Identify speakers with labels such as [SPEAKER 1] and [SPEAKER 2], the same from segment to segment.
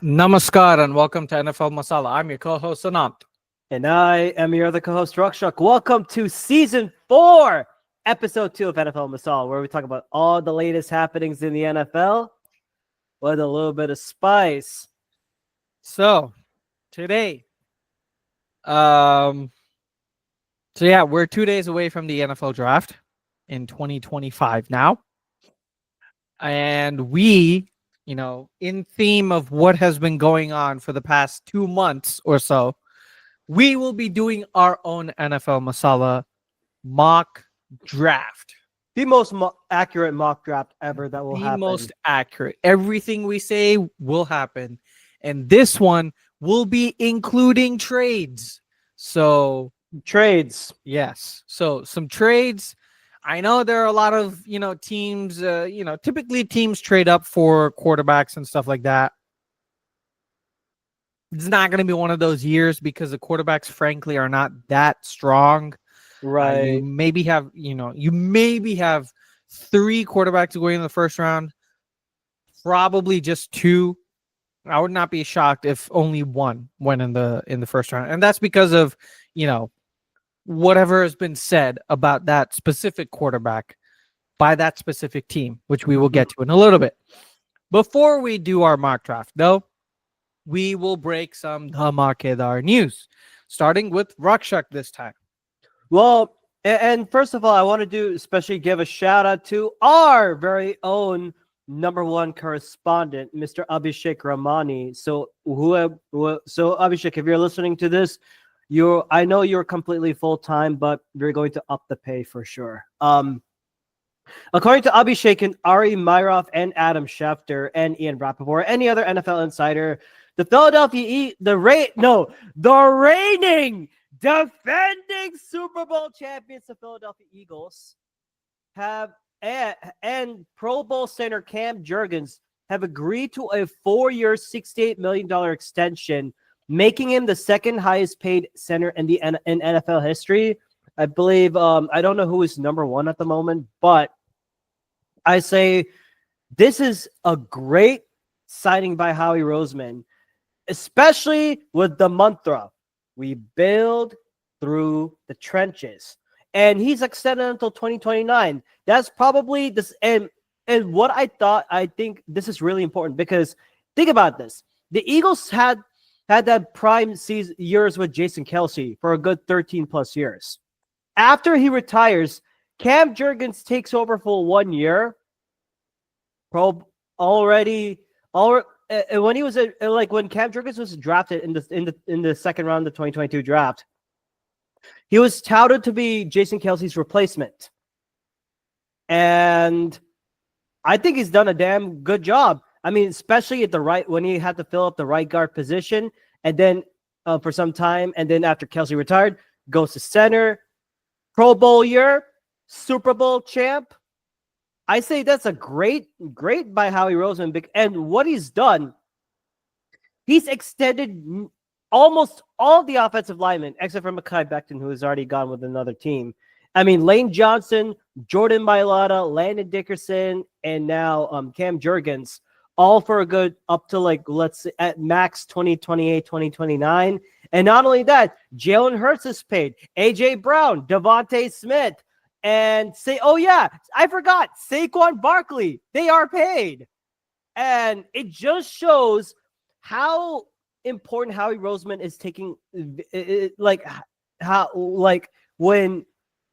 [SPEAKER 1] Namaskar and welcome to NFL Masala. I'm your co-host Anant.
[SPEAKER 2] And I am your other co-host, Rakshak. Welcome to Season 4, Episode 2 of NFL Masala, where we talk about all the latest happenings in the NFL with a little bit of spice.
[SPEAKER 1] So today, we're 2 days away from the NFL draft in 2025 now. And we, in theme of what has been going on for the past 2 months or so, we will be doing our own NFL Masala mock draft.
[SPEAKER 2] The most accurate mock draft ever that will happen.
[SPEAKER 1] The most accurate. Everything we say will happen. And this one will be including trades. So
[SPEAKER 2] trades.
[SPEAKER 1] Yes. So some trades. I know there are a lot of, teams, typically teams trade up for quarterbacks and stuff like that. It's not going to be one of those years because the quarterbacks, frankly, are not that strong.
[SPEAKER 2] Right.
[SPEAKER 1] You maybe have 3 quarterbacks going in the first round. Probably just 2. I would not be shocked if only 1 went in the first round. And that's because of, whatever has been said about that specific quarterback by that specific team, which we will get to in a little bit. Before we do our mock draft, though, we will break some Dhamakedar news, starting with Rakshak this time.
[SPEAKER 2] Well, and first of all, I want to especially give a shout out to our very own #1 correspondent, Mr. Abhishek Ramani. So Abhishek, if you're listening to this, I know you're completely full-time, but we're going to up the pay for sure. According to Abhishek and Ari Myrov and Adam Schefter and Ian Rappaport, any other NFL insider, the reigning defending Super Bowl champions, the Philadelphia Eagles, and Pro Bowl center Cam Jurgens have agreed to a 4-year, $68 million extension, making him the second highest paid center in NFL history. I believe, I don't know who is #1 at the moment, but I say this is a great signing by Howie Roseman, especially with the mantra, we build through the trenches. And he's extended until 2029. That's probably this. And what I think this is really important because think about this. The Eagles had that prime season years with Jason Kelce for a good 13 plus years. After he retires, Cam Jurgens takes over for 1 year. When he was when Cam Jurgens was drafted in the second round of the 2022 draft, he was touted to be Jason Kelce's replacement. And I think he's done a damn good job. I mean, especially when he had to fill up the right guard position, and then for some time, and then after Kelce retired, goes to center, Pro Bowl year, Super Bowl champ. I say that's a great by Howie Roseman. And what he's done, he's extended almost all the offensive linemen, except for Mekhi Becton, who has already gone with another team. I mean, Lane Johnson, Jordan Mailata, Landon Dickerson, and now Cam Jurgens, all for a good up to let's say at max 2028, 2029. And not only that, Jalen Hurts is paid, AJ Brown, Devontae Smith, and I forgot Saquon Barkley. They are paid. And it just shows how important Howie Roseman is taking when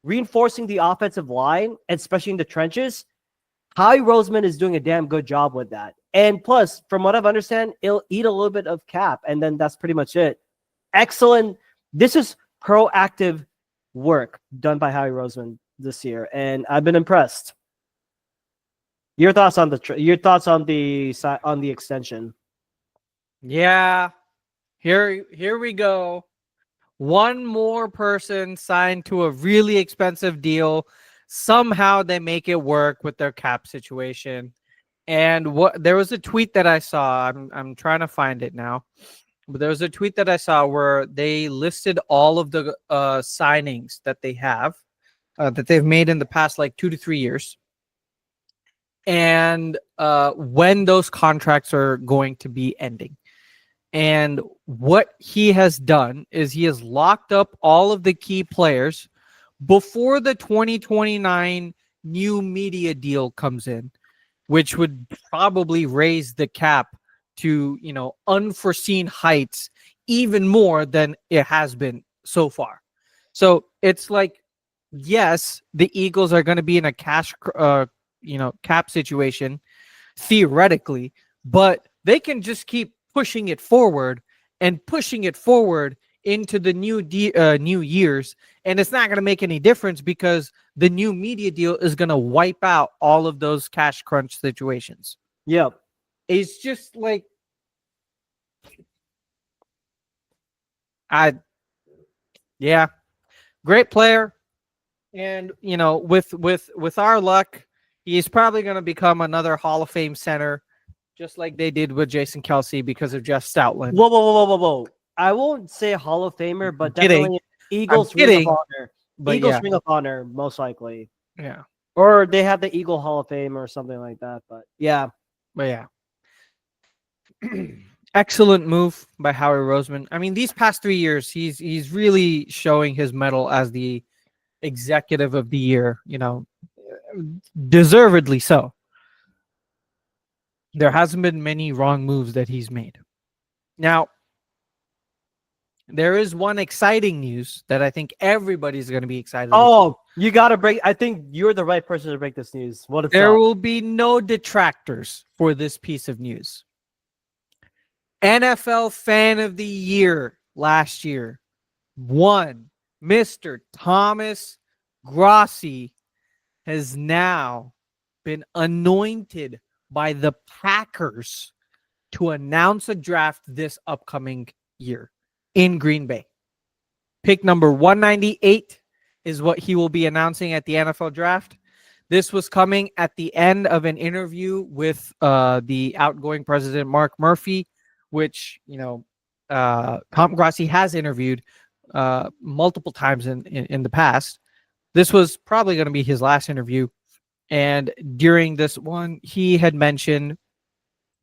[SPEAKER 2] reinforcing the offensive line, especially in the trenches. Howie Roseman is doing a damn good job with that. And plus, from what I've understand, it'll eat a little bit of cap, and then that's pretty much it. Excellent. This is proactive work done by Howie Roseman this year, and I've been impressed. Your thoughts on the extension?
[SPEAKER 1] Yeah. Here we go. One more person signed to a really expensive deal. Somehow they make it work with their cap situation. And there was a tweet that I saw. I'm trying to find it now. But there was a tweet that I saw where they listed all of the signings that they have, that they've made in the past 2 to 3 years, and when those contracts are going to be ending. And what he has done is he has locked up all of the key players before the 2029 new media deal comes in, which would probably raise the cap to, unforeseen heights even more than it has been so far. So it's like, yes, the Eagles are going to be in a cap situation theoretically, but they can just keep pushing it forward and pushing it forward into the new years, and it's not going to make any difference because the new media deal is going to wipe out all of those cash crunch situations.
[SPEAKER 2] Yep.
[SPEAKER 1] It's just like great player, and with our luck, he's probably going to become another Hall of Fame center, just like they did with Jason Kelsey because of Jeff Stoutland.
[SPEAKER 2] Whoa. I won't say Hall of Famer, but definitely Eagles Ring of Honor. Eagles Ring of Honor, most likely.
[SPEAKER 1] Yeah.
[SPEAKER 2] Or they have the Eagle Hall of Fame or something like that. But yeah.
[SPEAKER 1] Excellent move by Howie Roseman. I mean, these past 3 years, he's really showing his mettle as the executive of the year, deservedly so. There hasn't been many wrong moves that he's made. Now, there is one exciting news that I think everybody's going to be excited about.
[SPEAKER 2] Oh, you got to break. I think you're the right person to break this news. What if
[SPEAKER 1] there will be no detractors for this piece of news. NFL Fan of the Year last year, one Mr. Thomas Grossi has now been anointed by the Packers to announce a draft this upcoming year in Green Bay. Pick number 198 is what he will be announcing at the NFL draft. This was coming at the end of an interview with the outgoing president, Mark Murphy, which, Tom Grossi has interviewed multiple times in the past. This was probably going to be his last interview. And during this one, he had mentioned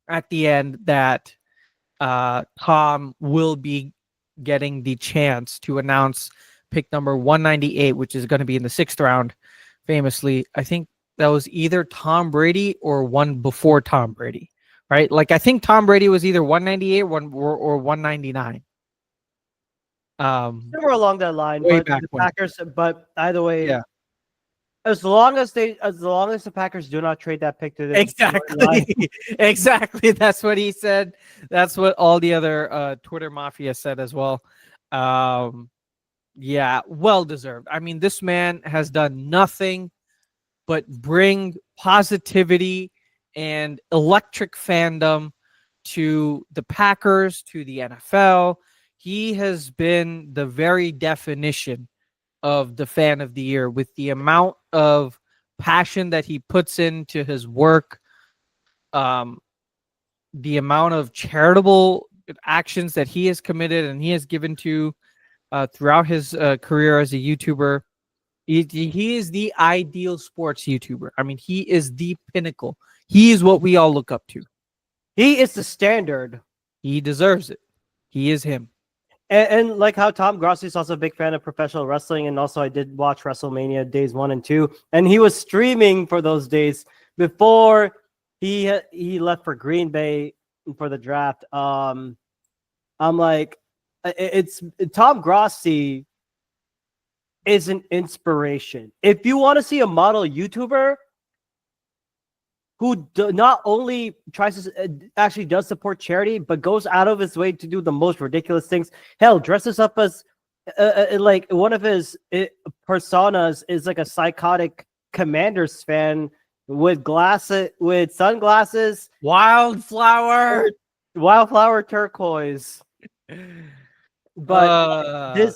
[SPEAKER 1] at the end that Tom will be getting the chance to announce pick number 198, which is going to be in the 6th round. Famously, I think that was either Tom Brady or one before Tom Brady, right? Like, I think Tom Brady was either 198 or 199.
[SPEAKER 2] Somewhere along that line,
[SPEAKER 1] way
[SPEAKER 2] but
[SPEAKER 1] back
[SPEAKER 2] the
[SPEAKER 1] when.
[SPEAKER 2] Packers. But either way,
[SPEAKER 1] Yeah.
[SPEAKER 2] as long as the Packers do not trade that pick to the
[SPEAKER 1] Exactly. That's what he said. That's what all the other Twitter mafia said as well. Yeah, well deserved. I mean, this man has done nothing but bring positivity and electric fandom to the Packers, to the NFL. He has been the very definition of the fan of the year with the amount of passion that he puts into his work, the amount of charitable actions that he has committed and he has given to throughout his career as a YouTuber. He is the ideal sports YouTuber. I mean, he is the pinnacle. He is what we all look up to.
[SPEAKER 2] He is the standard.
[SPEAKER 1] He deserves it. He is him.
[SPEAKER 2] And like how Tom Grossi is also a big fan of professional wrestling, and also I did watch WrestleMania days 1 and 2, and he was streaming for those days before he left for Green Bay for the draft. I'm like, it's Tom Grossi is an inspiration. If you want to see a model YouTuber who not only tries to actually does support charity, but goes out of his way to do the most ridiculous things. Hell, dresses up as like one of his personas is like a psychotic Commanders fan with sunglasses, wildflower turquoise. But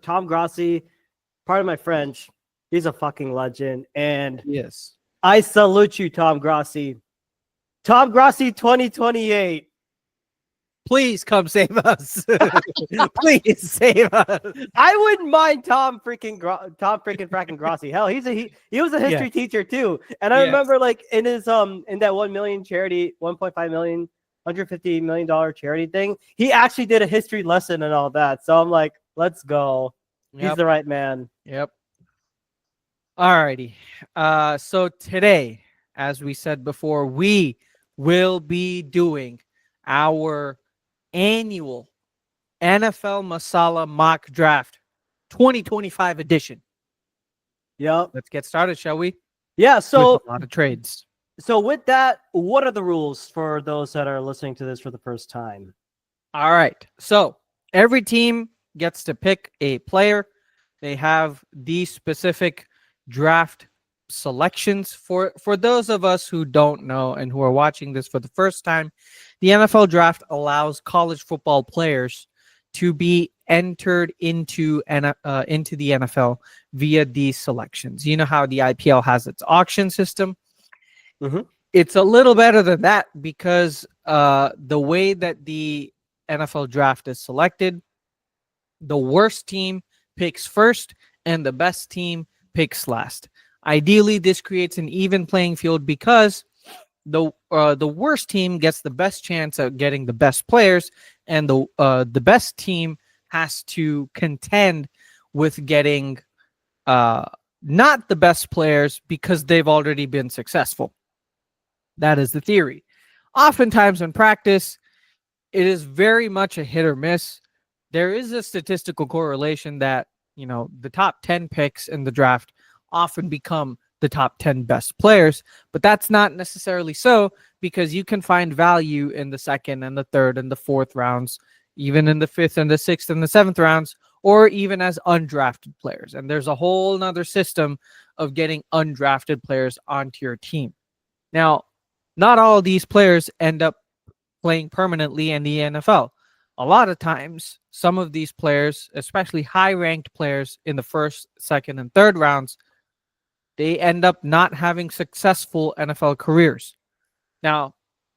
[SPEAKER 2] Tom Grossi, pardon my French, he's a fucking legend. And
[SPEAKER 1] yes,
[SPEAKER 2] I salute you, Tom Grossi. Tom Grossi 2028.
[SPEAKER 1] Please come save us. Please save us.
[SPEAKER 2] I wouldn't mind Tom freaking Grossi. Hell, he was a history teacher too. And I remember like in his in that 1 million charity, 1.5 million $150 million charity thing. He actually did a history lesson and all that. So I'm like, let's go. He's
[SPEAKER 1] Yep.
[SPEAKER 2] the right man.
[SPEAKER 1] Yep. Alrighty. So today, as we said before, we will be doing our annual NFL MASALA Mock Draft 2025 edition.
[SPEAKER 2] Yep.
[SPEAKER 1] Let's get started, shall we?
[SPEAKER 2] Yeah. So
[SPEAKER 1] With a lot of trades.
[SPEAKER 2] So with that, what are the rules for those that are listening to this for the first time?
[SPEAKER 1] All right. So every team gets to pick a player. They have these specific draft selections. For those of us who don't know and who are watching this for the first time, the NFL draft allows college football players to be entered into the NFL via these selections. You know how the IPL has its auction system?
[SPEAKER 2] Mm-hmm.
[SPEAKER 1] It's a little better than that because the way that the NFL draft is selected, the worst team picks first and the best team picks last. Ideally, this creates an even playing field because the worst team gets the best chance at getting the best players, and the best team has to contend with getting not the best players because they've already been successful. That is the theory. Oftentimes in practice, it is very much a hit or miss. There is a statistical correlation that, the top 10 picks in the draft often become the top 10 best players, but that's not necessarily so because you can find value in the second and the third and the fourth rounds, even in the fifth and the sixth and the seventh rounds, or even as undrafted players. And there's a whole nother system of getting undrafted players onto your team. Now, not all of these players end up playing permanently in the NFL. A lot of times, some of these players, especially high-ranked players in the first, second, and third rounds, they end up not having successful NFL careers. Now,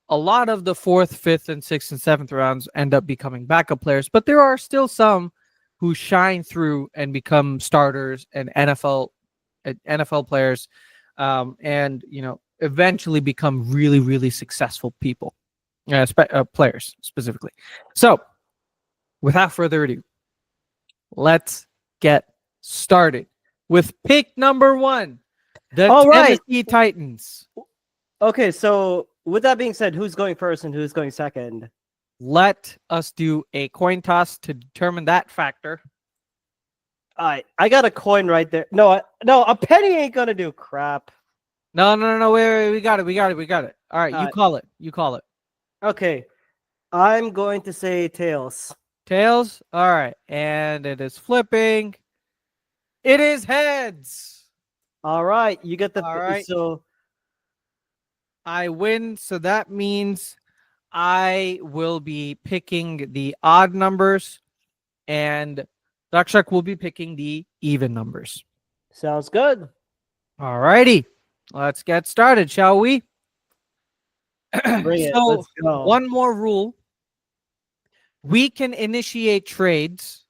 [SPEAKER 1] a lot of the fourth, fifth, and sixth, and seventh rounds end up becoming backup players, but there are still some who shine through and become starters and NFL players, and eventually become really, really successful people, players specifically. So, without further ado, let's get started with pick number 1, the Tennessee Titans.
[SPEAKER 2] Okay, so with that being said, who's going first and who's going second?
[SPEAKER 1] Let us do a coin toss to determine that factor.
[SPEAKER 2] All right, I got a coin right there. No, a penny ain't gonna do crap.
[SPEAKER 1] No, wait, we got it. All right, you call it.
[SPEAKER 2] Okay, I'm going to say tails.
[SPEAKER 1] Tails? All right, and it is flipping. It is heads.
[SPEAKER 2] All right, you get the...
[SPEAKER 1] All right.
[SPEAKER 2] So
[SPEAKER 1] I win, so that means I will be picking the odd numbers, and Dakshak will be picking the even numbers.
[SPEAKER 2] Sounds good.
[SPEAKER 1] All righty. Let's get started, shall we?
[SPEAKER 2] Bring it.
[SPEAKER 1] So,
[SPEAKER 2] Let's go.
[SPEAKER 1] one more rule. We can initiate trades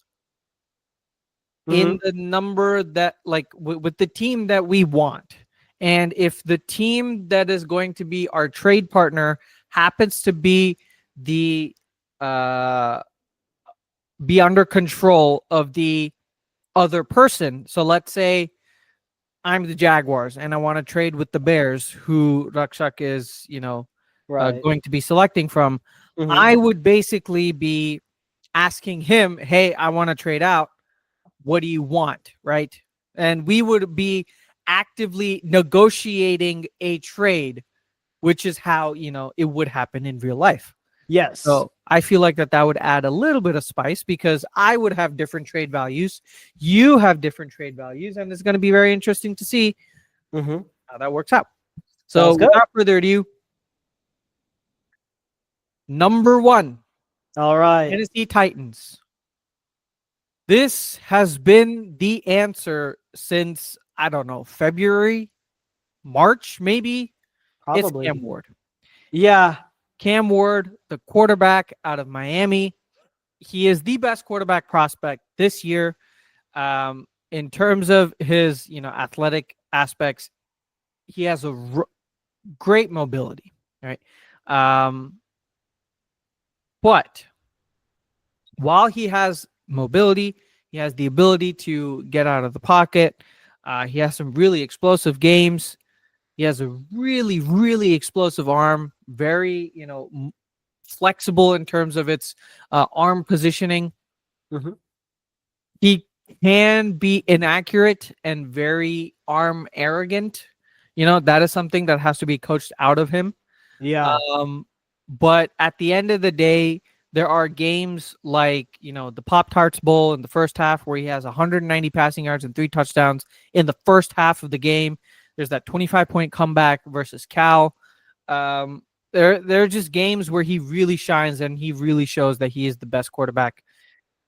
[SPEAKER 1] in the number that, with the team that we want. And if the team that is going to be our trade partner happens to be be under control of the other person. So let's say I'm the Jaguars and I want to trade with the Bears, who Rakshak is, going to be selecting from. I would basically be asking him, hey, I want to trade out. What do you want? Right. And we would be actively negotiating a trade, which is how, it would happen in real life.
[SPEAKER 2] Yes.
[SPEAKER 1] So I feel like that would add a little bit of spice because I would have different trade values. You have different trade values, and it's going to be very interesting to see how that works out. So without further ado, number 1.
[SPEAKER 2] All right.
[SPEAKER 1] Tennessee Titans. This has been the answer since, I don't know, February, March, maybe.
[SPEAKER 2] Probably.
[SPEAKER 1] It's Cam Ward.
[SPEAKER 2] Yeah.
[SPEAKER 1] Cam Ward, the quarterback out of Miami. He is the best quarterback prospect this year. In terms of his, athletic aspects, he has a great mobility, right? But while he has mobility, he has the ability to get out of the pocket. He has some really explosive games. He has a really, really explosive arm. Very, flexible in terms of its arm positioning.
[SPEAKER 2] Mm-hmm.
[SPEAKER 1] He can be inaccurate and very arm arrogant. That is something that has to be coached out of him.
[SPEAKER 2] Yeah.
[SPEAKER 1] But at the end of the day, there are games like, the Pop-Tarts Bowl in the first half where he has 190 passing yards and 3 touchdowns in the first half of the game. There's that 25-point comeback versus Cal. There are just games where he really shines and he really shows that he is the best quarterback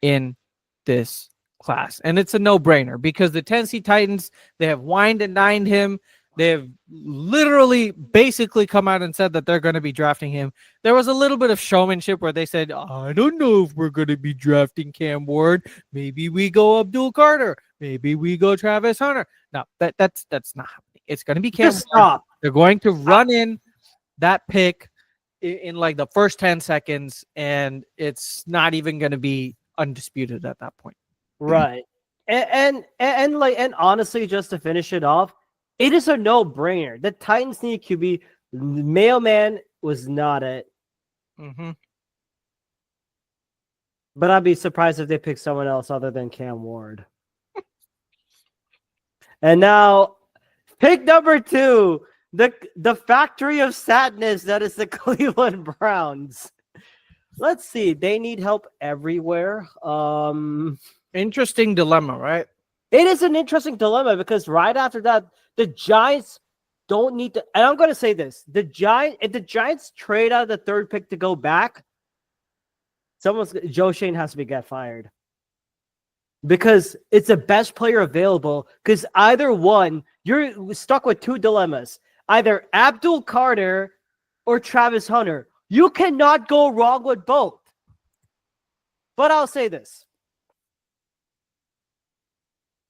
[SPEAKER 1] in this class. And it's a no-brainer because the Tennessee Titans, they have wined and dined him. They have literally basically come out and said that they're going to be drafting him. There was a little bit of showmanship where they said, I don't know if we're going to be drafting Cam Ward. Maybe we go Abdul Carter. Maybe we go Travis Hunter. No, that's not happening. It's going to be Cam Ward.
[SPEAKER 2] Stop.
[SPEAKER 1] They're going to run in that pick in like the first 10 seconds, and it's not even going to be undisputed at that point.
[SPEAKER 2] Right. And honestly, just to finish it off, it is a no-brainer. The Titans need QB. Mailman was not it.
[SPEAKER 1] Mm-hmm.
[SPEAKER 2] But I'd be surprised if they pick someone else other than Cam Ward. And now, pick number 2, the factory of sadness that is the Cleveland Browns. Let's see. They need help everywhere.
[SPEAKER 1] Interesting dilemma, right?
[SPEAKER 2] It is an interesting dilemma because right after that, the Giants don't need to. And I'm going to say this: if the Giants trade out the 3rd pick to go back, Joe Shane has to get fired because it's the best player available. Because either one, you're stuck with 2 dilemmas: either Abdul Carter or Travis Hunter. You cannot go wrong with both. But I'll say this.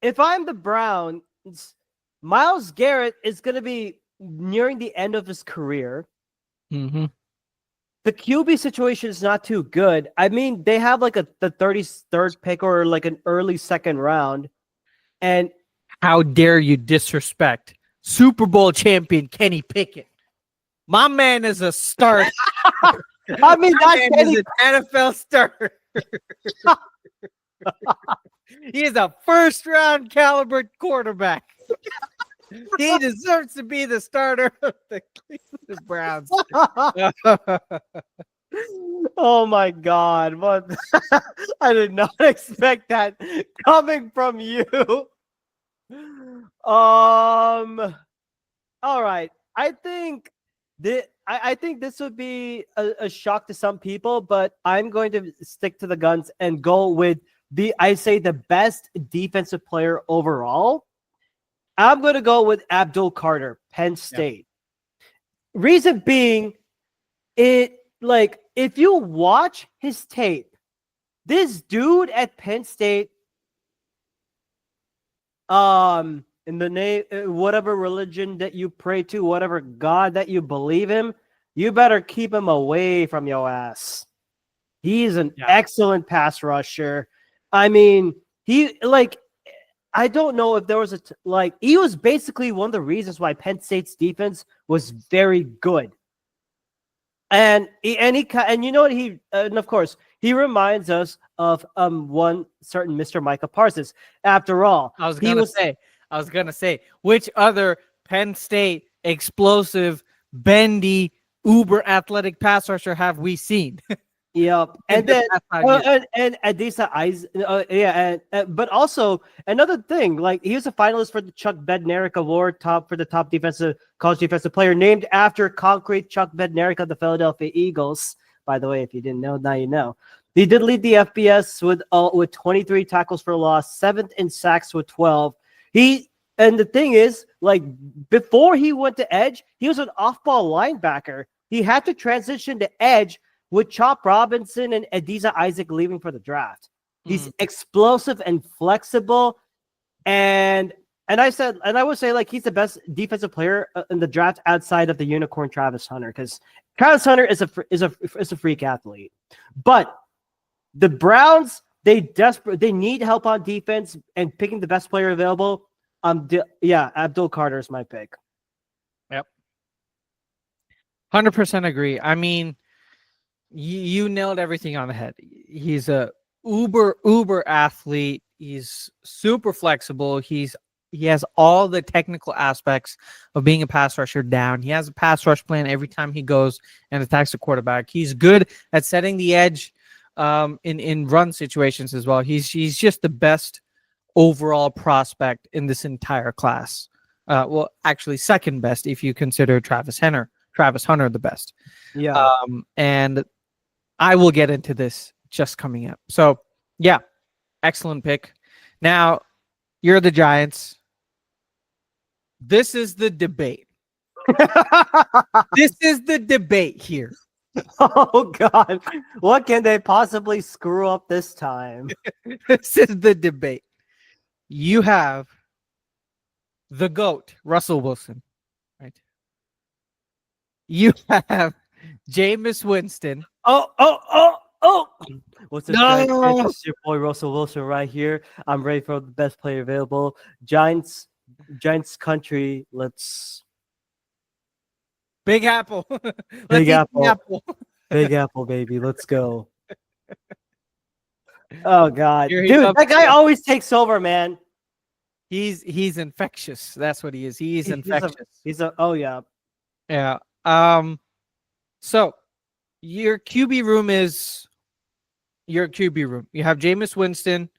[SPEAKER 2] If I'm the Browns, Myles Garrett is going to be nearing the end of his career.
[SPEAKER 1] Mm-hmm.
[SPEAKER 2] The QB situation is not too good. I mean, they have like the 33rd pick or like an early 2nd round. And
[SPEAKER 1] how dare you disrespect Super Bowl champion Kenny Pickett? My man is a starter.
[SPEAKER 2] I mean,
[SPEAKER 1] that man is an NFL starter. He is a 1st-round caliber quarterback. He deserves to be the starter of the Cleveland Browns.
[SPEAKER 2] Oh my God. What? I did not expect that coming from you. All right. I think this would be a shock to some people, but I'm going to stick to the guns and go with the best defensive player overall. I'm going to go with Abdul Carter, Penn State. Yeah. Reason being, if you watch his tape, this dude at Penn State, in the name, whatever religion that you pray to, whatever God that you believe in, you better keep him away from your ass. He's an excellent pass rusher. I mean, I don't know if there was he was basically one of the reasons why Penn State's defense was very good. And you know what and of course he reminds us of one certain Mr. Micah Parsons. After all,
[SPEAKER 1] I was gonna say which other Penn State explosive, bendy, uber athletic pass rusher have we seen?
[SPEAKER 2] Yep, and then and Adisa Eyes, but also another thing, he was a finalist for the Chuck Bednarik Award, for the top college defensive player, named after concrete Chuck Bednarik of the Philadelphia Eagles. By the way, if you didn't know, now you know. He did lead the FBS with 23 tackles for loss, 7th in sacks with 12. And the thing is, before he went to edge, he was an off-ball linebacker. He had to transition to edge with Chop Robinson and Adisa Isaac leaving for the draft. He's explosive and flexible. And And I would say like he's the best defensive player in the draft outside of the unicorn Travis Hunter, because Travis Hunter is a freak athlete. But the Browns, they need help on defense and picking the best player available. Abdul Carter is my pick.
[SPEAKER 1] Yep. 100% agree. I mean, you nailed everything on the head. He's a uber athlete. He's super flexible. He has all the technical aspects of being a pass rusher down. He has a pass rush plan every time he goes and attacks the quarterback. He's good at setting the edge in run situations as well. He's just the best overall prospect in this entire class. Well, actually second best if you consider Travis Hunter the best.
[SPEAKER 2] Yeah.
[SPEAKER 1] And I will get into this just coming up. So, yeah, excellent pick. Now, you're the Giants. This is the debate. This is the debate here.
[SPEAKER 2] Oh, God. What can they possibly screw up this time?
[SPEAKER 1] This is the debate. You have the GOAT, Russell Wilson, right? You have Jameis Winston.
[SPEAKER 2] Oh! What's the
[SPEAKER 1] No!
[SPEAKER 2] It's your boy Russell Wilson right here. I'm ready for the best player available. Giants country. Let's
[SPEAKER 1] Big Apple.
[SPEAKER 2] Big Apple. Big Apple, baby. Let's go. Oh God,
[SPEAKER 1] Here he
[SPEAKER 2] dude,
[SPEAKER 1] comes.
[SPEAKER 2] that guy always takes over, man.
[SPEAKER 1] He's infectious. That's what he is. He's infectious.
[SPEAKER 2] Oh yeah.
[SPEAKER 1] Yeah. So your QB room is your QB room. You have Jameis Winston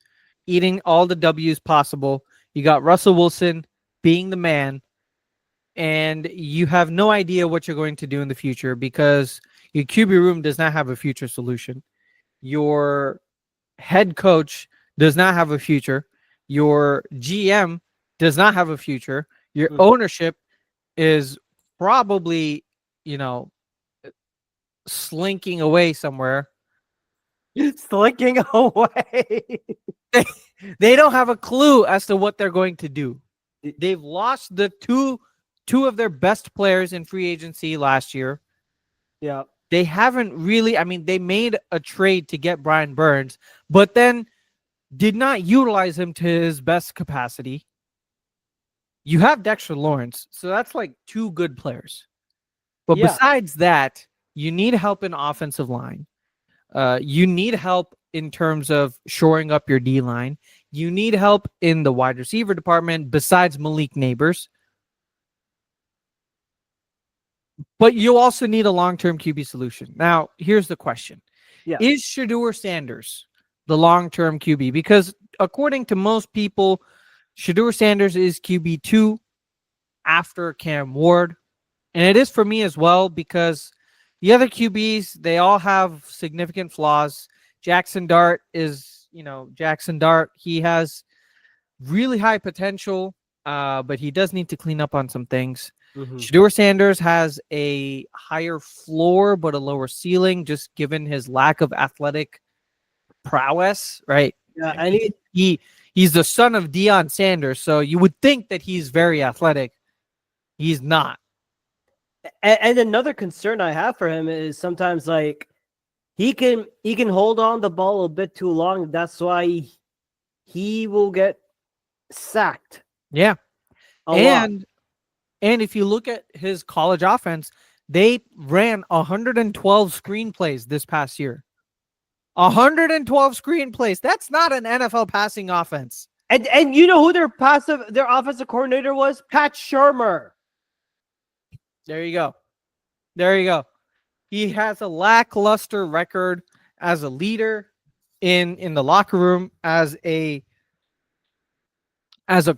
[SPEAKER 1] eating all the W's possible. You got Russell Wilson being the man, and you have no idea what you're going to do in the future because your QB room does not have a future solution. Your head coach does not have a future. Your GM does not have a future. Your ownership is probably, slinking away somewhere.
[SPEAKER 2] Slinking away.
[SPEAKER 1] They don't have a clue as to what they're going to do. They've lost the two of their best players in free agency last year.
[SPEAKER 2] Yeah.
[SPEAKER 1] They haven't really, they made a trade to get Brian Burns, but then did not utilize him to his best capacity. You have Dexter Lawrence, so that's like two good players. But besides that, you need help in offensive line. You need help in terms of shoring up your D-line. You need help in the wide receiver department besides Malik Neighbors. But you also need a long-term QB solution. Now, here's the question.
[SPEAKER 2] Yeah.
[SPEAKER 1] Is Shedeur Sanders the long-term QB? Because according to most people, Shedeur Sanders is QB2 after Cam Ward. And it is for me as well because the other QBs, they all have significant flaws. Jackson Dart is, Jackson Dart. He has really high potential, but he does need to clean up on some things. Shedeur Sanders has a higher floor but a lower ceiling, just given his lack of athletic prowess, right?
[SPEAKER 2] Yeah, and
[SPEAKER 1] he's the son of Deion Sanders, so you would think that he's very athletic. He's not.
[SPEAKER 2] And another concern I have for him is sometimes like he can hold on the ball a bit too long. That's why he will get sacked.
[SPEAKER 1] Yeah. And if you look at his college offense, they ran 112 screenplays this past year. 112 screenplays. That's not an NFL passing offense.
[SPEAKER 2] And you know who their offensive coordinator was? Pat Shurmur.
[SPEAKER 1] There you go. He has a lackluster record as a leader in the locker room, as a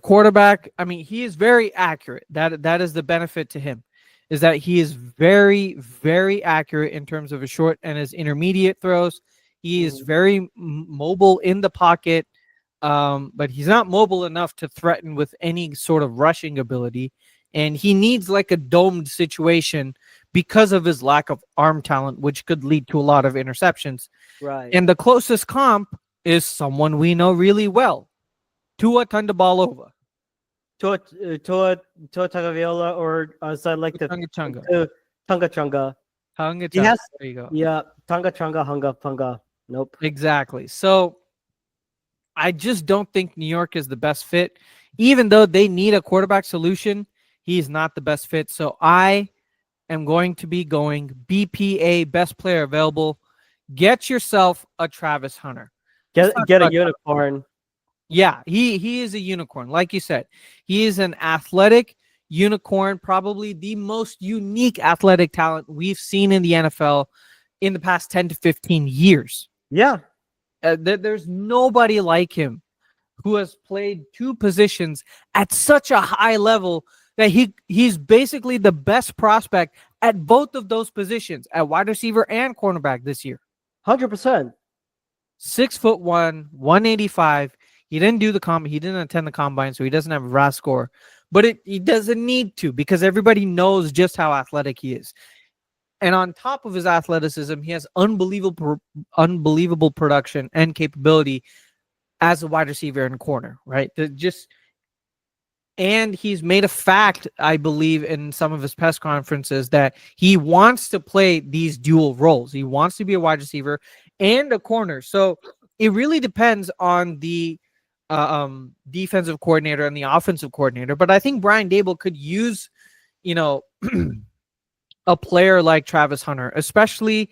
[SPEAKER 1] quarterback. He is very accurate. That is the benefit to him, is that he is very, very accurate in terms of his short and his intermediate throws. He is very mobile in the pocket, but he's not mobile enough to threaten with any sort of rushing ability. And he needs like a domed situation because of his lack of arm talent, which could lead to a lot of interceptions.
[SPEAKER 2] Right.
[SPEAKER 1] And the closest comp is someone we know really well, Tua Tagovailoa.
[SPEAKER 2] Tua Tagovailoa, or so like the
[SPEAKER 1] Chunga Chunga.
[SPEAKER 2] Tunga Chunga.
[SPEAKER 1] Chunga
[SPEAKER 2] He
[SPEAKER 1] Chunga.
[SPEAKER 2] has,
[SPEAKER 1] There you go.
[SPEAKER 2] yeah, Tunga Chunga, Hunga Punga. Nope.
[SPEAKER 1] Exactly. So I just don't think New York is the best fit. Even though they need a quarterback solution, he's not the best fit. So I am going to be going BPA, best player available. Get yourself a Travis Hunter.
[SPEAKER 2] Get a unicorn.
[SPEAKER 1] Yeah, he is a unicorn. Like you said, he is an athletic unicorn, probably the most unique athletic talent we've seen in the NFL in the past 10 to 15 years.
[SPEAKER 2] Yeah.
[SPEAKER 1] There's nobody like him who has played two positions at such a high level that he's basically the best prospect at both of those positions, at wide receiver and cornerback this year.
[SPEAKER 2] 100%.
[SPEAKER 1] 6'1", 185. He didn't do the he didn't attend the combine, so he doesn't have a RAS score. But he doesn't need to, because everybody knows just how athletic he is. And on top of his athleticism, he has unbelievable production and capability as a wide receiver and corner, right? And he's made a fact, I believe, in some of his press conferences that he wants to play these dual roles. He wants to be a wide receiver and a corner. So it really depends on the defensive coordinator and the offensive coordinator. But I think Brian Daboll could use, a player like Travis Hunter, especially.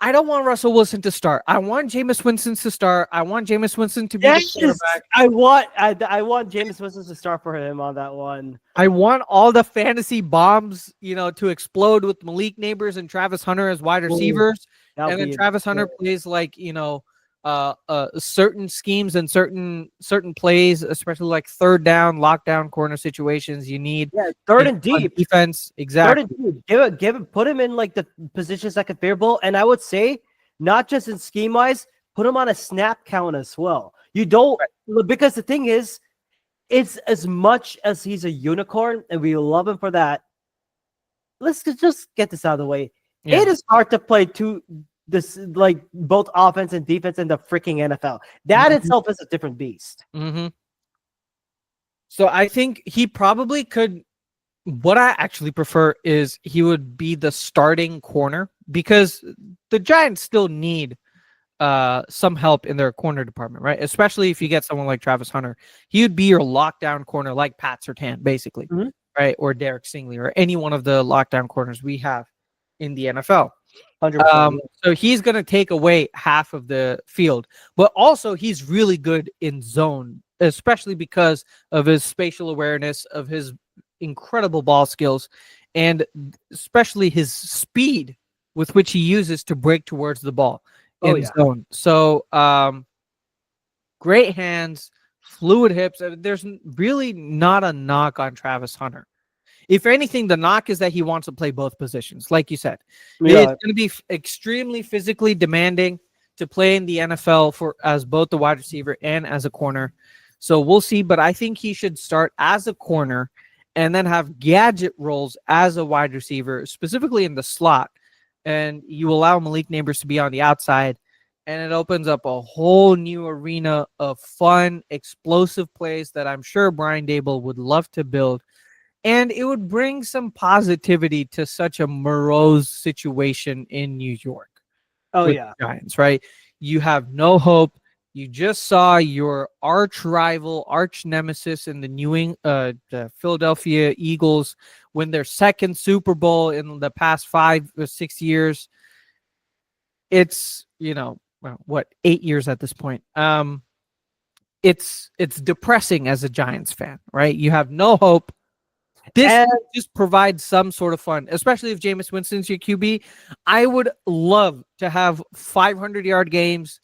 [SPEAKER 1] I don't want Russell Wilson to start. I want Jameis Winston to start. I want Jameis Winston to be the quarterback.
[SPEAKER 2] I want Jameis Winston to start for him on that one.
[SPEAKER 1] I want all the fantasy bombs, to explode with Malik Neighbors and Travis Hunter as wide receivers. And then Travis Hunter plays like, certain schemes and certain plays, especially like third down, lockdown corner situations. You need
[SPEAKER 2] third and deep
[SPEAKER 1] defense. Exactly.
[SPEAKER 2] Third and deep. Put him in like the positions that can favorable. And I would say not just in scheme wise, put him on a snap count as well. You don't, because the thing is, it's as much as he's a unicorn and we love him for that. Let's just get this out of the way. Yeah. It is hard to play both offense and defense in the freaking NFL. That itself is a different beast.
[SPEAKER 1] So I think he probably could. What I actually prefer is he would be the starting corner, because the Giants still need some help in their corner department, right? Especially if you get someone like Travis Hunter. He would be your lockdown corner, like Pat Surtain, basically, right? Or Derek Stingley, or any one of the lockdown corners we have in the NFL.
[SPEAKER 2] 100%.
[SPEAKER 1] So he's going to take away half of the field, but also he's really good in zone, especially because of his spatial awareness, of his incredible ball skills, and especially his speed with which he uses to break towards the ball in zone. So great hands, fluid hips. There's really not a knock on Travis Hunter. If anything, the knock is that he wants to play both positions. Like you said, it's going to be extremely physically demanding to play in the NFL as both the wide receiver and as a corner. So we'll see. But I think he should start as a corner and then have gadget roles as a wide receiver, specifically in the slot. And you allow Malik Neighbors to be on the outside. And it opens up a whole new arena of fun, explosive plays that I'm sure Brian Daboll would love to build. And it would bring some positivity to such a morose situation in New York.
[SPEAKER 2] Oh, yeah.
[SPEAKER 1] Giants, right? You have no hope. You just saw your arch rival, arch nemesis in the Philadelphia Eagles win their second Super Bowl in the past 5 or 6 years. It's, 8 years at this point. It's depressing as a Giants fan, right? You have no hope. This just provides some sort of fun, especially if Jameis Winston's your QB. I would love to have 500-yard games,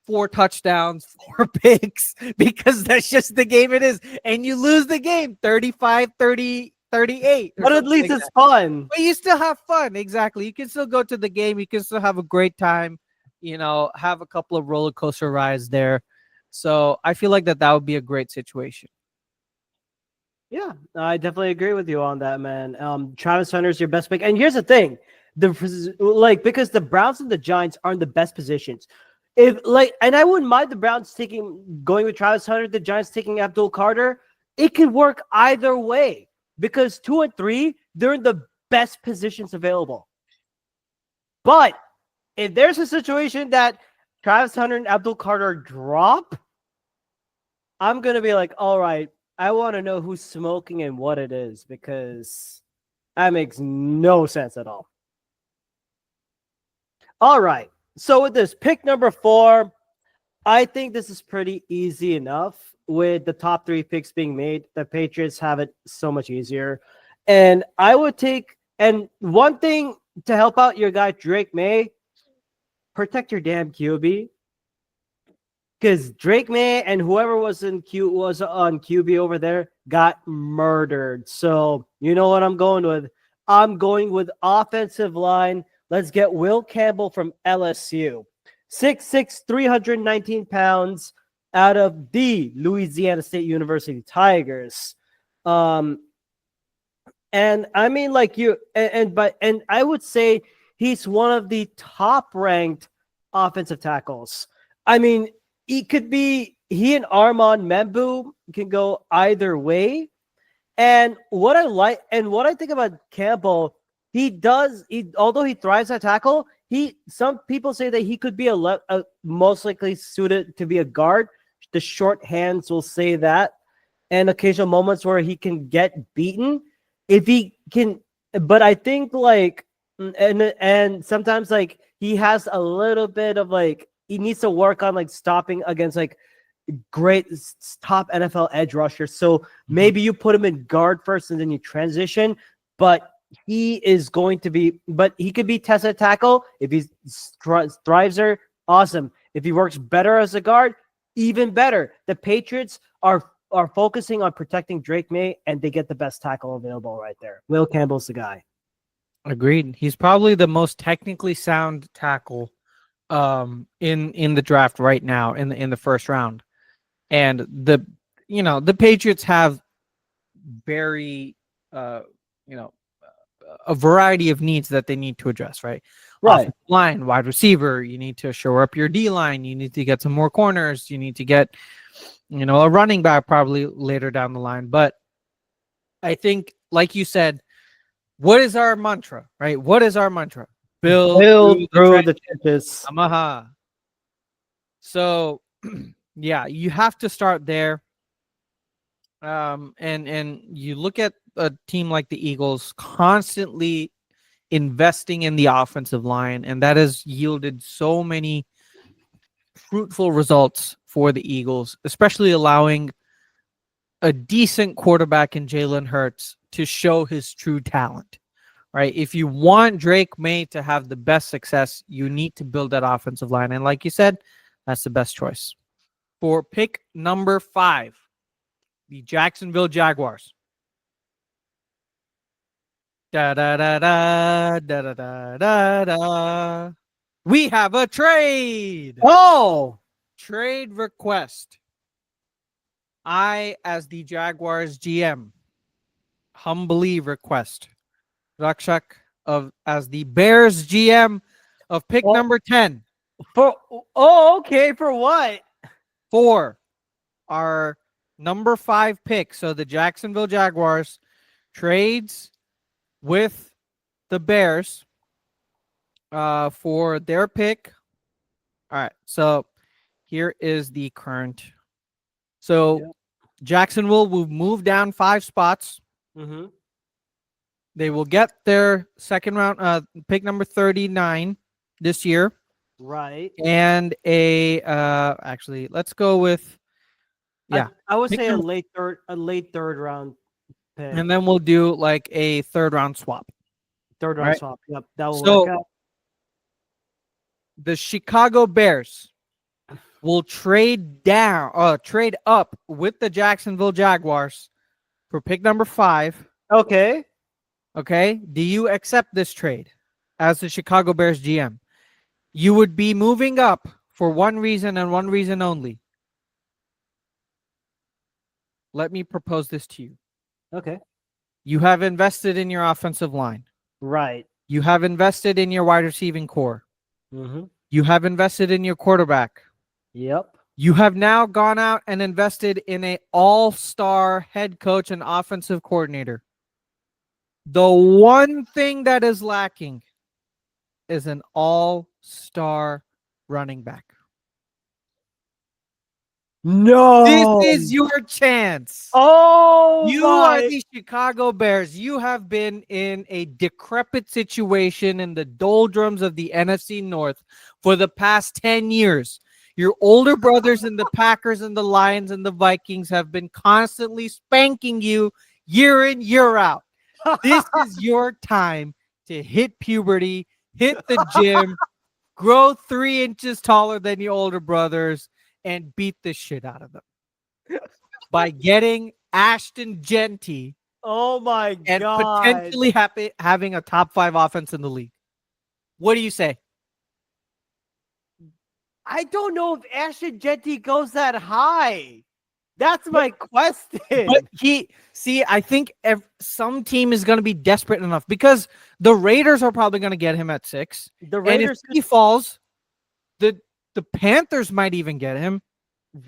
[SPEAKER 1] 4 touchdowns, 4 picks, because that's just the game it is. And you lose the game 35-30, 38.
[SPEAKER 2] But at least it's fun.
[SPEAKER 1] But you still have fun. Exactly. You can still go to the game. You can still have a great time, have a couple of roller coaster rides there. So I feel like that would be a great situation.
[SPEAKER 2] Yeah, I definitely agree with you on that, man. Travis Hunter is your best pick. And here's the thing. Because the Browns and the Giants are in the best positions. And I wouldn't mind the Browns going with Travis Hunter, the Giants taking Abdul Carter. it could work either way because 2 and 3, they're in the best positions available. But if there's a situation that Travis Hunter and Abdul Carter drop, I'm going to be like, all right, I want to know who's smoking and what it is because that makes no sense at all. All right. So with this pick number 4, I think this is pretty easy enough with the top 3 picks being made. The Patriots have it so much easier. And I would take, and one thing to help out your guy, Drake May, protect your damn QB. Because Drake May and whoever was on QB over there got murdered. So you know what I'm going with? I'm going with offensive line. Let's get Will Campbell from LSU. 6'6", 319 pounds out of the Louisiana State University Tigers. And I mean, like and I would say he's one of the top ranked offensive tackles. I mean, he and Armand Membu can go either way. And what I think about Campbell, although he thrives at tackle, some people say that he could be a most likely suited to be a guard. The short hands will say that, and occasional moments where he can get beaten if he can. But I think like and sometimes like he has a little bit of like he needs to work on like stopping against like great top NFL edge rushers. So maybe you put him in guard first and then you transition, but he could be tested tackle. If he thrives there, awesome. If he works better as a guard, even better. The Patriots are focusing on protecting Drake May, and they get the best tackle available right there. Will Campbell's the guy.
[SPEAKER 1] Agreed. He's probably the most technically sound tackle in the draft right now in the first round. And the Patriots have very a variety of needs that they need to address, right? Offensive line, wide receiver, you need to shore up your D line, you need to get some more corners, you need to get a running back probably later down the line. But I think, like you said, what is our mantra, right? What is our mantra? Build through the trenches. Amaha. So yeah, you have to start there. And you look at a team like the Eagles constantly investing in the offensive line, and that has yielded so many fruitful results for the Eagles, especially allowing a decent quarterback in Jalen Hurts to show his true talent, right? If you want Drake May to have the best success, you need to build that offensive line. And like you said, that's the best choice. For pick number 5, the Jacksonville Jaguars. Da da da da da da da da da. We have a trade.
[SPEAKER 2] Oh,
[SPEAKER 1] trade request. I, as the Jaguars GM, humbly request Rakshak as the Bears GM of pick number 10.
[SPEAKER 2] Okay. For what?
[SPEAKER 1] For our number 5 pick. So the Jacksonville Jaguars trades with the Bears for their pick. All right. So here is the current. So Jacksonville will move down 5 spots.
[SPEAKER 2] Mm-hmm.
[SPEAKER 1] They will get their second round pick number 39 this year.
[SPEAKER 2] Right.
[SPEAKER 1] And actually, let's go with
[SPEAKER 2] I would say a late third round pick.
[SPEAKER 1] And then we'll do like a third round swap.
[SPEAKER 2] Third round swap. Yep, that will work out.
[SPEAKER 1] The Chicago Bears will trade up with the Jacksonville Jaguars for pick number 5.
[SPEAKER 2] Okay.
[SPEAKER 1] Okay. Do you accept this trade as the Chicago Bears GM? You would be moving up for one reason and one reason only. Let me propose this to you.
[SPEAKER 2] Okay.
[SPEAKER 1] You have invested in your offensive line.
[SPEAKER 2] Right.
[SPEAKER 1] You have invested in your wide receiving core.
[SPEAKER 2] Mm-hmm.
[SPEAKER 1] You have invested in your quarterback.
[SPEAKER 2] Yep.
[SPEAKER 1] You have now gone out and invested in an all-star head coach and offensive coordinator. The one thing that is lacking is an all-star running back.
[SPEAKER 2] No.
[SPEAKER 1] This is your chance.
[SPEAKER 2] Oh,
[SPEAKER 1] You are the Chicago Bears. You have been in a decrepit situation in the doldrums of the NFC North for the past 10 years. Your older brothers in the Packers and the Lions and the Vikings have been constantly spanking you year in, year out. This is your time to hit puberty, hit the gym, grow 3 inches taller than your older brothers, and beat the shit out of them by getting Ashton Genty.
[SPEAKER 2] Oh my
[SPEAKER 1] and
[SPEAKER 2] god!
[SPEAKER 1] Potentially having a top 5 offense in the league. What do you say?
[SPEAKER 2] I don't know if Ashton Genty goes that high. That's my question.
[SPEAKER 1] But I think some team is going to be desperate enough because the Raiders are probably going to get him at 6.
[SPEAKER 2] The Raiders,
[SPEAKER 1] and if he falls, the Panthers might even get him.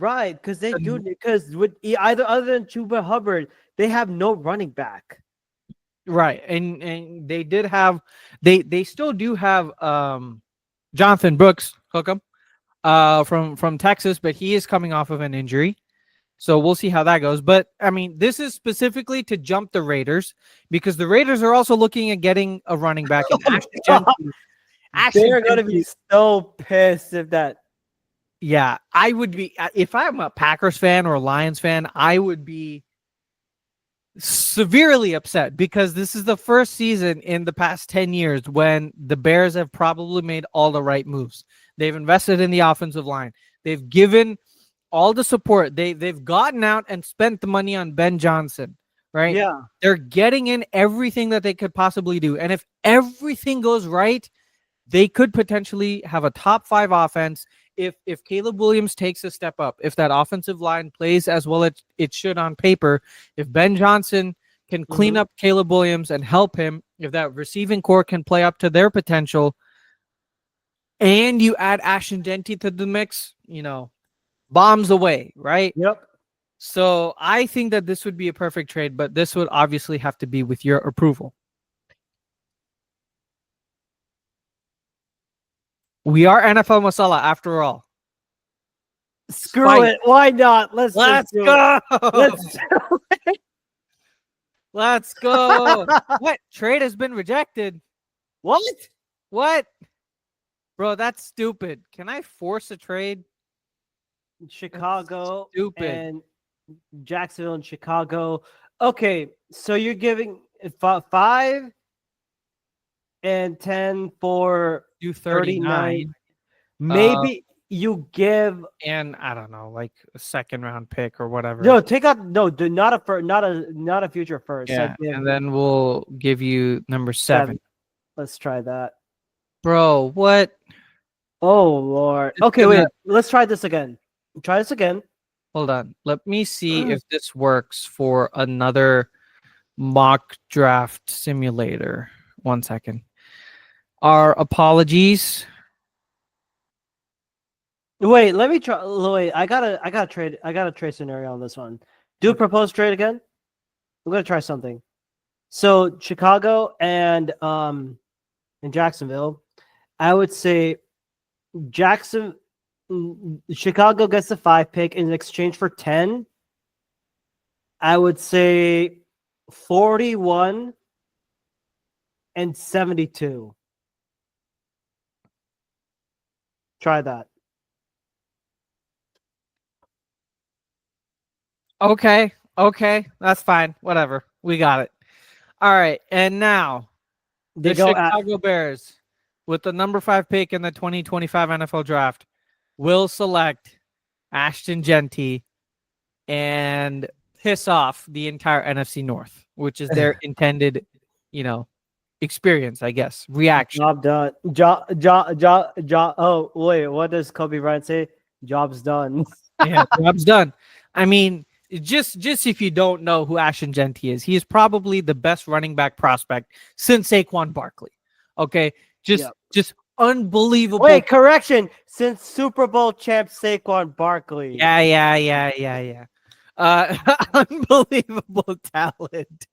[SPEAKER 2] Right, because they do. Because with either other than Chuba Hubbard, they have no running back.
[SPEAKER 1] Right, and they did have they still do have Jonathan Brooks Hookem from Texas, but he is coming off of an injury. So we'll see how that goes. But I mean, this is specifically to jump the Raiders because the Raiders are also looking at getting a running back.
[SPEAKER 2] They're going to be so pissed if that.
[SPEAKER 1] Yeah, I would be. If I'm a Packers fan or a Lions fan, I would be severely upset because this is the first season in the past 10 years when the Bears have probably made all the right moves. They've invested in the offensive line. They've given all the support. They've gotten out and spent the money on Ben Johnson, right?
[SPEAKER 2] Yeah.
[SPEAKER 1] They're getting in everything that they could possibly do. And if everything goes right, they could potentially have a top 5 offense if Caleb Williams takes a step up, if that offensive line plays as well as it should on paper, if Ben Johnson can clean up Caleb Williams and help him, if that receiving core can play up to their potential, and you add Ashton Genty to the mix, bombs away, right?
[SPEAKER 2] Yep.
[SPEAKER 1] So I think that this would be a perfect trade, but this would obviously have to be with your approval. We are NFL Masala after all.
[SPEAKER 2] Screw it. Why not? Let's
[SPEAKER 1] go.
[SPEAKER 2] Let's do it.
[SPEAKER 1] Let's go. What? Trade has been rejected. What? Bro, that's stupid. Can I force a trade?
[SPEAKER 2] Chicago
[SPEAKER 1] stupid.
[SPEAKER 2] And Jacksonville and Chicago. Okay, so you're giving 5 and 10 for
[SPEAKER 1] 239.
[SPEAKER 2] Maybe you give,
[SPEAKER 1] and I don't know, like a 2nd round pick or whatever.
[SPEAKER 2] No, take out not a future first.
[SPEAKER 1] Yeah, and then we'll give you number 7.
[SPEAKER 2] Let's try that.
[SPEAKER 1] Bro, what?
[SPEAKER 2] Oh Lord. Okay, wait. Let's try this again. Try this again.
[SPEAKER 1] Hold on. Let me see if this works for another mock draft simulator. 1 second. Our apologies.
[SPEAKER 2] Wait, let me try. Wait, I gotta trade. I got a trade scenario on this one. Do a proposed trade again. I'm gonna try something. So Chicago and Jacksonville, I would say Chicago gets the 5 pick in exchange for 10. I would say 41 and 72. Try that.
[SPEAKER 1] Okay, that's fine. Whatever. We got it. All right, and now the Chicago Bears, with the number 5 pick in the 2025 NFL Draft, will select Ashton Genty and piss off the entire NFC North, which is their intended, experience, I guess. Reaction.
[SPEAKER 2] Job done. Oh, wait, what does Kobe Bryant say? Job's done.
[SPEAKER 1] Yeah, job's done. I mean, just if you don't know who Ashton Genty is, he is probably the best running back prospect since Saquon Barkley. Okay, just unbelievable.
[SPEAKER 2] Wait, correction. Since Super Bowl champ Saquon Barkley.
[SPEAKER 1] Yeah. Unbelievable talent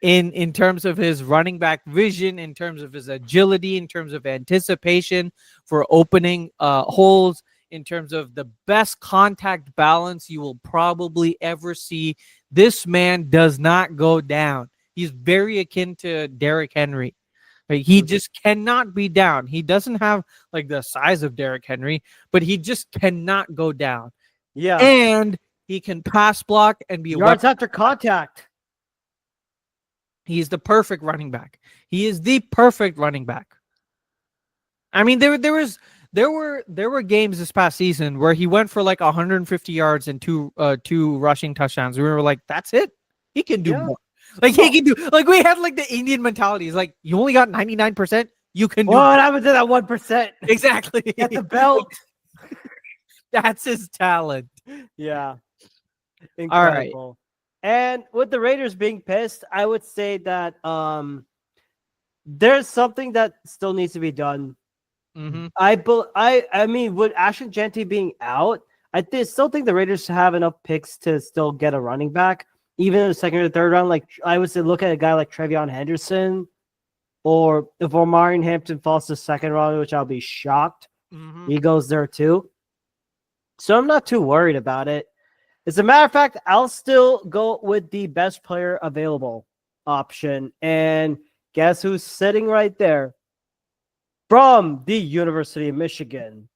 [SPEAKER 1] in terms of his running back vision, in terms of his agility, in terms of anticipation for opening holes, in terms of the best contact balance you will probably ever see. This man does not go down. He's very akin to Derrick Henry. Like, he just cannot be down. He doesn't have like the size of Derrick Henry, but he just cannot go down.
[SPEAKER 2] Yeah.
[SPEAKER 1] And he can pass block and be a
[SPEAKER 2] yards
[SPEAKER 1] weapon.
[SPEAKER 2] after contact.
[SPEAKER 1] He's the perfect running back. He is the perfect running back. I mean, there were games this past season where he went for like 150 yards and two rushing touchdowns. We were like, that's it. He can do more. Like, he can do, like, we had like the Indian mentality. It's like, you only got 99%. You can do
[SPEAKER 2] what happened to that 1%?
[SPEAKER 1] Exactly.
[SPEAKER 2] Get the belt.
[SPEAKER 1] That's his talent.
[SPEAKER 2] Yeah. Incredible.
[SPEAKER 1] All right.
[SPEAKER 2] And with the Raiders being pissed, I would say that there's something that still needs to be done.
[SPEAKER 1] Mm-hmm.
[SPEAKER 2] I mean, with Ashton Jeanty being out, still think the Raiders have enough picks to still get a running back, even in the second or third round. Like, I would say, look at a guy like Trevion Henderson, or if Omarion Hampton falls to second round, which I'll be shocked, he goes there too. So I'm not too worried about it. As a matter of fact, I'll still go with the best player available option. And guess who's sitting right there? From the University of Michigan,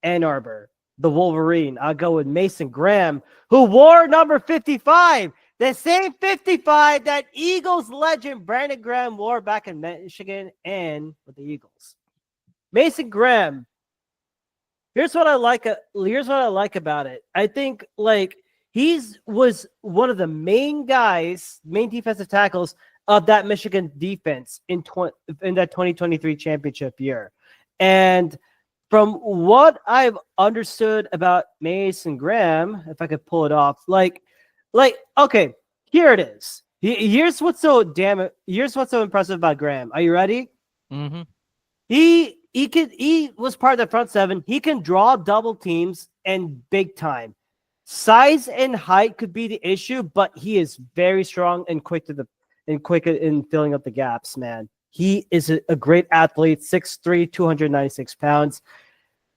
[SPEAKER 2] Ann Arbor, the Wolverine. I'll go with Mason Graham, who wore number 55. The same 55 that Eagles legend Brandon Graham wore back in Michigan and with the Eagles. Mason Graham. Here's what I like about it. I think like was one of the main defensive tackles of that Michigan defense in that 2023 championship year. And from what I've understood about Mason Graham, if I could pull it off, okay, here it is. Here's what's so impressive about Graham. Are you ready?
[SPEAKER 1] Mm-hmm.
[SPEAKER 2] He was part of the front seven. He can draw double teams and big time. Size and height could be the issue, but he is very strong and quick in filling up the gaps, man. He is a great athlete, 6'3", 296 pounds.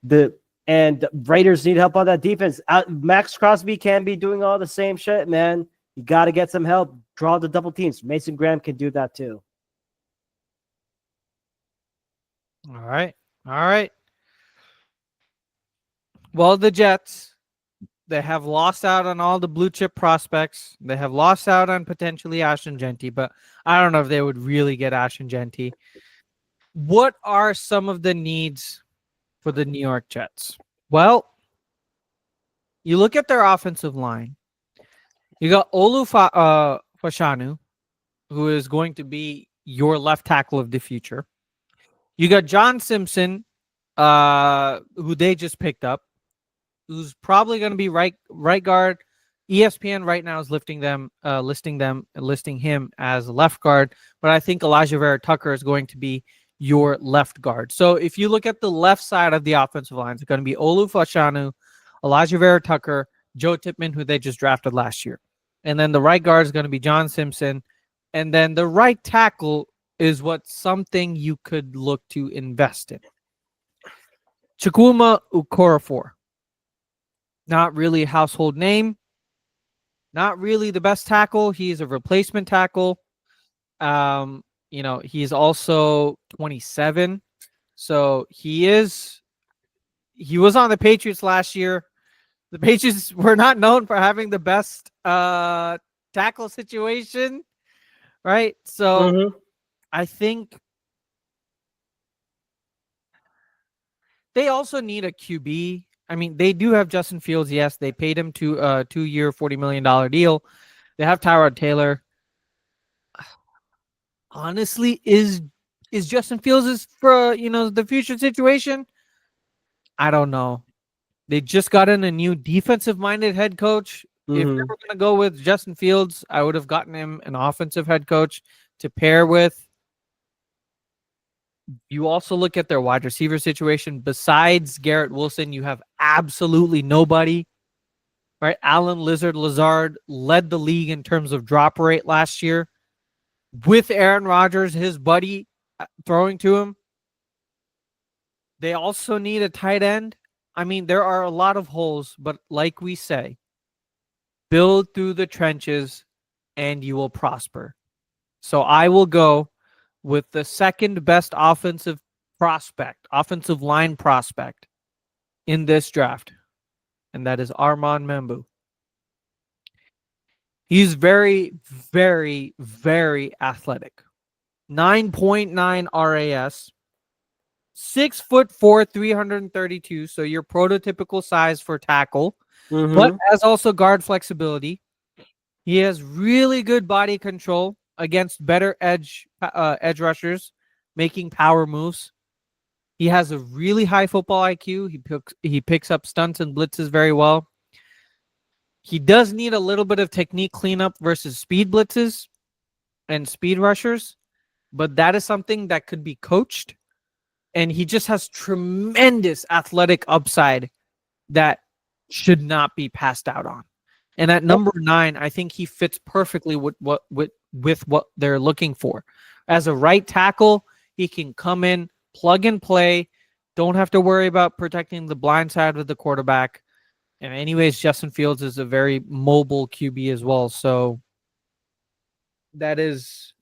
[SPEAKER 2] The Raiders need help on that defense. Max Crosby can be doing all the same shit, man. You got to get some help. Draw the double teams. Mason Graham can do that too.
[SPEAKER 1] All right. Well, the Jets, they have lost out on all the blue chip prospects. They have lost out on potentially Ashton Jeanty, but I don't know if they would really get Ashton Jeanty. What are some of the needs for the New York Jets? Well, you look at their offensive line. You got Olu Fashanu, who is going to be your left tackle of the future. You got John Simpson, who they just picked up, who's probably going to be right guard. ESPN right now is listing him as left guard, but I think Elijah Vera Tucker is going to be your left guard. So if you look at the left side of the offensive line, it's going to be Olu Fashanu, Elijah Vera Tucker, Joe Tippmann, who they just drafted last year. And then the right guard is going to be John Simpson. And then the right tackle is something you could look to invest in. Chukwuma Okorafor. Not really a household name. Not really the best tackle. He's a replacement tackle. He's also 27. So he was on the Patriots last year. The Patriots were not known for having the best tackle situation, right? So I think they also need a QB. I mean, they do have Justin Fields. Yes, they paid him to a 2-year, $40 million deal. They have Tyrod Taylor. Honestly, is Justin Fields for the future situation? I don't know. They just got in a new defensive-minded head coach. If they were going to go with Justin Fields, I would have gotten him an offensive head coach to pair with. You also look at their wide receiver situation. Besides Garrett Wilson, you have absolutely nobody. Right? Allen Lazard led the league in terms of drop rate last year. With Aaron Rodgers, his buddy, throwing to him. They also need a tight end. I mean, there are a lot of holes, but like we say, build through the trenches and you will prosper. So I will go with the second best offensive line prospect in this draft, and that is Armand Membu. He's very, very, very athletic. 9.9 RAS, 6'4", 332. So your prototypical size for tackle, but has also guard flexibility. He has really good body control against better edge rushers, making power moves. He has a really high football IQ. He picks up stunts and blitzes very well. He does need a little bit of technique cleanup versus speed blitzes and speed rushers, but that is something that could be coached. And he just has tremendous athletic upside that should not be passed out on. And at number 9, I think he fits perfectly with what they're looking for. As a right tackle, he can come in, plug and play, don't have to worry about protecting the blind side of the quarterback. And anyways, Justin Fields is a very mobile QB as well. So that is,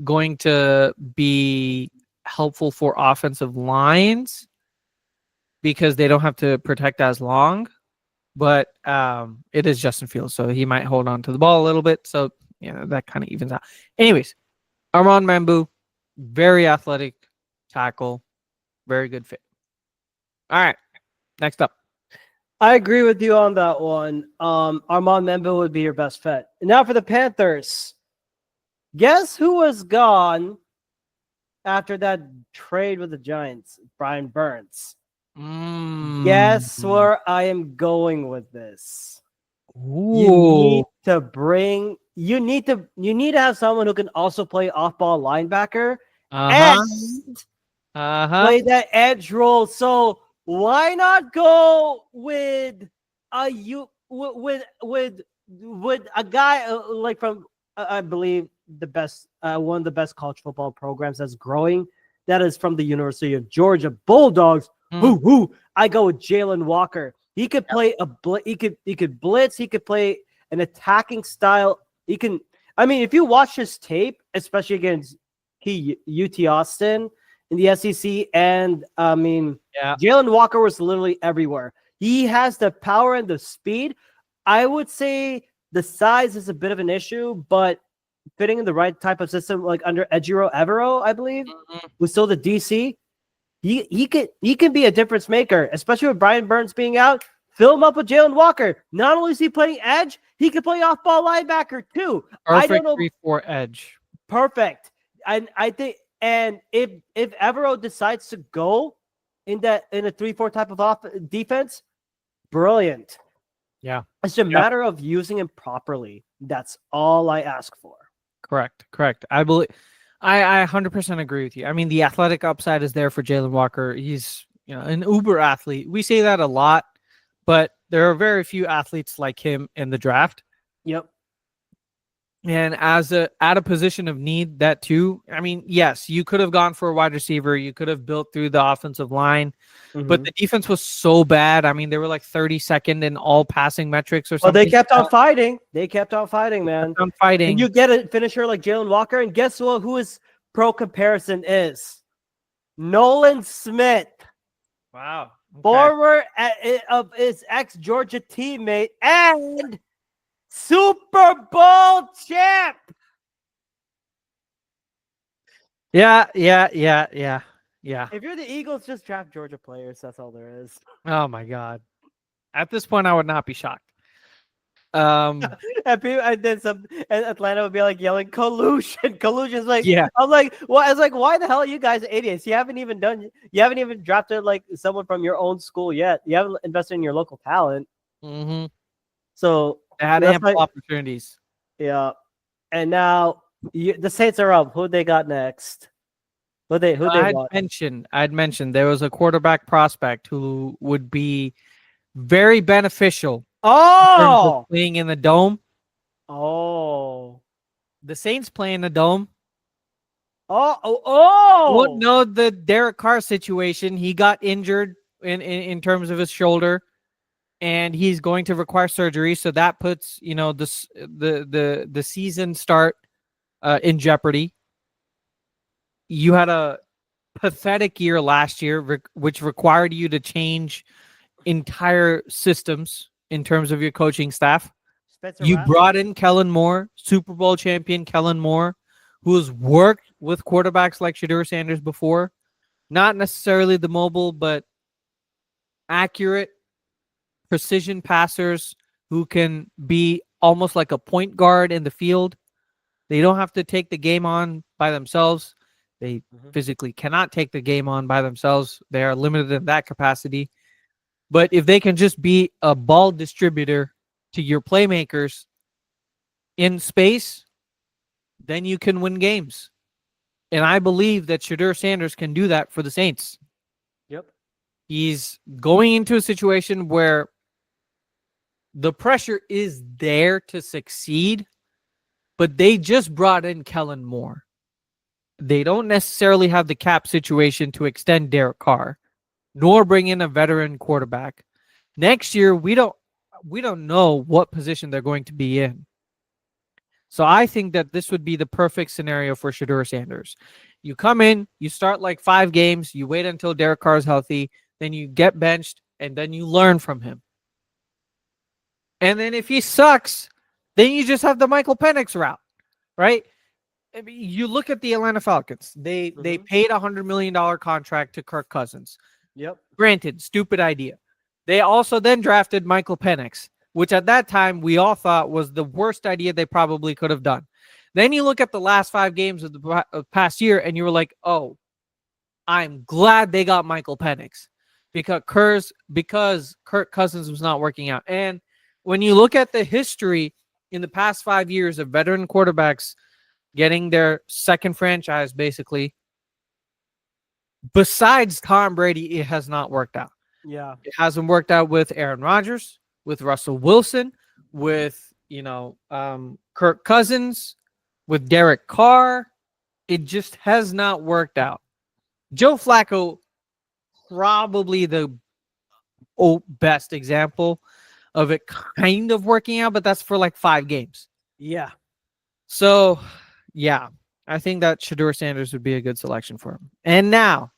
[SPEAKER 1] going to be helpful for offensive lines because they don't have to protect as long. But it is Justin Fields, so he might hold on to the ball a little bit. So, that kind of evens out. Anyways, Armand Membu, very athletic tackle, very good fit. All right, next up.
[SPEAKER 2] I agree with you on that one. Armand Membu would be your best fit. And now for the Panthers. Guess who was gone after that trade with the Giants? Brian Burns. Guess where I am going with this.
[SPEAKER 1] Ooh.
[SPEAKER 2] You need to have someone who can also play off-ball linebacker and play that edge role. So why not go with a guy like from I believe the best one of the best college football programs that's growing, that is from the University of Georgia Bulldogs. Who I go with Jalen Walker. He could play he could blitz, he could play an attacking style. If you watch his tape, especially against UT Austin in the SEC, and Jalen Walker was literally everywhere. He has the power and the speed. I would say the size is a bit of an issue, but fitting in the right type of system, like under Ejiro Evero, I believe, was still the DC. He can be a difference maker, especially with Brian Burns being out. Fill him up with Jalen Walker. Not only is he playing edge, he can play off-ball linebacker too.
[SPEAKER 1] Perfect 3-4 edge.
[SPEAKER 2] Perfect. And I think, and if Evero decides to go in a 3-4 type of defense, brilliant.
[SPEAKER 1] Yeah,
[SPEAKER 2] it's a matter of using him properly. That's all I ask for.
[SPEAKER 1] Correct. I believe. I 100% agree with you. I mean, the athletic upside is there for Jalen Walker. He's an uber athlete. We say that a lot, but there are very few athletes like him in the draft.
[SPEAKER 2] Yep.
[SPEAKER 1] And at a position of need, that too. I mean, yes, you could have gone for a wide receiver. You could have built through the offensive line, but the defense was so bad. I mean, they were like 32nd in all passing metrics or something.
[SPEAKER 2] Well, they kept on fighting. They kept on fighting, man.
[SPEAKER 1] Fighting.
[SPEAKER 2] And you get a finisher like Jalen Walker, and guess what? Who his pro comparison is? Nolan Smith.
[SPEAKER 1] Wow. Okay.
[SPEAKER 2] Former of his ex-Georgia teammate and Super Bowl champ.
[SPEAKER 1] Yeah.
[SPEAKER 2] If you're the Eagles, just draft Georgia players. That's all there is.
[SPEAKER 1] Oh my God. At this point, I would not be shocked.
[SPEAKER 2] And Atlanta would be like yelling collusion. Collusion's like,
[SPEAKER 1] yeah.
[SPEAKER 2] I'm like, well, I was like, why the hell are you guys idiots? You haven't even drafted like someone from your own school yet. You haven't invested in your local talent. So
[SPEAKER 1] they had ample opportunities.
[SPEAKER 2] Yeah. And now the Saints are up. Who they got next? Who they want?
[SPEAKER 1] I'd mentioned there was a quarterback prospect who would be very beneficial in terms of playing in the dome.
[SPEAKER 2] Oh.
[SPEAKER 1] The Saints play in the dome.
[SPEAKER 2] Oh.
[SPEAKER 1] No, the Derek Carr situation. He got injured in terms of his shoulder, and he's going to require surgery. So that puts the season start in jeopardy. You had a pathetic year last year, which required you to change entire systems in terms of your coaching staff. You brought in Kellen Moore, Super Bowl champion Kellen Moore, who has worked with quarterbacks like Shedeur Sanders before. Not necessarily the mobile, but accurate, precision passers who can be almost like a point guard in the field. They don't have to take the game on by themselves. They physically cannot take the game on by themselves. They are limited in that capacity. But if they can just be a ball distributor to your playmakers in space, then you can win games. And I believe that Shedeur Sanders can do that for the Saints.
[SPEAKER 2] Yep.
[SPEAKER 1] He's going into a situation where the pressure is there to succeed, but they just brought in Kellen Moore. They don't necessarily have the cap situation to extend Derek Carr, nor bring in a veteran quarterback. Next year, we don't know what position they're going to be in. So I think that this would be the perfect scenario for Shedeur Sanders. You come in, you start like 5 games, you wait until Derek Carr is healthy, then you get benched, and then you learn from him. And then if he sucks, then you just have the Michael Penix route, right? I mean, you look at the Atlanta Falcons. They paid a $100 million contract to Kirk Cousins.
[SPEAKER 2] Yep.
[SPEAKER 1] Granted, stupid idea. They also then drafted Michael Penix, which at that time we all thought was the worst idea they probably could have done. Then you look at the last 5 games of the past year, and you were like, oh, I'm glad they got Michael Penix because Kirk Cousins was not working out. And when you look at the history in the past 5 years of veteran quarterbacks getting their second franchise, basically, besides Tom Brady, it has not worked out.
[SPEAKER 2] Yeah.
[SPEAKER 1] It hasn't worked out with Aaron Rodgers, with Russell Wilson, with, Kirk Cousins, with Derek Carr. It just has not worked out. Joe Flacco, probably the best example of it kind of working out, but that's for like 5 games.
[SPEAKER 2] Yeah.
[SPEAKER 1] So, yeah, I think that Shedeur Sanders would be a good selection for him. And now,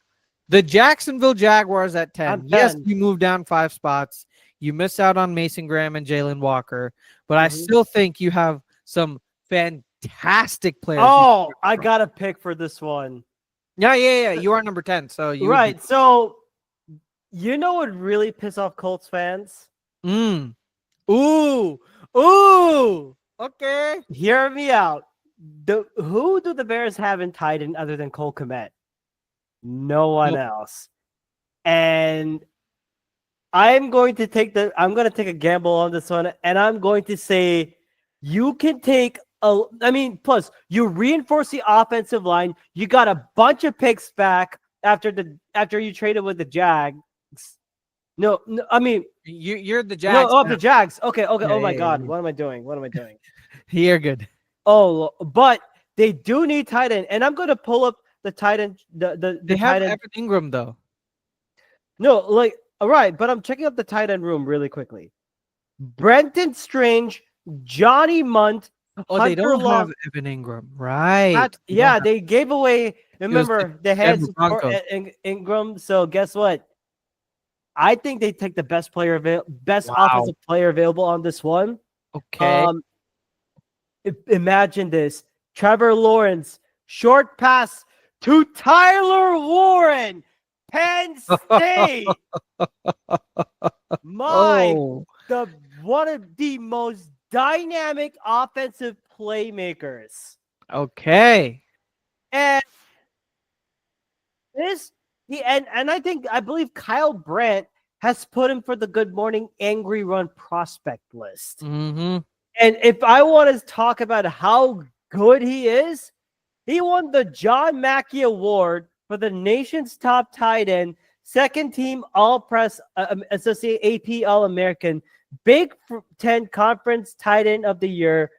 [SPEAKER 1] the Jacksonville Jaguars at 10. Yes, you moved down 5 spots. You miss out on Mason Graham and Jalen Walker, but I still think you have some fantastic players.
[SPEAKER 2] Oh, I got a pick for this one.
[SPEAKER 1] Yeah. You are number 10. So you
[SPEAKER 2] right. So you know what really piss off Colts fans?
[SPEAKER 1] Ooh. Okay.
[SPEAKER 2] Hear me out. Who do the Bears have in tight end other than Cole Kmet? No one else. And I'm going to take a gamble on this one, and I'm going to say you can take plus you reinforce the offensive line. You got a bunch of picks back after you traded with the Jags. No, I mean
[SPEAKER 1] you're the Jags.
[SPEAKER 2] No, the Jags. Okay.
[SPEAKER 1] Yeah,
[SPEAKER 2] Oh my God,
[SPEAKER 1] yeah.
[SPEAKER 2] What am I doing?
[SPEAKER 1] You're good.
[SPEAKER 2] Oh, but they do need tight end, and I'm going to pull up the tight end. They
[SPEAKER 1] have Evan Ingram though.
[SPEAKER 2] No, all right, but I'm checking up the tight end room really quickly. Brenton Strange, Johnny Munt.
[SPEAKER 1] Oh,
[SPEAKER 2] Hunter
[SPEAKER 1] they don't
[SPEAKER 2] Long.
[SPEAKER 1] have Evan Ingram, right?
[SPEAKER 2] They gave away. Remember, they had Ingram. So guess what? I think they take the best offensive player available on this one.
[SPEAKER 1] Okay.
[SPEAKER 2] Imagine this: Trevor Lawrence, short pass to Tyler Warren, Penn State. One of the most dynamic offensive playmakers.
[SPEAKER 1] Okay.
[SPEAKER 2] And I believe Kyle Brandt has put him for the Good Morning Angry Run prospect list.
[SPEAKER 1] Mm-hmm.
[SPEAKER 2] And if I want to talk about how good he is, he won the John Mackey Award for the nation's top tight end, second team All-Press Associate AP All-American, Big Ten Conference tight end of the year.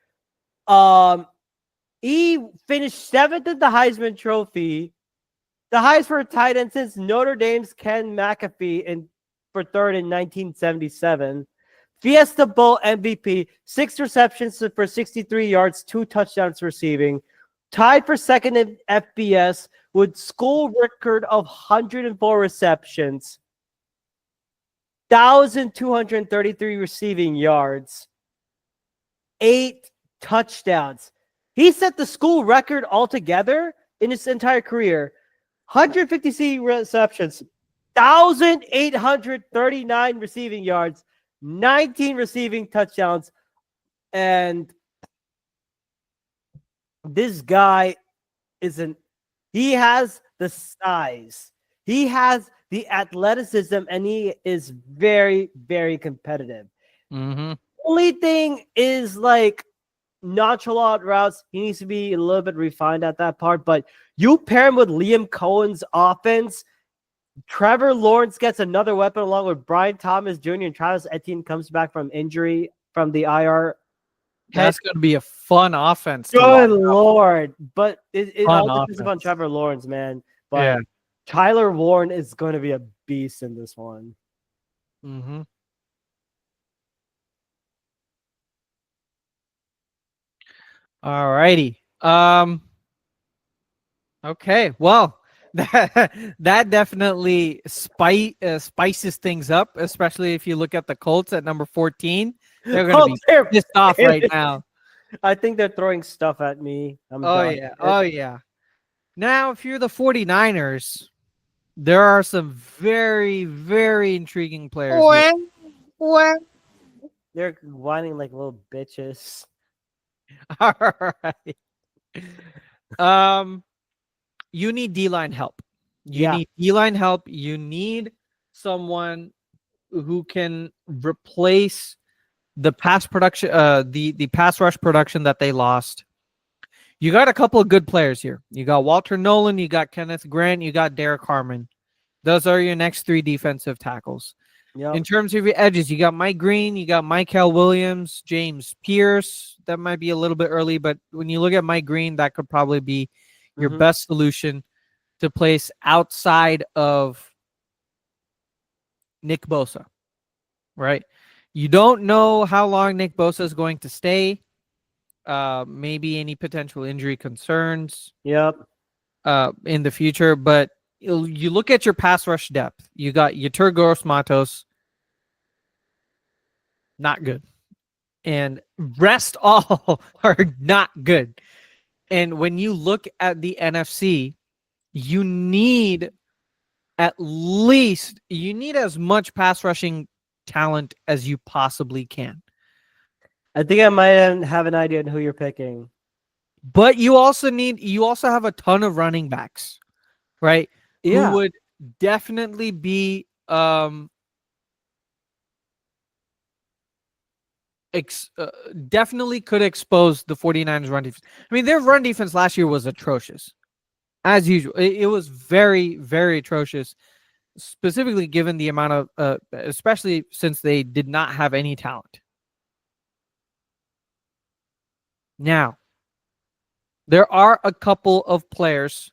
[SPEAKER 2] He finished 7th in the Heisman Trophy, the highest for a tight end since Notre Dame's Ken McAfee for third in 1977. Fiesta Bowl MVP, 6 receptions for 63 yards, 2 touchdowns receiving. Tied for second in FBS with school record of 104 receptions, 1,233 receiving yards, 8 touchdowns. He set the school record altogether in his entire career. 156 receptions, 1,839 receiving yards, 19 receiving touchdowns, and this guy he has the size, he has the athleticism, and he is very, very competitive. Only thing is like nonchalant routes. He needs to be a little bit refined at that part, but you pair him with Liam Cohen's offense. Trevor Lawrence gets another weapon along with Brian Thomas Jr. and Travis Etienne comes back from injury from the IR.
[SPEAKER 1] That's going to be a fun offense.
[SPEAKER 2] Good Lord. But it all depends upon Trevor Lawrence, man. But yeah. Tyler Warren is going to be a beast in this one.
[SPEAKER 1] All righty. Okay. Well, that definitely spices things up, especially if you look at the Colts at number 14. They're going to be pissed off right now.
[SPEAKER 2] I think they're throwing stuff at me.
[SPEAKER 1] Oh, yeah. Now, if you're the 49ers, there are some very, very intriguing players.
[SPEAKER 2] They're whining like little bitches.
[SPEAKER 1] All right. You need D-line help. You need D-line help. You need someone who can replace the pass production, the pass rush production that they lost. You got a couple of good players here. You got Walter Nolan, you got Kenneth Grant, you got Derek Harmon. Those are your next 3 defensive tackles.
[SPEAKER 2] Yep.
[SPEAKER 1] In terms of your edges, you got Mike Green, you got Michael Williams, James Pierce. That might be a little bit early, but when you look at Mike Green, that could probably be your best solution to place outside of Nick Bosa, right? You don't know how long Nick Bosa is going to stay. Maybe any potential injury concerns.
[SPEAKER 2] Yep.
[SPEAKER 1] In the future, but you look at your pass rush depth. You got Yetur Gross-Matos, not good, and rest all are not good. And when you look at the NFC, you need as much pass rushing talent as you possibly can.
[SPEAKER 2] I think I might have an idea on who you're picking.
[SPEAKER 1] But you also have a ton of running backs, right?
[SPEAKER 2] Yeah.
[SPEAKER 1] Who would definitely be definitely could expose the 49ers run defense. I mean, their run defense last year was atrocious. As usual. It was very, very atrocious, specifically given the amount of especially since they did not have any talent. Now, there are a couple of players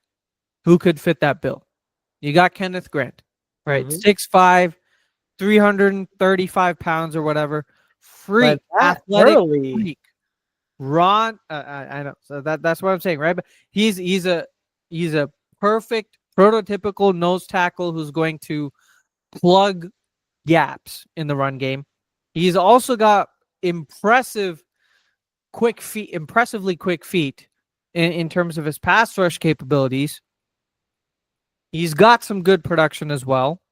[SPEAKER 1] who could fit that bill. You got Kenneth Grant, right? 6'5", 335 pounds or whatever. Freak, athletic freak. Ron, I know. So that's what I'm saying, right? But he's a perfect prototypical nose tackle who's going to plug gaps in the run game. He's also got impressively quick feet in terms of his pass rush capabilities. He's got some good production as well.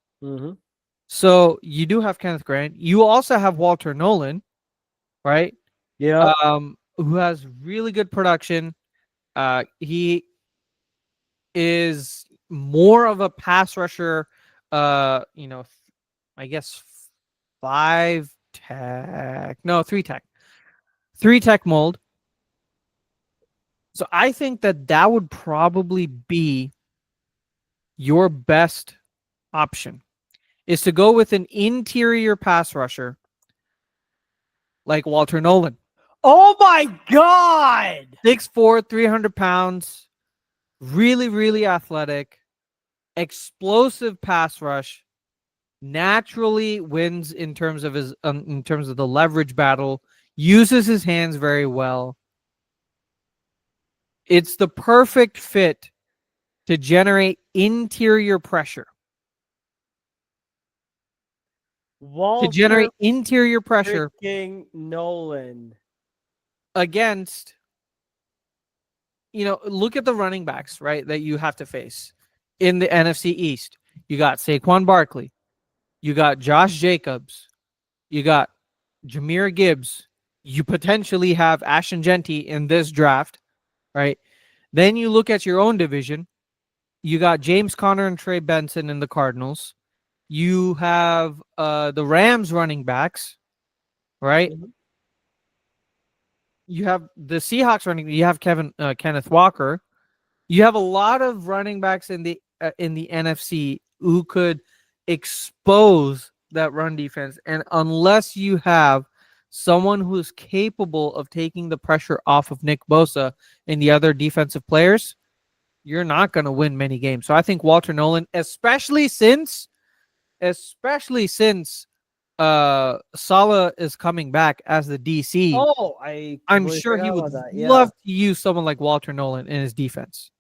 [SPEAKER 1] So you do have Kenneth Grant. You also have Walter Nolan, right?
[SPEAKER 2] Yeah.
[SPEAKER 1] Who has really good production. He is more of a pass rusher. I guess 3 tech mold. So I think that would probably be your best option is to go with an interior pass rusher like Walter Nolan.
[SPEAKER 2] Oh my God!
[SPEAKER 1] 6'4", 300 pounds, really, really athletic, explosive pass rush, naturally wins in terms of the leverage battle, uses his hands very well. It's the perfect fit to generate interior pressure.
[SPEAKER 2] Walter
[SPEAKER 1] Interior pressure
[SPEAKER 2] freaking Nolan.
[SPEAKER 1] against, look at the running backs, right, that you have to face in the NFC East. You got Saquon Barkley. You got Josh Jacobs. You got Jahmyr Gibbs. You potentially have Ashton Genty in this draft, right? Then you look at your own division. You got James Conner and Trey Benson in the Cardinals. You have the Rams running backs, right?
[SPEAKER 2] Mm-hmm.
[SPEAKER 1] You have the Seahawks running. You have Kenneth Walker. You have a lot of running backs in the NFC who could expose that run defense. And unless you have someone who's capable of taking the pressure off of Nick Bosa and the other defensive players, you're not going to win many games. So I think Walter Nolan, especially since Saleh is coming back as the DC.
[SPEAKER 2] Oh,
[SPEAKER 1] I'm sure he would love to use someone like Walter Nolan in his defense.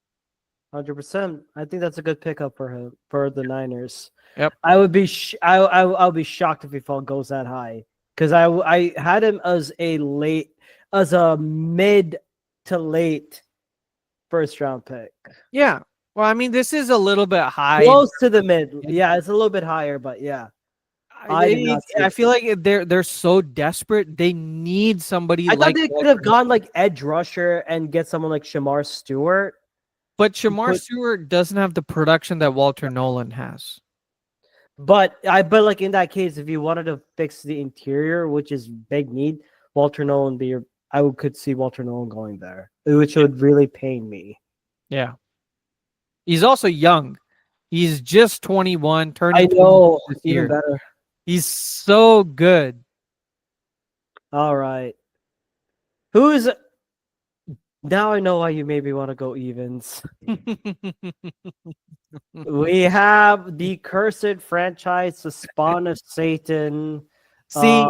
[SPEAKER 2] 100%. I think that's a good pickup for him, for the Niners.
[SPEAKER 1] Yep.
[SPEAKER 2] I would be I'll be shocked if he goes that high, because I had him as a mid to late first round pick.
[SPEAKER 1] Yeah. Well, I mean, this is a little bit high.
[SPEAKER 2] Close to the mid. Yeah, it's a little bit higher, but yeah.
[SPEAKER 1] I feel like they're so desperate. They need somebody.
[SPEAKER 2] I thought they could have gone like edge rusher and get someone like Shamar Stewart.
[SPEAKER 1] But Shamar Stewart doesn't have the production that Walter Nolan has.
[SPEAKER 2] But like in that case, if you wanted to fix the interior, which is big need, Walter Nolan could see Walter Nolan going there, which would really pain me.
[SPEAKER 1] Yeah. He's also young. He's just 21, turning.
[SPEAKER 2] I know.
[SPEAKER 1] This
[SPEAKER 2] even
[SPEAKER 1] year.
[SPEAKER 2] better.
[SPEAKER 1] He's so good.
[SPEAKER 2] All right. Now I know why you maybe want to go evens. We have the cursed franchise, the spawn of Satan.
[SPEAKER 1] See,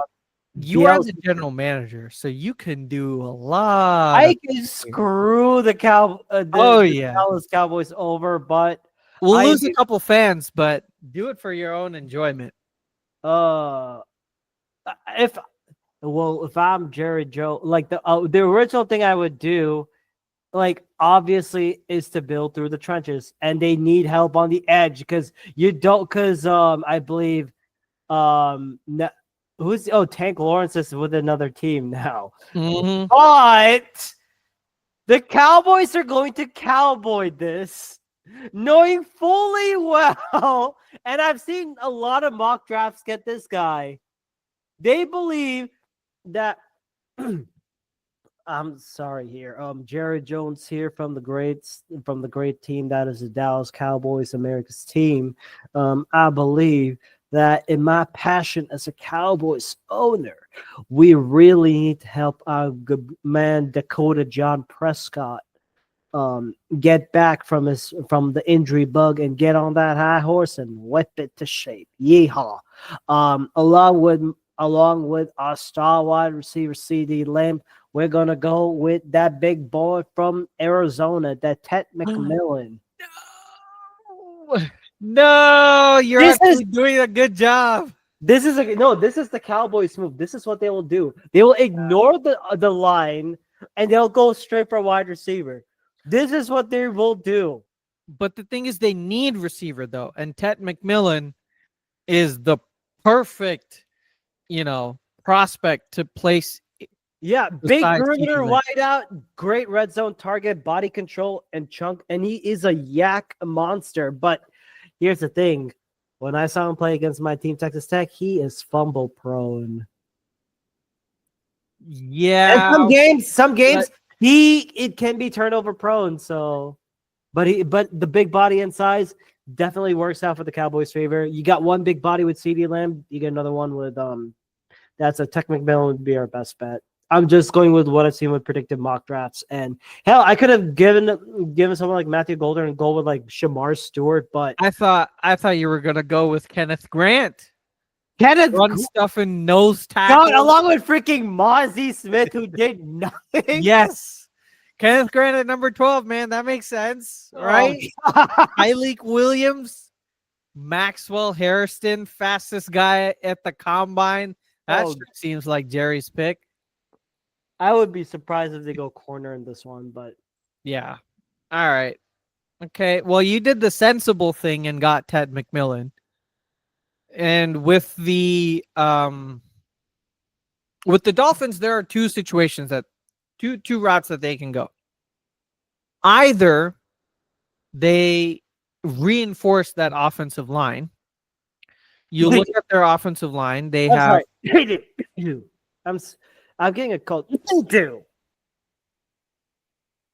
[SPEAKER 1] you are the general manager, so you can do a lot.
[SPEAKER 2] I can screw the Dallas Cowboys over, but
[SPEAKER 1] we'll lose a couple fans, but do it for your own enjoyment.
[SPEAKER 2] If I'm Jared Joe, like the original thing I would do, like obviously, is to build through the trenches, and they need help on the edge because I believe Tank Lawrence is with another team now.
[SPEAKER 1] Mm-hmm.
[SPEAKER 2] But the Cowboys are going to cowboy this, knowing fully well, and I've seen a lot of mock drafts get this guy. They believe that I'm sorry here. Jared Jones here from the great team that is the Dallas Cowboys, America's team. I believe that in my passion as a Cowboys owner, we really need to help our good man Dakota John Prescott get back from the injury bug and get on that high horse and whip it to shape. Yeehaw! Along with our star wide receiver CD Lamb, we're gonna go with that big boy from Arizona, that Ted McMillan.
[SPEAKER 1] No, you're actually doing a good job.
[SPEAKER 2] This is the Cowboys move. This is what they will do. They will ignore the line and they'll go straight for wide receiver. This is what they will do.
[SPEAKER 1] But the thing is, they need receiver though, and Ted McMillan is the perfect, prospect to place.
[SPEAKER 2] Yeah, big perimeter, wide out, great red zone target, body control, and chunk, and he is a yak monster. But here's the thing: when I saw him play against my team, Texas Tech, he is fumble prone.
[SPEAKER 1] Yeah,
[SPEAKER 2] and some games, it can be turnover prone. So, but the big body and size, definitely works out for the Cowboys' favor. You got one big body with CeeDee Lamb. You get another one with that's a Tech McMillan would be our best bet. I'm just going with what I've seen with predictive mock drafts. And hell, I could have given someone like Matthew Golder and go with like Shamar Stewart, but
[SPEAKER 1] I thought you were gonna go with Kenneth Grant.
[SPEAKER 2] Kenneth
[SPEAKER 1] Run stuffing nose tackle.
[SPEAKER 2] God, along with freaking Mozzie Smith, who did nothing.
[SPEAKER 1] Yes. Kenneth Grant at number 12, man. That makes sense, right? Tyleek Williams, Maxwell Harrison, fastest guy at the combine. That sure seems like Jerry's pick.
[SPEAKER 2] I would be surprised if they go corner in this one, but
[SPEAKER 1] yeah. All right. Okay. Well, you did the sensible thing and got Ted McMillan. And with the Dolphins, there are two situations that two routes that they can go. Either they reinforce that offensive line. You look at their offensive line; they have.
[SPEAKER 2] I'm getting a cold.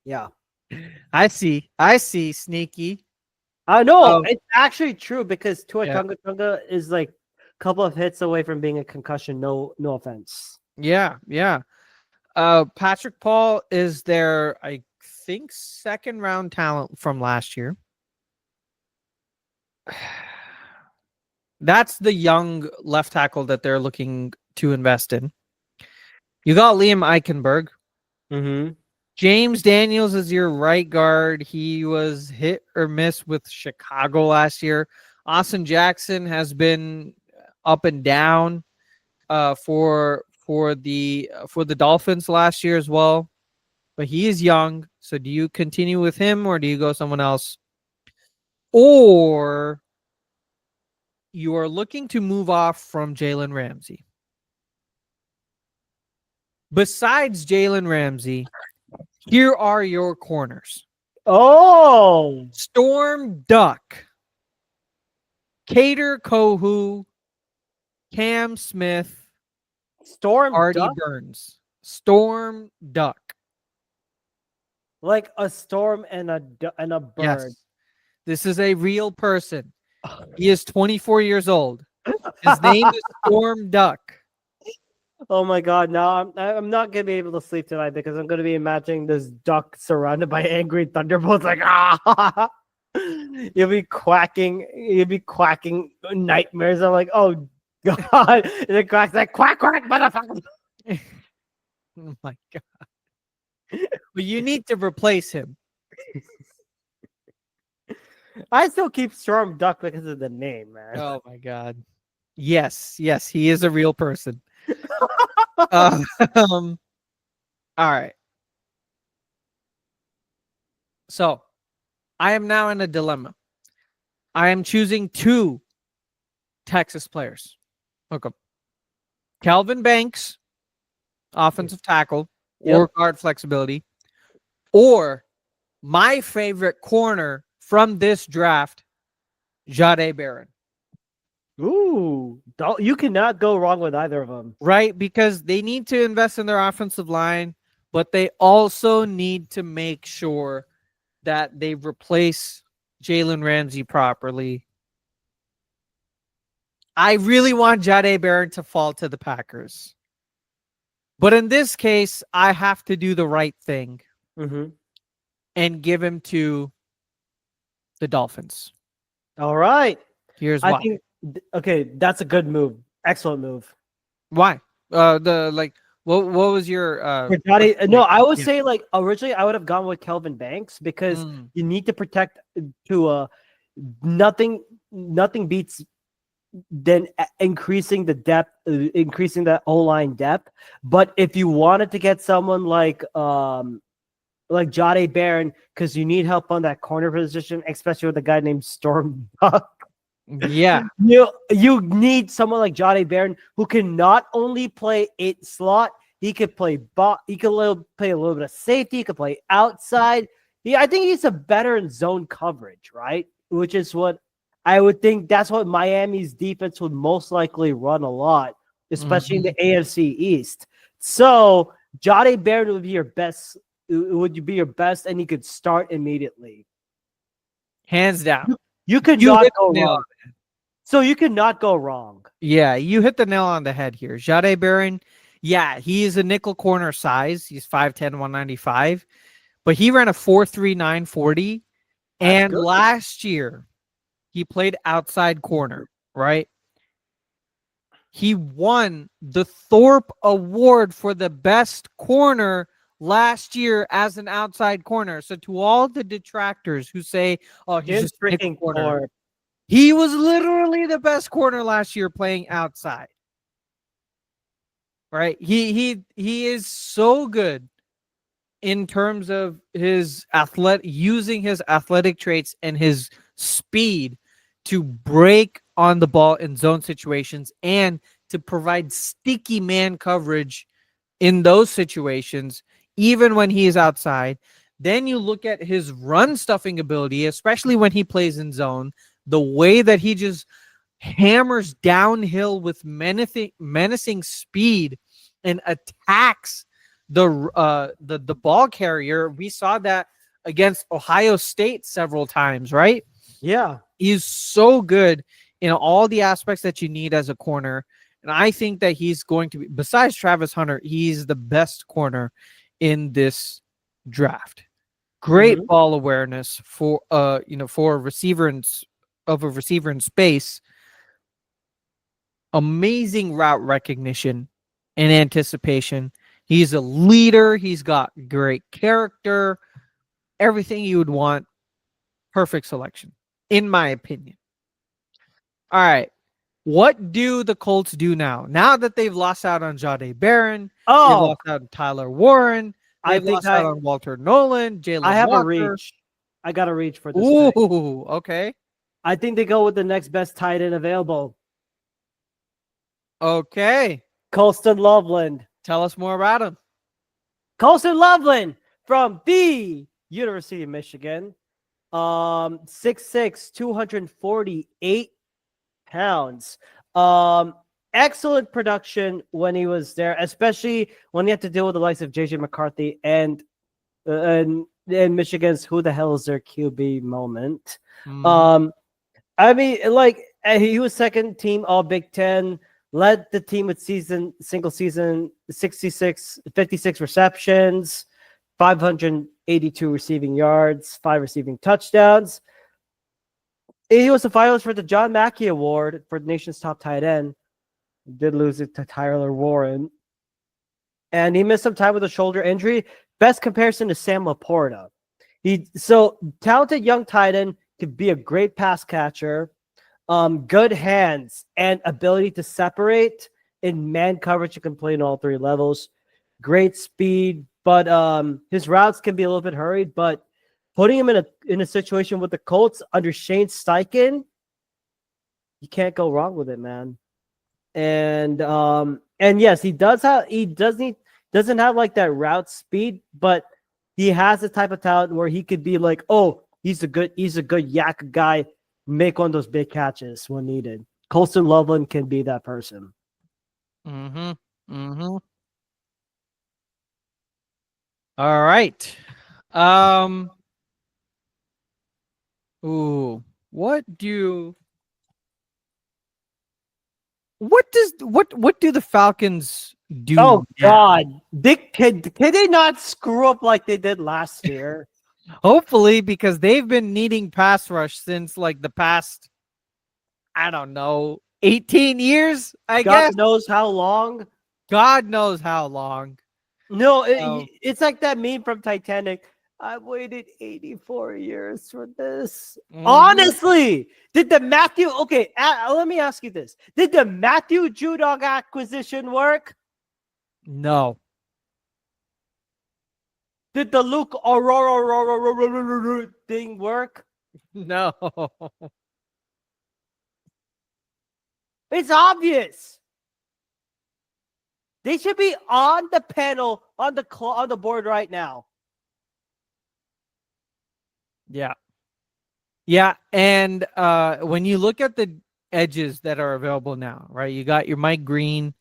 [SPEAKER 2] Yeah,
[SPEAKER 1] I see, sneaky.
[SPEAKER 2] I know it's actually true because Tua Tunga is like a couple of hits away from being a concussion. No offense.
[SPEAKER 1] Yeah. Patrick Paul is their, I think, second round talent from last year. That's the young left tackle that they're looking to invest in. You got Liam Eichenberg.
[SPEAKER 2] Mm-hmm.
[SPEAKER 1] James Daniels is your right guard. He was hit or miss with Chicago last year. Austin Jackson has been up and down for the Dolphins last year as well. But he is young. So do you continue with him or do you go someone else? Or you are looking to move off from Jalen Ramsey. Besides Jalen Ramsey, here are your corners.
[SPEAKER 2] Oh,
[SPEAKER 1] Storm Duck, Cater Kohu, Cam Smith, Artie Burns. Storm Duck.
[SPEAKER 2] Like a storm and a bird.
[SPEAKER 1] Yes. This is a real person. He is 24 years old. His name is Storm Duck.
[SPEAKER 2] Oh my God! Now I'm not gonna be able to sleep tonight because I'm gonna be imagining this duck surrounded by angry thunderbolts. Like you'll be quacking nightmares. I'm like, oh God! And it quacks like quack motherfucker.
[SPEAKER 1] Oh my God! But you need to replace him.
[SPEAKER 2] I still keep Storm Duck because of the name, man.
[SPEAKER 1] Oh my God! Yes, he is a real person. All right. So I am now in a dilemma. I am choosing two Texas players. Okay. Calvin Banks, offensive tackle, or guard flexibility, or my favorite corner from this draft, Jahdae Barron.
[SPEAKER 2] Ooh, you cannot go wrong with either of them.
[SPEAKER 1] Right? Because they need to invest in their offensive line, but they also need to make sure that they replace Jalen Ramsey properly. I really want Jahdae Barron to fall to the Packers. But in this case, I have to do the right thing and give him to the Dolphins.
[SPEAKER 2] All right.
[SPEAKER 1] Here's why.
[SPEAKER 2] Okay, that's a good move. Excellent move.
[SPEAKER 1] Why? What was your
[SPEAKER 2] I would say like originally I would have gone with Kelvin Banks because you need to protect to nothing beats than increasing the depth, increasing that O-line depth. But if you wanted to get someone like Jahdae Barron, because you need help on that corner position, especially with a guy named Storm Duck.
[SPEAKER 1] Yeah,
[SPEAKER 2] you need someone like Jahdae Barron who can not only play it slot, he could play he could play a little bit of safety, he could play outside. I think he's a better in zone coverage, right? Which is what I would think. That's what Miami's defense would most likely run a lot, especially in the AFC East. So Jahdae Barron would be your best. Would be your best, and he could start immediately.
[SPEAKER 1] Hands down.
[SPEAKER 2] You could
[SPEAKER 1] You
[SPEAKER 2] not
[SPEAKER 1] hit
[SPEAKER 2] go
[SPEAKER 1] the nail
[SPEAKER 2] wrong. So you could not go wrong.
[SPEAKER 1] Yeah, you hit the nail on the head here. Jade Barron, yeah, he is a nickel corner size. He's 5'10", 195. But he ran a 4.39 40.
[SPEAKER 2] That's
[SPEAKER 1] And
[SPEAKER 2] good.
[SPEAKER 1] last year, he played outside corner, right? He won the Thorpe Award for the best corner last year as an outside corner. So to all the detractors who say, oh, he's
[SPEAKER 2] Jim
[SPEAKER 1] just a nickel
[SPEAKER 2] freaking
[SPEAKER 1] corner.
[SPEAKER 2] Thorpe.
[SPEAKER 1] He was literally the best corner last year playing outside. Right? He is so good in terms of his using his athletic traits and his speed to break on the ball in zone situations and to provide sticky man coverage in those situations, even when he is outside. Then you look at his run stuffing ability, especially when he plays in zone, the way that he just hammers downhill with menacing speed and attacks the ball carrier. We saw that against Ohio State several times, right?
[SPEAKER 2] Yeah.
[SPEAKER 1] He's so good in all the aspects that you need as a corner. And I think that he's going to be, besides Travis Hunter, he's the best corner in this draft. Great ball awareness for for a receiver of a receiver in space. Amazing route recognition and anticipation. He's a leader. He's got great character. Everything you would want. Perfect selection, in my opinion. All right. What do the Colts do now? Now that they've lost out on Jade Barron, they've lost out on Tyler Warren, they've lost out on Walter Nolan, Jalen
[SPEAKER 2] I have
[SPEAKER 1] Walker.
[SPEAKER 2] a reach. I got a reach for this.
[SPEAKER 1] Ooh, okay.
[SPEAKER 2] I think they go with the next best tight end available.
[SPEAKER 1] Okay.
[SPEAKER 2] Colston Loveland.
[SPEAKER 1] Tell us more about him.
[SPEAKER 2] Colston Loveland from the University of Michigan. 6'6", 248 pounds. Excellent production when he was there, especially when he had to deal with the likes of JJ McCarthy and Michigan's "who the hell is their QB" moment. I mean, like, he was second team All Big Ten, led the team with single season 56 receptions, 582 receiving yards, 5 receiving touchdowns. He was the finalist for the John Mackey Award for the nation's top tight end. Did lose it to Tyler Warren. And he missed some time with a shoulder injury. Best comparison to Sam Laporta. So talented young tight end, could be a great pass catcher, good hands, and ability to separate in man coverage. You can play in all 3 levels. Great speed, but his routes can be a little bit hurried. But putting him in a situation with the Colts under Shane Steichen, you can't go wrong with it, man. And yes, he doesn't have like that route speed, but he has the type of talent where he could be like, oh, he's a good yak guy, make one of those big catches when needed. Colston Loveland can be that person.
[SPEAKER 1] All right. What do the Falcons do?
[SPEAKER 2] Oh
[SPEAKER 1] now?
[SPEAKER 2] God, can they not screw up like they did last year?
[SPEAKER 1] Hopefully, because they've been needing pass rush since like the past, I don't know, 18 years, I guess.
[SPEAKER 2] God knows how long.
[SPEAKER 1] God knows how long.
[SPEAKER 2] No, it's like that meme from Titanic. I waited 84 years for this. Honestly, did the Matthew... Okay, let me ask you this. Did the Matthew Judon acquisition work?
[SPEAKER 1] No.
[SPEAKER 2] Did the Luke Aurora thing work?
[SPEAKER 1] No.
[SPEAKER 2] It's obvious. They should be on the panel, on the board right now.
[SPEAKER 1] Yeah. Yeah, and when you look at the edges that are available now, right? You got your Mike Green,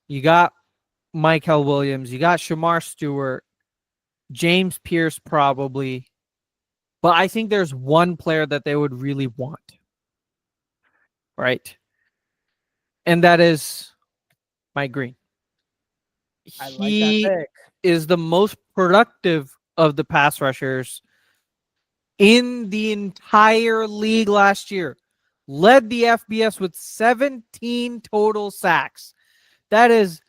[SPEAKER 1] you got Michael Williams, you got Shamar Stewart, James Pierce probably. But I think there's one player that they would really want. Right. And that is Mike Green.
[SPEAKER 2] I like that
[SPEAKER 1] He
[SPEAKER 2] pick.
[SPEAKER 1] is the most productive of the pass rushers in the entire league last year. Led the FBS with 17 total sacks. That is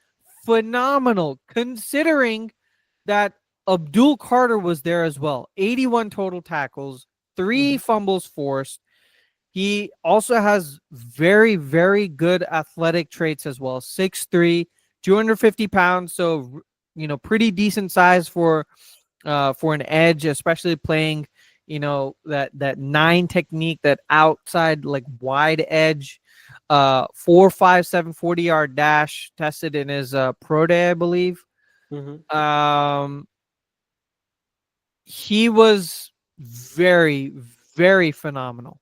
[SPEAKER 1] phenomenal considering that Abdul Carter was there as well. 81 total tackles, 3 fumbles forced. He also has very, very good athletic traits as well. 6'3", 250 pounds. So, pretty decent size for an edge, especially playing, that 9 technique, that outside, like, wide edge. 4.57 40-yard dash tested in his pro day, I believe. He was very, very phenomenal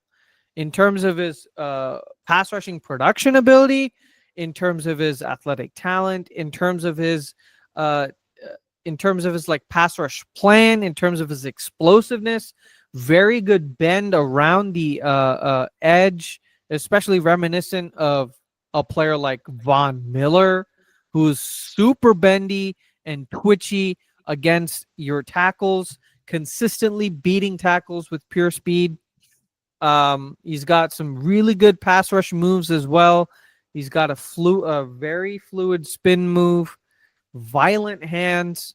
[SPEAKER 1] in terms of his pass rushing production ability, in terms of his athletic talent, in terms of his like pass rush plan, in terms of his explosiveness. Very good bend around the edge, especially reminiscent of a player like Von Miller, who's super bendy and twitchy against your tackles, consistently beating tackles with pure speed. He's got some really good pass rush moves as well. He's got a very fluid spin move, violent hands.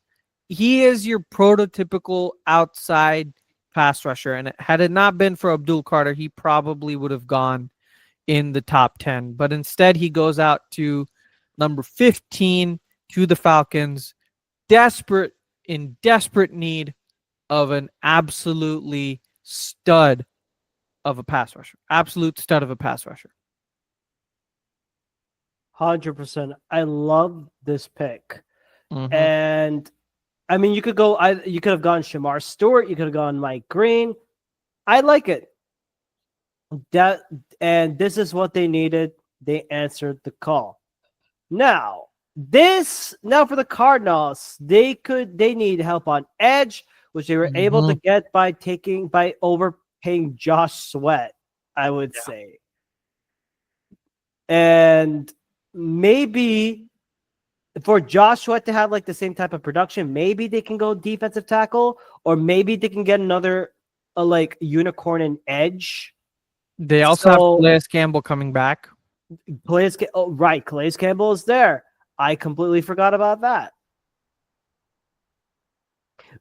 [SPEAKER 1] He is your prototypical outside pass rusher. And had it not been for Abdul Carter, he probably would have gone in the top 10. But instead, he goes out to number 15 to the Falcons, in desperate need of an absolutely stud of a pass rusher. Absolute stud of a pass rusher.
[SPEAKER 2] 100%. I love this pick. And I mean, you could have gone Shamar Stewart, you could have gone Mike Green. I like it. And this is what they needed. They answered the call. Now for the Cardinals, they need help on edge, which they were able to get by overpaying Josh Sweat, I would say. And maybe for Josh Sweat to have like the same type of production, maybe they can go defensive tackle, or maybe they can get another like unicorn and edge.
[SPEAKER 1] They also have Calais Campbell coming back.
[SPEAKER 2] Calais Campbell is there. I completely forgot about that.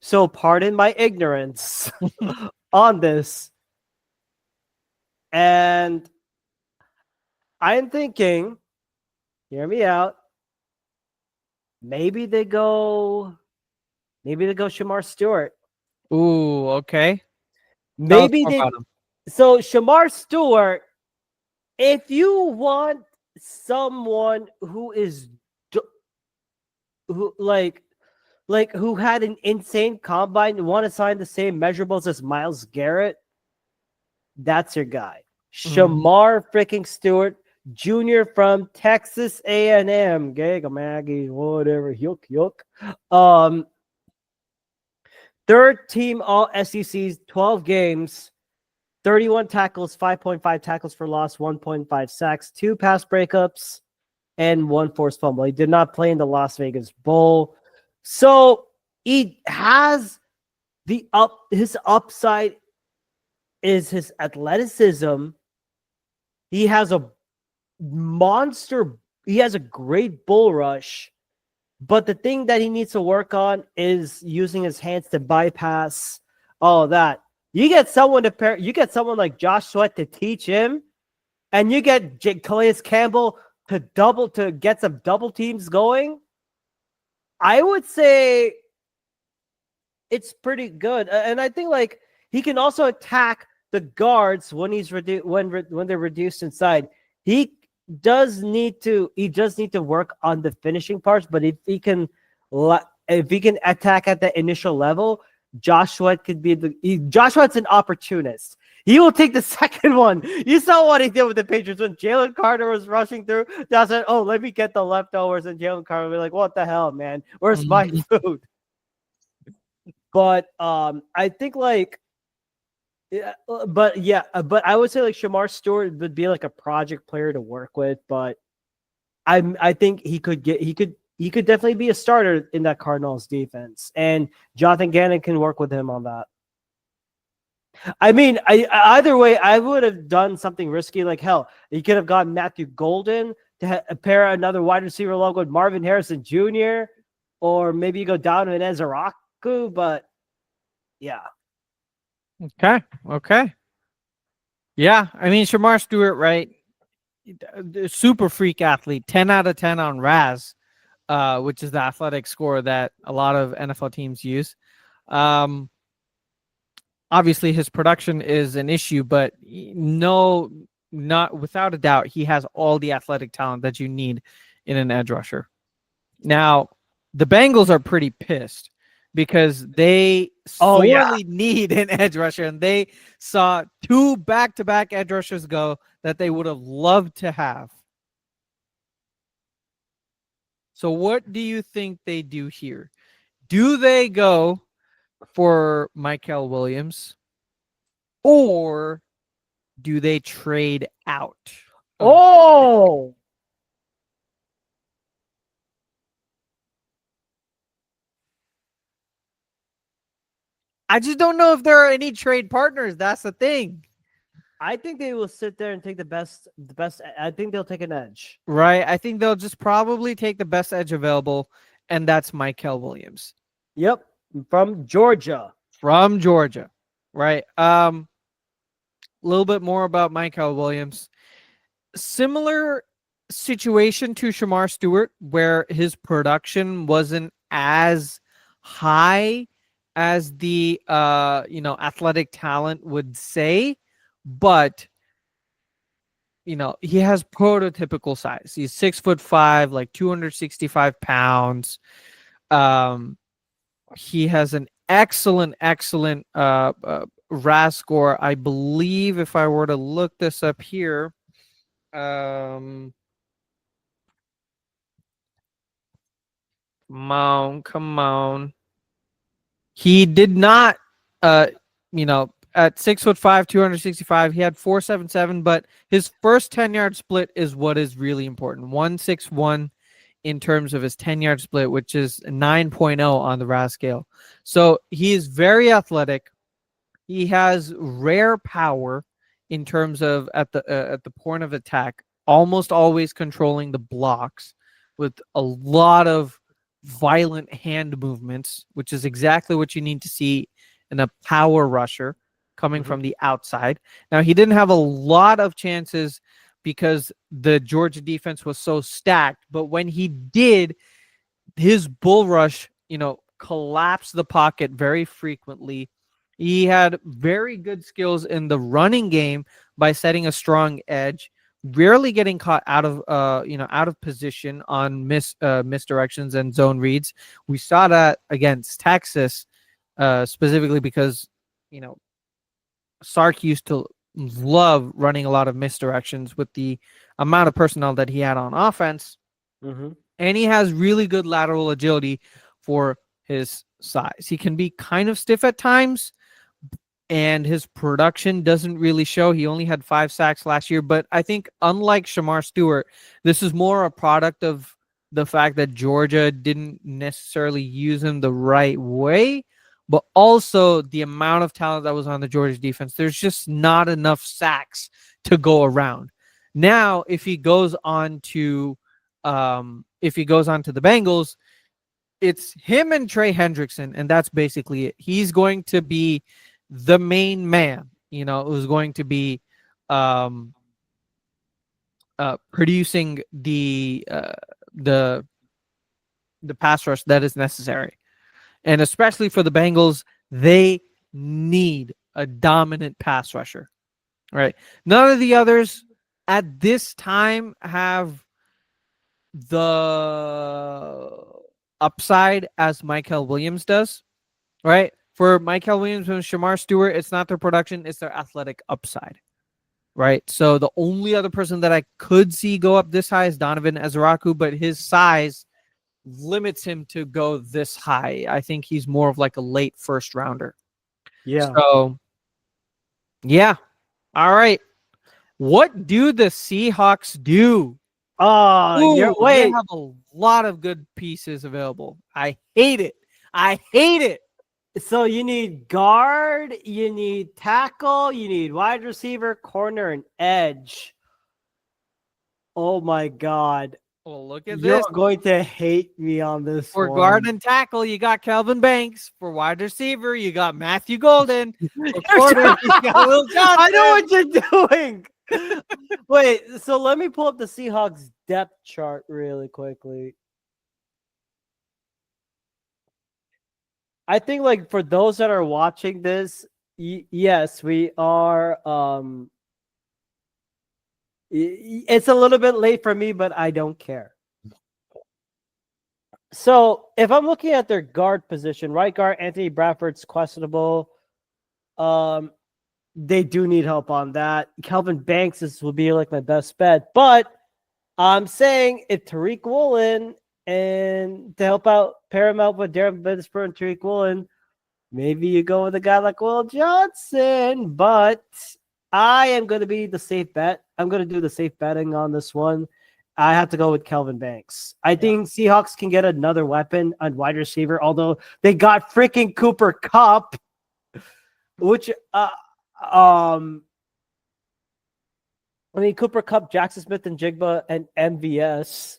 [SPEAKER 2] So pardon my ignorance on this. And I'm thinking, hear me out. Maybe they go Shamar Stewart.
[SPEAKER 1] Ooh, okay.
[SPEAKER 2] So Shamar Stewart, if you want someone who had an insane combine and want to sign the same measurables as Myles Garrett, that's your guy. Shamar freaking Stewart Jr. from Texas A&M. Gaga Maggie, whatever. Yuck. Third team all SECs, 12 games, 31 tackles, 5.5 tackles for loss, 1.5 sacks, 2 pass breakups, and 1 forced fumble. He did not play in the Las Vegas Bowl. So he has his upside is his athleticism. He has a great bull rush. But the thing that he needs to work on is using his hands to bypass all of that. You get someone like Josh Sweat to teach him, and you get Calais Campbell to get some double teams going. I would say it's pretty good, and I think like he can also attack the guards when when they're reduced inside. He does need to work on the finishing parts, but if he can attack at the initial level, Josh Sweat's an opportunist. He will take the second one. You saw what he did with the Patriots when Jalen Carter was rushing through. That's it. Oh, let me get the leftovers, and Jalen Carter will be like, "What the hell, man? Where's my food?" But I think like Yeah, but I would say like Shamar Stewart would be like a project player to work with, but I think he could definitely be a starter in that Cardinals defense, and Jonathan Gannon can work with him on that. I mean, either way, I would have done something risky. Like hell, you could have gotten Matthew Golden to pair another wide receiver along with Marvin Harrison Jr., or maybe you go down to an Ezeraku. But yeah,
[SPEAKER 1] Okay. Yeah, I mean Shamar Stewart, right? Super freak athlete, 10 out of 10 on RAS, which is the athletic score that a lot of NFL teams use. Obviously his production is an issue, but no, not without a doubt, he has all the athletic talent that you need in an edge rusher. Now, the Bengals are pretty pissed because they sorely need an edge rusher, and they saw 2 back-to-back edge rushers go that they would have loved to have. So what do you think they do here? Do they go for Michael Williams, or do they trade out?
[SPEAKER 2] Oh,
[SPEAKER 1] I just don't know if there are any trade partners. That's the thing.
[SPEAKER 2] I think they will sit there and take the best. I think they'll take an edge.
[SPEAKER 1] Right. I think they'll just probably take the best edge available, and that's Michael Williams.
[SPEAKER 2] Yep, from Georgia.
[SPEAKER 1] From Georgia. Right. A little bit more about Michael Williams. Similar situation to Shamar Stewart, where his production wasn't as high as the athletic talent would say, but he has prototypical size. He's 6'5", like 265 pounds. He has an excellent RAS score. I believe, if I were to look this up here, come on. He did not, at 6'5", 265, he had 4.77, but his first 10-yard split is what is really important. 1.61 in terms of his 10-yard split, which is 9.0 on the RAS scale. So he is very athletic. He has rare power in terms of at the point of attack, almost always controlling the blocks with a lot of violent hand movements, which is exactly what you need to see in a power rusher coming from the outside. Now, he didn't have a lot of chances because the Georgia defense was so stacked, but when he did, his bull rush, collapsed the pocket very frequently. He had very good skills in the running game by setting a strong edge, rarely getting caught out of position on misdirections and zone reads. We saw that against Texas, specifically because Sark used to love running a lot of misdirections with the amount of personnel that he had on offense. And he has really good lateral agility for his size. He can be kind of stiff at times, and his production doesn't really show. He only had 5 sacks last year, but I think unlike Shamar Stewart, this is more a product of the fact that Georgia didn't necessarily use him the right way, but also the amount of talent that was on the Georgia defense. There's just not enough sacks to go around. Now, if he goes on to the Bengals, it's him and Trey Hendrickson, and that's basically it. He's going to be the main man, who's going to be producing the pass rush that is necessary. And especially for the Bengals, they need a dominant pass rusher, right? None of the others at this time have the upside as Michael Williams does, right? For Michael Williams and Shamar Stewart, it's not their production, it's their athletic upside, right? So the only other person that I could see go up this high is Donovan Ezeraku, but his size limits him to go this high. I think he's more of like a late first rounder.
[SPEAKER 2] Yeah.
[SPEAKER 1] So Yeah. All right. What do the Seahawks do?
[SPEAKER 2] You're
[SPEAKER 1] They
[SPEAKER 2] wait.
[SPEAKER 1] have a lot of good pieces available. I hate it. I hate it.
[SPEAKER 2] So you need guard, you need tackle, you need wide receiver, corner, and edge. Oh my god.
[SPEAKER 1] Well, look at
[SPEAKER 2] You're
[SPEAKER 1] this.
[SPEAKER 2] going to hate me on this
[SPEAKER 1] For
[SPEAKER 2] one.
[SPEAKER 1] guard and tackle, you got Kelvin Banks. For wide receiver, you got Matthew Golden. For
[SPEAKER 2] You're
[SPEAKER 1] corner, you got Will Johnson.
[SPEAKER 2] I know what you're doing. Wait, so let me pull up the Seahawks depth chart really quickly. I think like for those that are watching this, yes, we are it's a little bit late for me, but I don't care. So if I'm looking at their guard position, right guard Anthony Bradford's questionable. They do need help on that. Kelvin Banks will be like my best bet, but I'm saying if Tariq Woolen and to help out, pair him out with Darren Witherspoon and Tariq Woolen, maybe you go with a guy like Will Johnson, but I am going to be the safe bet. I'm going to do the safe betting on this one. I have to go with Kelvin Banks. I think Seahawks can get another weapon on wide receiver, although they got freaking Cooper Kupp, which I mean Cooper Kupp, Jackson Smith and Jigba, and MVS.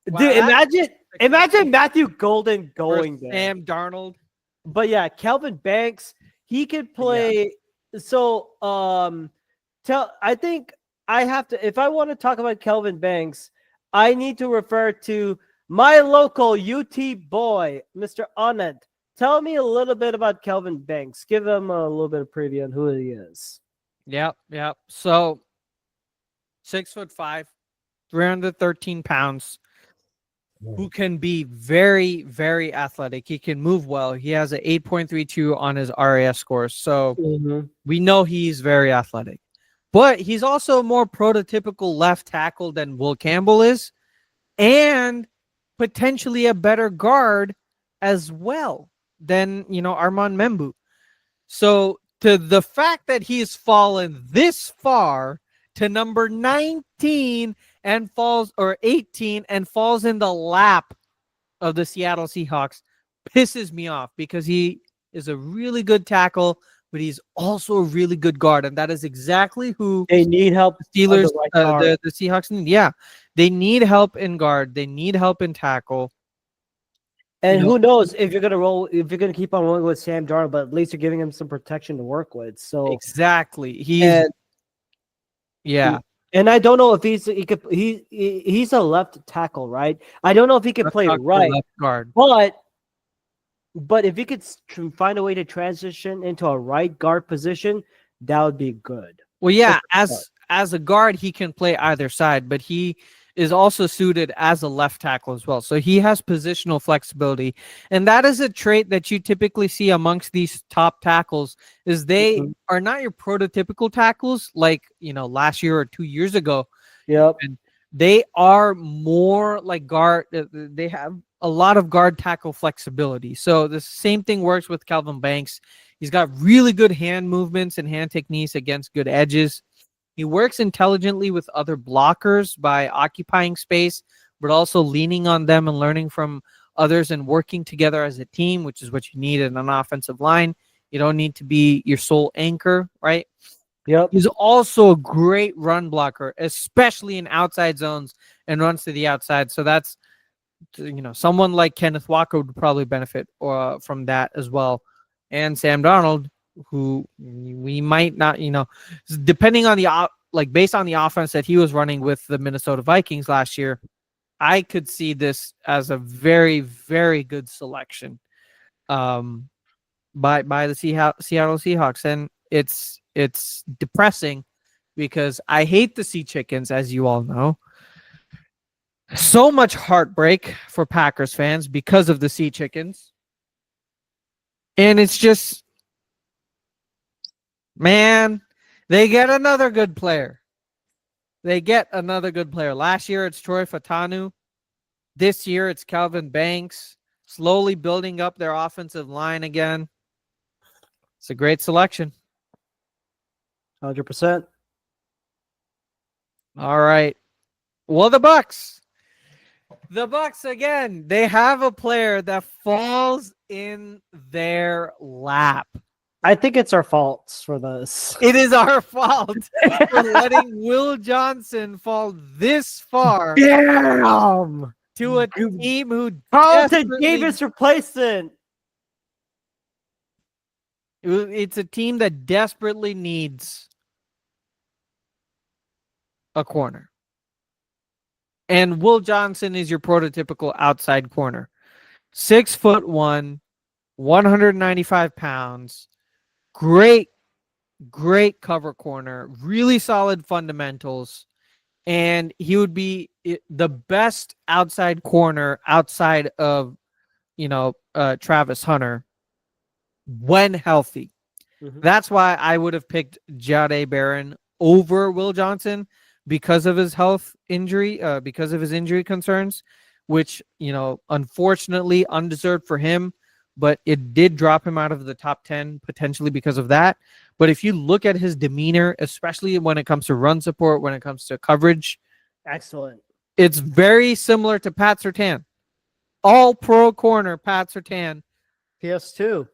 [SPEAKER 1] Wow,
[SPEAKER 2] Dude, imagine Matthew Golden going there.
[SPEAKER 1] Sam Darnold.
[SPEAKER 2] But yeah, Kelvin Banks, he could play. Yeah. So I think I have to, if I want to talk about Kelvin Banks, I need to refer to my local UT boy, Mr. Anand. Tell me a little bit about Kelvin Banks. Give him a little bit of preview on who he is.
[SPEAKER 1] Yep. So 6'5", 313 pounds, who can be very, very athletic. He can move well. He has an 8.32 on his RAS score. So we know he's very athletic. But he's also a more prototypical left tackle than Will Campbell is, and potentially a better guard as well than, Armand Membu. So to the fact that he's fallen this far to number 19 and falls, or 18, and falls in the lap of the Seattle Seahawks pisses me off, because he is a really good tackle, but he's also a really good guard, and that is exactly who
[SPEAKER 2] they need help.
[SPEAKER 1] The Steelers, the Seahawks need. Yeah, they need help in guard. They need help in tackle.
[SPEAKER 2] And who knows if you're gonna keep on rolling with Sam Darnold, but at least you're giving him some protection to work with. So
[SPEAKER 1] exactly,
[SPEAKER 2] And I don't know if he's a left tackle, right? I don't know if he can play right
[SPEAKER 1] left guard,
[SPEAKER 2] but if he could find a way to transition into a right guard position, that would be good.
[SPEAKER 1] Well, yeah, as a guard, he can play either side, but he is also suited as a left tackle as well. So he has positional flexibility, and that is a trait that you typically see amongst these top tackles. Is they are not your prototypical tackles like last year or 2 years ago.
[SPEAKER 2] Yep,
[SPEAKER 1] and they are more like guard. They have a lot of guard tackle flexibility. So the same thing works with Kelvin Banks. He's got really good hand movements and hand techniques against good edges. He works intelligently with other blockers by occupying space, but also leaning on them and learning from others and working together as a team, which is what you need in an offensive line. You don't need to be your sole anchor, right?
[SPEAKER 2] Yep.
[SPEAKER 1] He's also a great run blocker, especially in outside zones and runs to the outside. So that's, someone like Kenneth Walker would probably benefit from that as well. And Sam Darnold, who we might not, depending on based on the offense that he was running with the Minnesota Vikings last year, I could see this as a very, very good selection by the Seattle Seahawks. And it's depressing because I hate the Sea Chickens, as you all know. So much heartbreak for Packers fans because of the Sea Chickens. And it's just, man, they get another good player. Last year, it's Troy Fautanu. This year, it's Kelvin Banks, slowly building up their offensive line again. It's a great selection.
[SPEAKER 2] 100%.
[SPEAKER 1] All right. Well, the Bucks again, they have a player that falls in their lap.
[SPEAKER 2] I think it's our faults for this.
[SPEAKER 1] It is our fault for letting Will Johnson fall this far
[SPEAKER 2] Damn!
[SPEAKER 1] to a team who
[SPEAKER 2] Carlton
[SPEAKER 1] desperately-
[SPEAKER 2] Davis replacement.
[SPEAKER 1] It's a team that desperately needs a corner. And Will Johnson is your prototypical outside corner. 6'1", 195 pounds. Great cover corner. Really solid fundamentals. And he would be the best outside corner outside of, Travis Hunter when healthy.
[SPEAKER 2] Mhm.
[SPEAKER 1] That's why I would have picked Jahdae Barron over Will Johnson because of his health injury, because of his injury concerns, which, unfortunately undeserved for him, but it did drop him out of the top 10 potentially because of that. But if you look at his demeanor, especially when it comes to run support, when it comes to coverage,
[SPEAKER 2] Excellent.
[SPEAKER 1] it's very similar to Pat Surtain. All pro corner Pat Surtain.
[SPEAKER 2] PS2.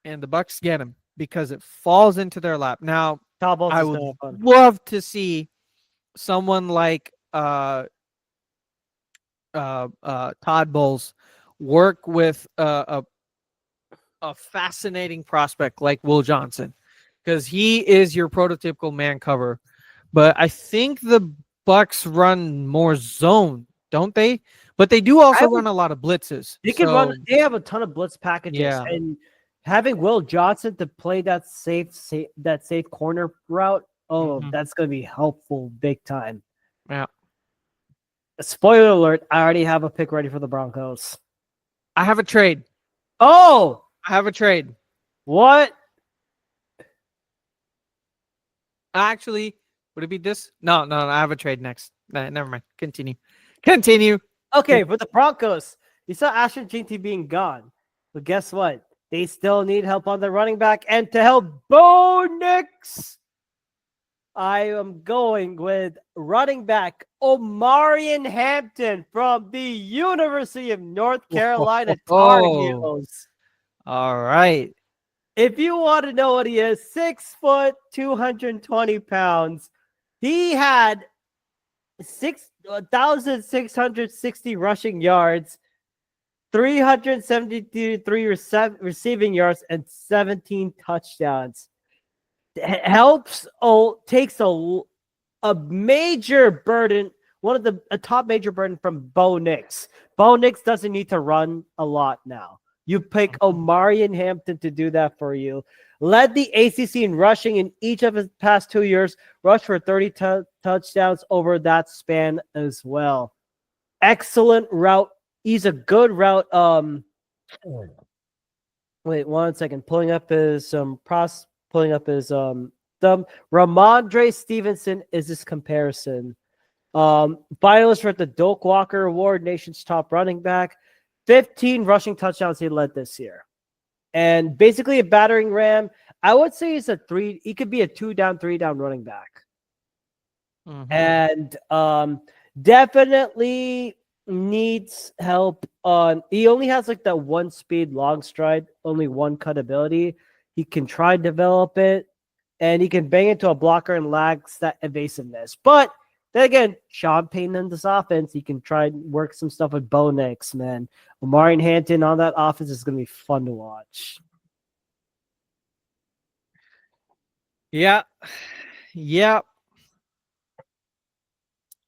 [SPEAKER 1] And the Bucks get him because it falls into their lap. Now,
[SPEAKER 2] Cowboys
[SPEAKER 1] I
[SPEAKER 2] is
[SPEAKER 1] would
[SPEAKER 2] gonna have fun.
[SPEAKER 1] love to see someone like Todd Bowles work with a fascinating prospect like Will Johnson, because he is your prototypical man cover. But I think the Bucks run more zone, don't they? But they do also run a lot of blitzes.
[SPEAKER 2] They can run. They have a ton of blitz packages,
[SPEAKER 1] Yeah.
[SPEAKER 2] and having Will Johnson to play that safe corner route. Oh,
[SPEAKER 1] Mhm.
[SPEAKER 2] that's gonna be helpful big time.
[SPEAKER 1] Yeah.
[SPEAKER 2] Spoiler alert! I already have a pick ready for the Broncos.
[SPEAKER 1] I have a trade.
[SPEAKER 2] Oh,
[SPEAKER 1] I have a trade.
[SPEAKER 2] what?
[SPEAKER 1] Actually, would it be this? No, I have a trade next. Never mind. Continue.
[SPEAKER 2] Okay, for the Broncos, you saw Ashton Jeanty being gone, but guess what? They still need help on the running back, and to help Bo Nix, I am going with running back Omarion Hampton from the University of North Carolina Tar
[SPEAKER 1] Oh.
[SPEAKER 2] Heels.
[SPEAKER 1] All right.
[SPEAKER 2] If you want to know what he is, 6 foot, 220 pounds. He had 6,660 rushing yards, 373 receiving yards, and 17 touchdowns. Takes a major burden, a top major burden from Bo Nix. Bo Nix doesn't need to run a lot now. You pick Omarion Hampton to do that for you. Led the ACC in rushing in each of his past 2 years. Rushed for 30 touchdowns over that span as well. Excellent route. He's a good route. Wait 1 second. Pulling up his thumb. Ramondre Stevenson is this comparison. Finalist for the Doak Walker Award, nation's top running back. 15 rushing touchdowns he led this year. And basically a battering ram. I would say he's he could be a 2-down, 3-down running back.
[SPEAKER 1] Mhm.
[SPEAKER 2] And definitely needs help on. He only has like that one speed long stride, only one cut ability. He can try and develop it, and he can bang into a blocker and lacks that evasiveness. But then again, Sean Payton in this offense, he can try and work some stuff with Bo Nix, man. Omarion Hampton on that offense is going to be fun to watch.
[SPEAKER 1] Yeah. Yeah,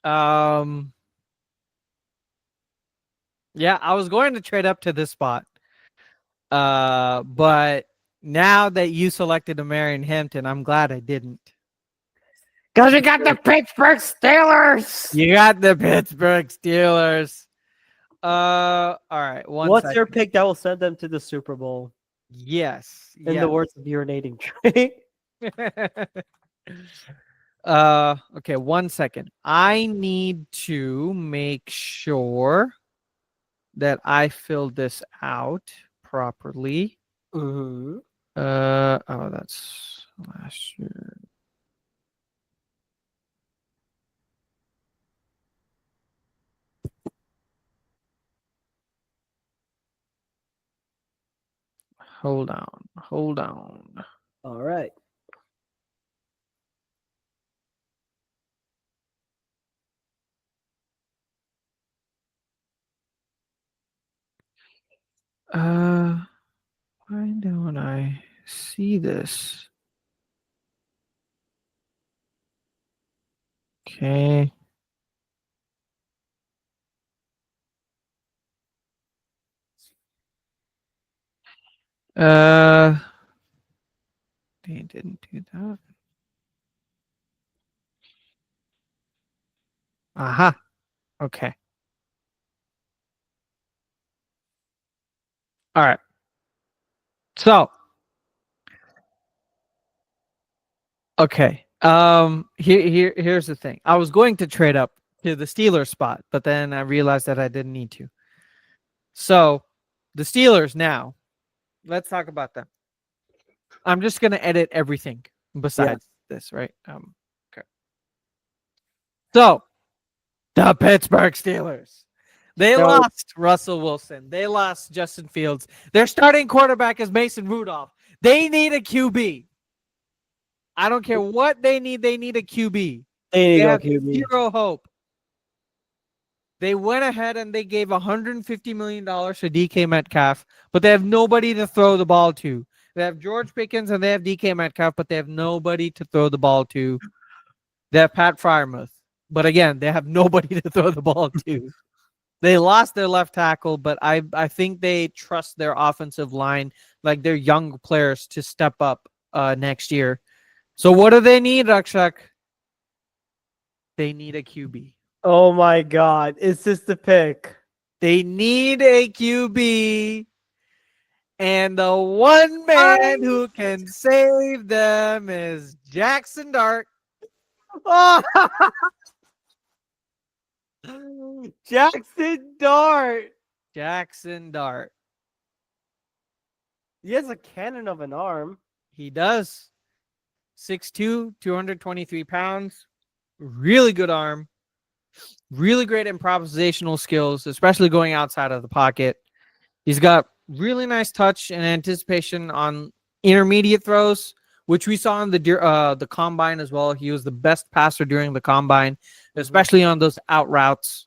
[SPEAKER 1] I was going to trade up to this spot. But now that you selected Omarion Hampton, I'm glad I didn't.
[SPEAKER 2] Because we got the Pittsburgh Steelers.
[SPEAKER 1] You got the Pittsburgh Steelers. All right.
[SPEAKER 2] What's your pick that will send them to the Super Bowl?
[SPEAKER 1] Yes.
[SPEAKER 2] In the words of urinating Trey.
[SPEAKER 1] Okay, 1 second. I need to make sure that I filled this out properly.
[SPEAKER 2] Mm-hmm.
[SPEAKER 1] Oh, that's last year. Hold on.
[SPEAKER 2] All right.
[SPEAKER 1] Why don't I see this? Okay. They didn't do that. Aha. Okay. All right. So, okay. Here's the thing. I was going to trade up to the Steelers spot, but then I realized that I didn't need to. So, the Steelers now. Let's talk about them. I'm just gonna edit everything besides this, right? Okay. So, the Pittsburgh Steelers. They
[SPEAKER 2] So-
[SPEAKER 1] lost Russell Wilson. They lost Justin Fields. Their starting quarterback is Mason Rudolph. They need a QB. I don't care what they need. They need a QB.
[SPEAKER 2] They need to go
[SPEAKER 1] have
[SPEAKER 2] QB.
[SPEAKER 1] zero hope. They went ahead and they gave $150 million to DK Metcalf, but they have nobody to throw the ball to. They have George Pickens and they have DK Metcalf, but they have nobody to throw the ball to. They have Pat Freiermuth, but again, they have nobody to throw the ball to. They lost their left tackle, but I think they trust their offensive line, like their young players, to step up next year. So what do they need, Rakshak? They need a QB.
[SPEAKER 2] Oh my God. Is this the pick?
[SPEAKER 1] They need a QB. And the one man who can save them is Jackson Dart.
[SPEAKER 2] Oh! Jackson Dart.
[SPEAKER 1] Jackson Dart.
[SPEAKER 2] He has a cannon of an arm.
[SPEAKER 1] He does. 6'2", 223 pounds. Really good arm. Really great improvisational skills, especially going outside of the pocket. He's got really nice touch and anticipation on intermediate throws, which we saw in the combine as well. He was the best passer during the combine, especially on those out routes.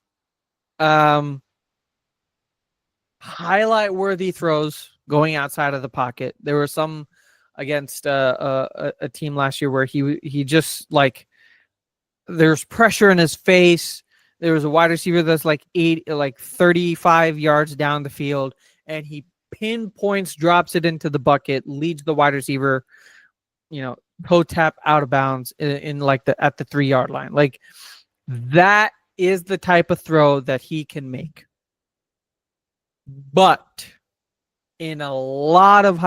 [SPEAKER 1] Highlight worthy throws going outside of the pocket. There were some against a team last year where he just like there's pressure in his face. There was a wide receiver that's like 35 yards down the field, and he pinpoints, drops it into the bucket, leads the wide receiver, toe tap out of bounds in like at the 3-yard line. Like that is the type of throw that he can make. But in a lot of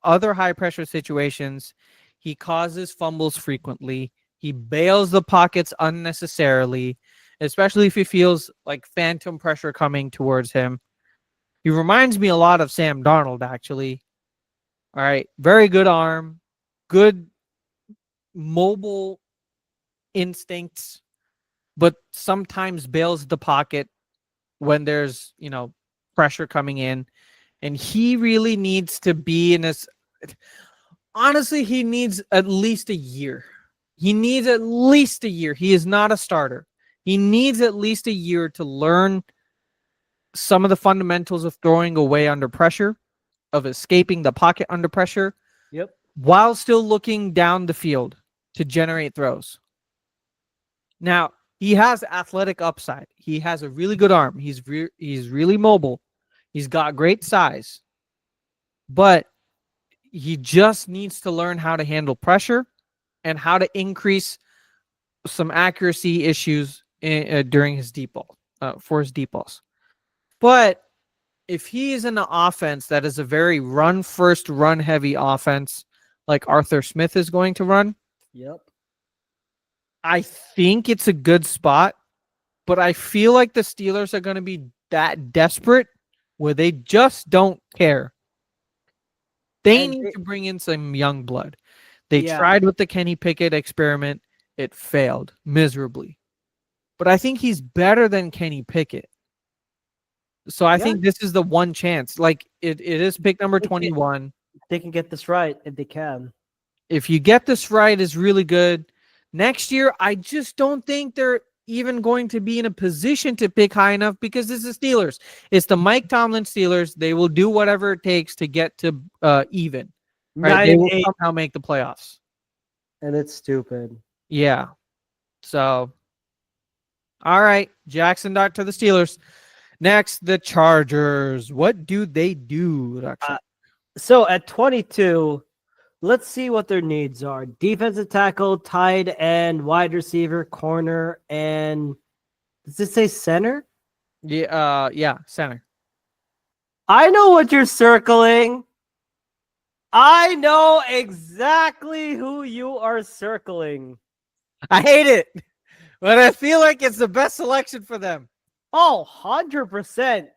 [SPEAKER 1] other high pressure situations, he causes fumbles frequently. He bails the pockets unnecessarily, especially if he feels like phantom pressure coming towards him. He reminds me a lot of Sam Darnold, actually. All right. Very good arm, good mobile instincts, but sometimes bails the pocket when there's, pressure coming in. And he really needs to be in this. Honestly, he needs at least a year. He needs at least a year. He is not a starter. He needs at least a year to learn some of the fundamentals of throwing away under pressure, of escaping the pocket under pressure, while still looking down the field to generate throws. Now, he has athletic upside. He has a really good arm. He's really mobile. He's got great size. But he just needs to learn how to handle pressure and how to increase some accuracy issues during his deep ball, for his deep balls. But if he is in an offense that is a very run first, run heavy offense, like Arthur Smith is going to run, I think it's a good spot. But I feel like the Steelers are going to be that desperate where they just don't care. They need to bring in some young blood. They
[SPEAKER 2] Yeah.
[SPEAKER 1] tried with the Kenny Pickett experiment. It failed miserably. But I think he's better than Kenny Pickett. So I think this is the one chance. Like it is pick number 21.
[SPEAKER 2] They can get this right if they can.
[SPEAKER 1] If you get this right, is really good. Next year, I just don't think they're even going to be in a position to pick high enough because it's the Steelers. It's the Mike Tomlin Steelers. They will do whatever it takes to get to even. Right? They will somehow make the playoffs.
[SPEAKER 2] And it's stupid.
[SPEAKER 1] Yeah. So, all right. Jackson Dart to the Steelers. Next, the Chargers. What do they do?
[SPEAKER 2] So at 22, let's see what their needs are. Defensive tackle, tight end, wide receiver, corner, and does it say center?
[SPEAKER 1] Yeah, center.
[SPEAKER 2] I know what you're circling. I know exactly who you are circling.
[SPEAKER 1] I hate it, but I feel like it's the best selection for them.
[SPEAKER 2] Oh, 100%.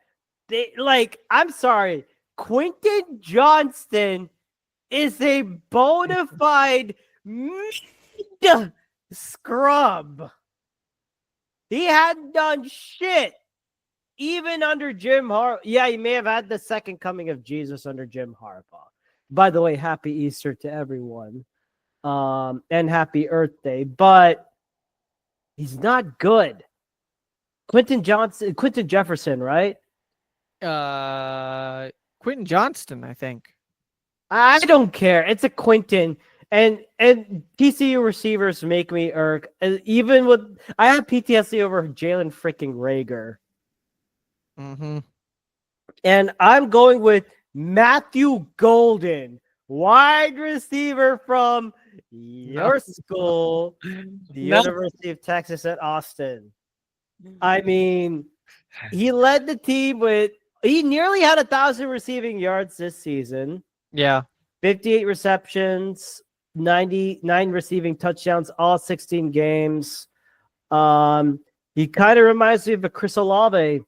[SPEAKER 2] I'm sorry. Quentin Johnston is a bona fide scrub. He hadn't done shit. Even under Jim Harbaugh. Yeah, he may have had the second coming of Jesus under Jim Harbaugh. By the way, happy Easter to everyone. And happy Earth Day. But he's not good. Quentin Jefferson, right?
[SPEAKER 1] Quentin Johnston, I think.
[SPEAKER 2] I don't care. It's a Quentin. And TCU receivers make me irk. Even with I have PTSD over Jalen freaking Rager.
[SPEAKER 1] Mm-hmm.
[SPEAKER 2] And I'm going with Matthew Golden, wide receiver from your school, the University of Texas at Austin. I mean, he led the team he nearly had 1,000 receiving yards this season.
[SPEAKER 1] Yeah.
[SPEAKER 2] 58 receptions, 99 receiving touchdowns, all 16 games. He kind of reminds me of a Chris Olave.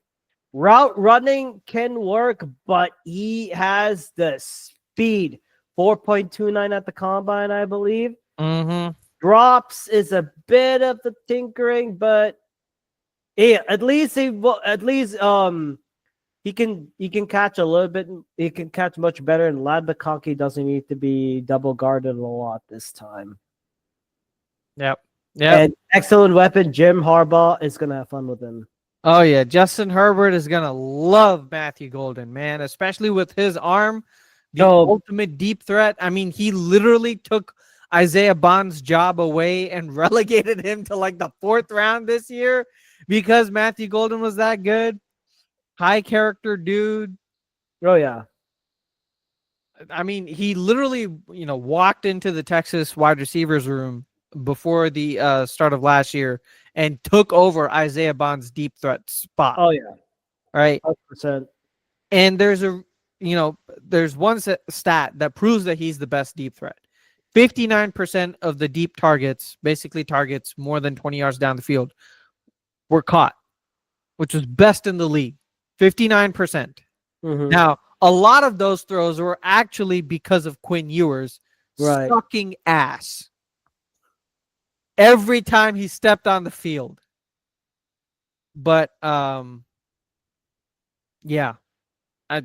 [SPEAKER 2] Route running can work, but he has the speed. 4.29 at the combine, I believe.
[SPEAKER 1] Mm-hmm.
[SPEAKER 2] Drops is a bit of the tinkering, but yeah, at least he can catch a little bit. He can catch much better, and Lad McConkey doesn't need to be double guarded a lot this time.
[SPEAKER 1] Yep. Yeah.
[SPEAKER 2] And excellent weapon. Jim Harbaugh is gonna have fun with him.
[SPEAKER 1] Oh yeah, Justin Herbert is gonna love Matthew Golden, man, especially with his arm, the ultimate deep threat. I mean, he literally took Isaiah Bond's job away and relegated him to like the 4th round this year because Matthew Golden was that good. High character dude.
[SPEAKER 2] Oh yeah.
[SPEAKER 1] I mean, he literally, walked into the Texas wide receivers room before the start of last year and took over Isaiah Bond's deep threat spot.
[SPEAKER 2] Oh yeah.
[SPEAKER 1] Right.
[SPEAKER 2] 100%.
[SPEAKER 1] And there's one stat that proves that he's the best deep threat. 59% of the deep targets, basically targets more than 20 yards down the field, were caught, which was best in the league. 59%.
[SPEAKER 2] Mm-hmm.
[SPEAKER 1] Now, a lot of those throws were actually because of Quinn Ewers sucking ass every time he stepped on the field. But yeah, I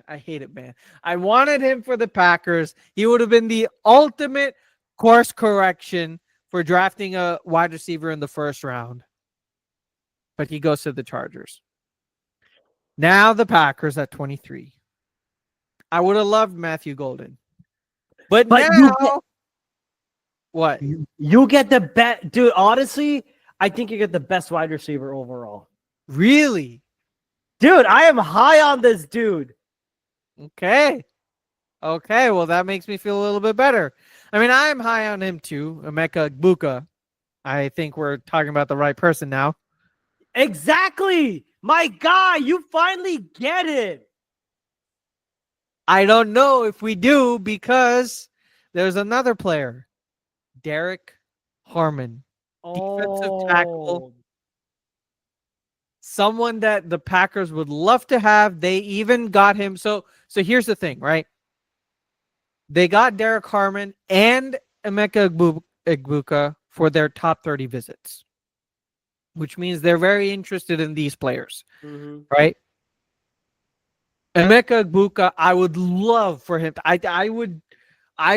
[SPEAKER 1] hate it, man. I wanted him for the Packers. He would have been the ultimate course correction for drafting a wide receiver in the 1st round. But he goes to the Chargers. Now the Packers at 23. I would have loved Matthew Golden. But now, what?
[SPEAKER 2] You get the best. Dude, honestly, I think you get the best wide receiver overall.
[SPEAKER 1] Really?
[SPEAKER 2] Dude, I am high on this dude.
[SPEAKER 1] Okay, well, that makes me feel a little bit better. I mean, I'm high on him too, Emeka Egbuka. I think we're talking about the right person now.
[SPEAKER 2] Exactly. My guy, you finally get it.
[SPEAKER 1] I don't know if we do because there's another player, Derek Harmon, defensive tackle. Someone that the Packers would love to have. They even got him. So here's the thing, right? They got Derek Harmon and Emeka Egbuka for their top 30 visits, which means they're very interested in these players, right? Emeka Egbuka, I would love for him. I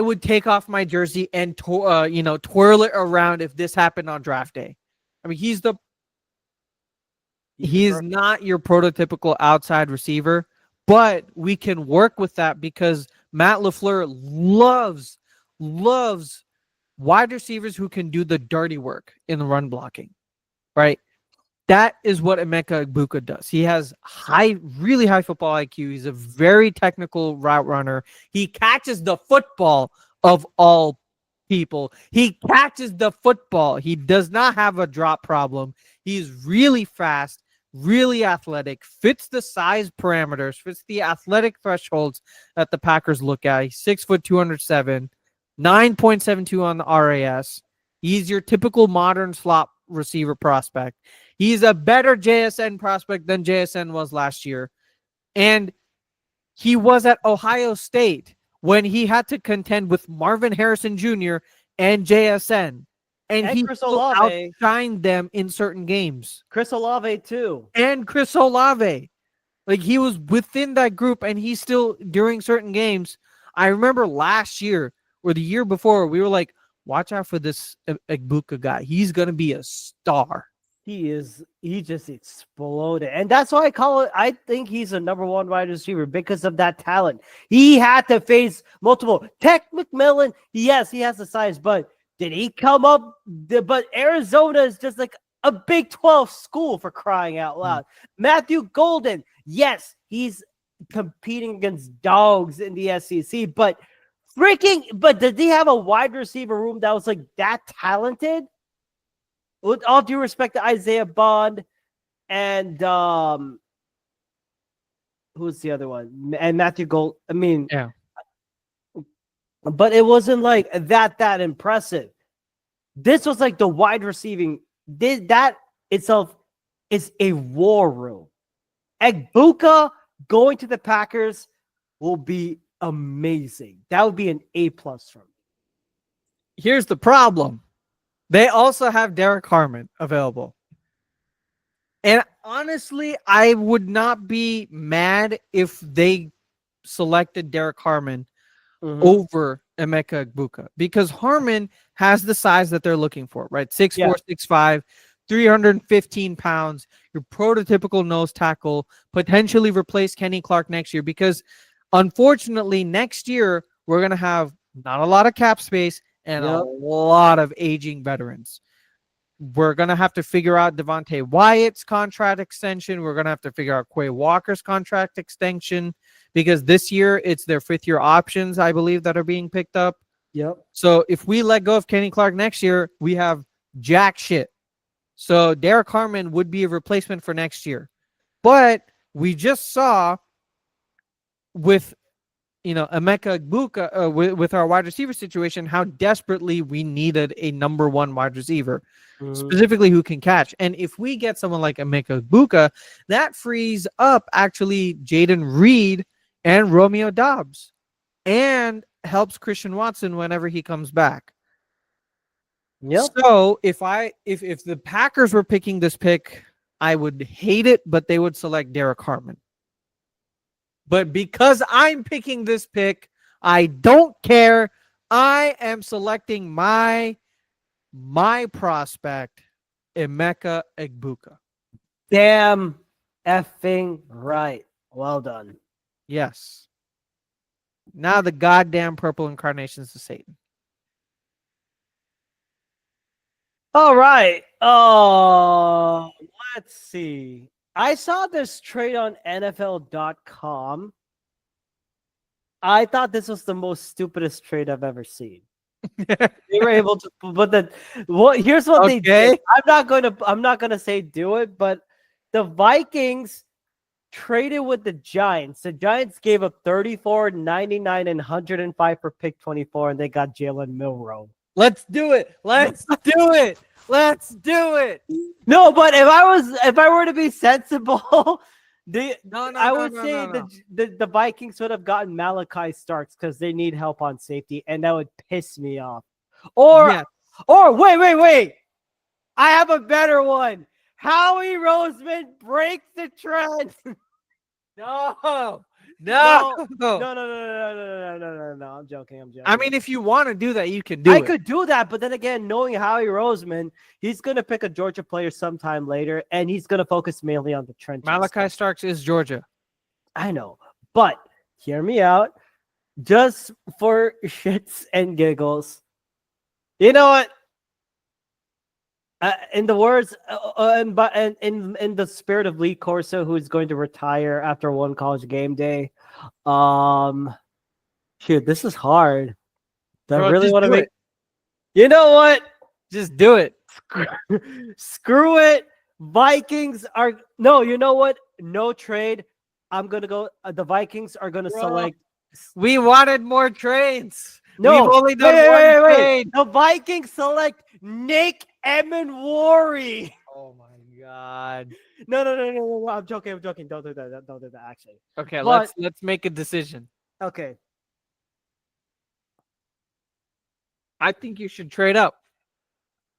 [SPEAKER 1] would take off my jersey and twirl it around if this happened on draft day. I mean, he's not your prototypical outside receiver, but we can work with that because Matt LaFleur loves wide receivers who can do the dirty work in the run blocking, right? That is what Emeka Egbuka does. He has really high football IQ. He's a very technical route runner. He catches the football of all people. He catches the football. He does not have a drop problem. He's really fast, really athletic, fits the size parameters, fits the athletic thresholds that the Packers look at. He's 6 foot 207, 9.72 on the RAS. He's your typical modern slot receiver prospect. He's a better JSN prospect than JSN was last year. And he was at Ohio State when he had to contend with Marvin Harrison Jr. and JSN. And he outshined them in certain games.
[SPEAKER 2] Chris Olave, too.
[SPEAKER 1] And Chris Olave. Like, he was within that group, and he still, during certain games, I remember last year or the year before, we were like, watch out for this Egbuka guy. He's going to be a star.
[SPEAKER 2] He just exploded. And that's why I think he's a number one wide receiver because of that talent. He had to face multiple. Tech McMillan, yes, he has the size, but did he come up? But Arizona is just like a Big 12 school for crying out loud. Matthew Golden, yes, he's competing against dogs in the SEC, but did he have a wide receiver room that was like that talented? With all due respect to Isaiah Bond and who's the other one? And Matthew Gold. I mean,
[SPEAKER 1] yeah.
[SPEAKER 2] But it wasn't like that impressive. This was like the wide receiving. That itself is a war room. Egbuka going to the Packers will be amazing. That would be an A+ for me.
[SPEAKER 1] Here's the problem. They also have Derek Harmon available. And honestly, I would not be mad if they selected Derek Harmon over Emeka Egbuka because Harmon has the size that they're looking for, right? 6'4", 6'5", 315 pounds, your prototypical nose tackle, potentially replace Kenny Clark next year because unfortunately next year we're going to have not a lot of cap space and a lot of aging veterans. We're going to have to figure out Devontae Wyatt's contract extension. We're going to have to figure out Quay Walker's contract extension because this year it's their 5th-year options, I believe, that are being picked up.
[SPEAKER 2] Yep.
[SPEAKER 1] So if we let go of Kenny Clark next year, we have jack shit. So Derek Harmon would be a replacement for next year. But we just saw with Emeka Egbuka with our wide receiver situation, how desperately we needed a number one wide receiver, specifically who can catch. And if we get someone like Emeka Egbuka, that frees up actually Jaden Reed and Romeo Doubs and helps Christian Watson whenever he comes back.
[SPEAKER 2] Yep.
[SPEAKER 1] So if the Packers were picking this pick, I would hate it, but they would select Derek Harmon. But because I'm picking this pick, I don't care. I am selecting my prospect, Emeka Egbuka.
[SPEAKER 2] Damn effing right. Well done.
[SPEAKER 1] Yes. Now the goddamn purple incarnations of Satan.
[SPEAKER 2] All right. Let's see. I saw this trade on NFL.com. I thought this was the most stupidest trade I've ever seen. They were able to, but here's what they did. I'm not gonna say do it, but the Vikings traded with the Giants. The Giants gave up 34, 99, and 105 for pick 24, and they got Jalen Milroe.
[SPEAKER 1] Let's do it. Let's do it. Let's do it.
[SPEAKER 2] No, but if I were to be sensible, I would say the Vikings would have gotten Malachi Starks because they need help on safety, and that would piss me off. Or
[SPEAKER 1] Yes.
[SPEAKER 2] wait. I have a better one. Howie Roseman breaks the trend.
[SPEAKER 1] No.
[SPEAKER 2] No,
[SPEAKER 1] No.
[SPEAKER 2] no. I'm joking.
[SPEAKER 1] I mean, if you want to do that, you can do
[SPEAKER 2] I
[SPEAKER 1] it.
[SPEAKER 2] could do that, but then again, knowing Howie Roseman, he's gonna pick a Georgia player sometime later, and he's gonna focus mainly on the trenches.
[SPEAKER 1] Malachi Starks is Georgia.
[SPEAKER 2] I know, but hear me out. Just for shits and giggles, you know what? In the words, and in the spirit of Lee Corso, who is going to retire after one college game day, shoot, this is hard. Do I
[SPEAKER 1] Bro,
[SPEAKER 2] really
[SPEAKER 1] just
[SPEAKER 2] want to
[SPEAKER 1] do
[SPEAKER 2] make?
[SPEAKER 1] it.
[SPEAKER 2] You know what?
[SPEAKER 1] Just do it.
[SPEAKER 2] Screw it. Vikings are no. You know what? No trade. I'm gonna go. The Vikings are gonna
[SPEAKER 1] Bro.
[SPEAKER 2] select.
[SPEAKER 1] We wanted more trades.
[SPEAKER 2] No,
[SPEAKER 1] We've only done one trade.
[SPEAKER 2] The Vikings select Nick Emenwari.
[SPEAKER 1] Oh my god.
[SPEAKER 2] No. I'm joking. Don't do that. Don't do that. Actually.
[SPEAKER 1] Okay,
[SPEAKER 2] But-
[SPEAKER 1] let's make a decision.
[SPEAKER 2] Okay.
[SPEAKER 1] I think you should trade up.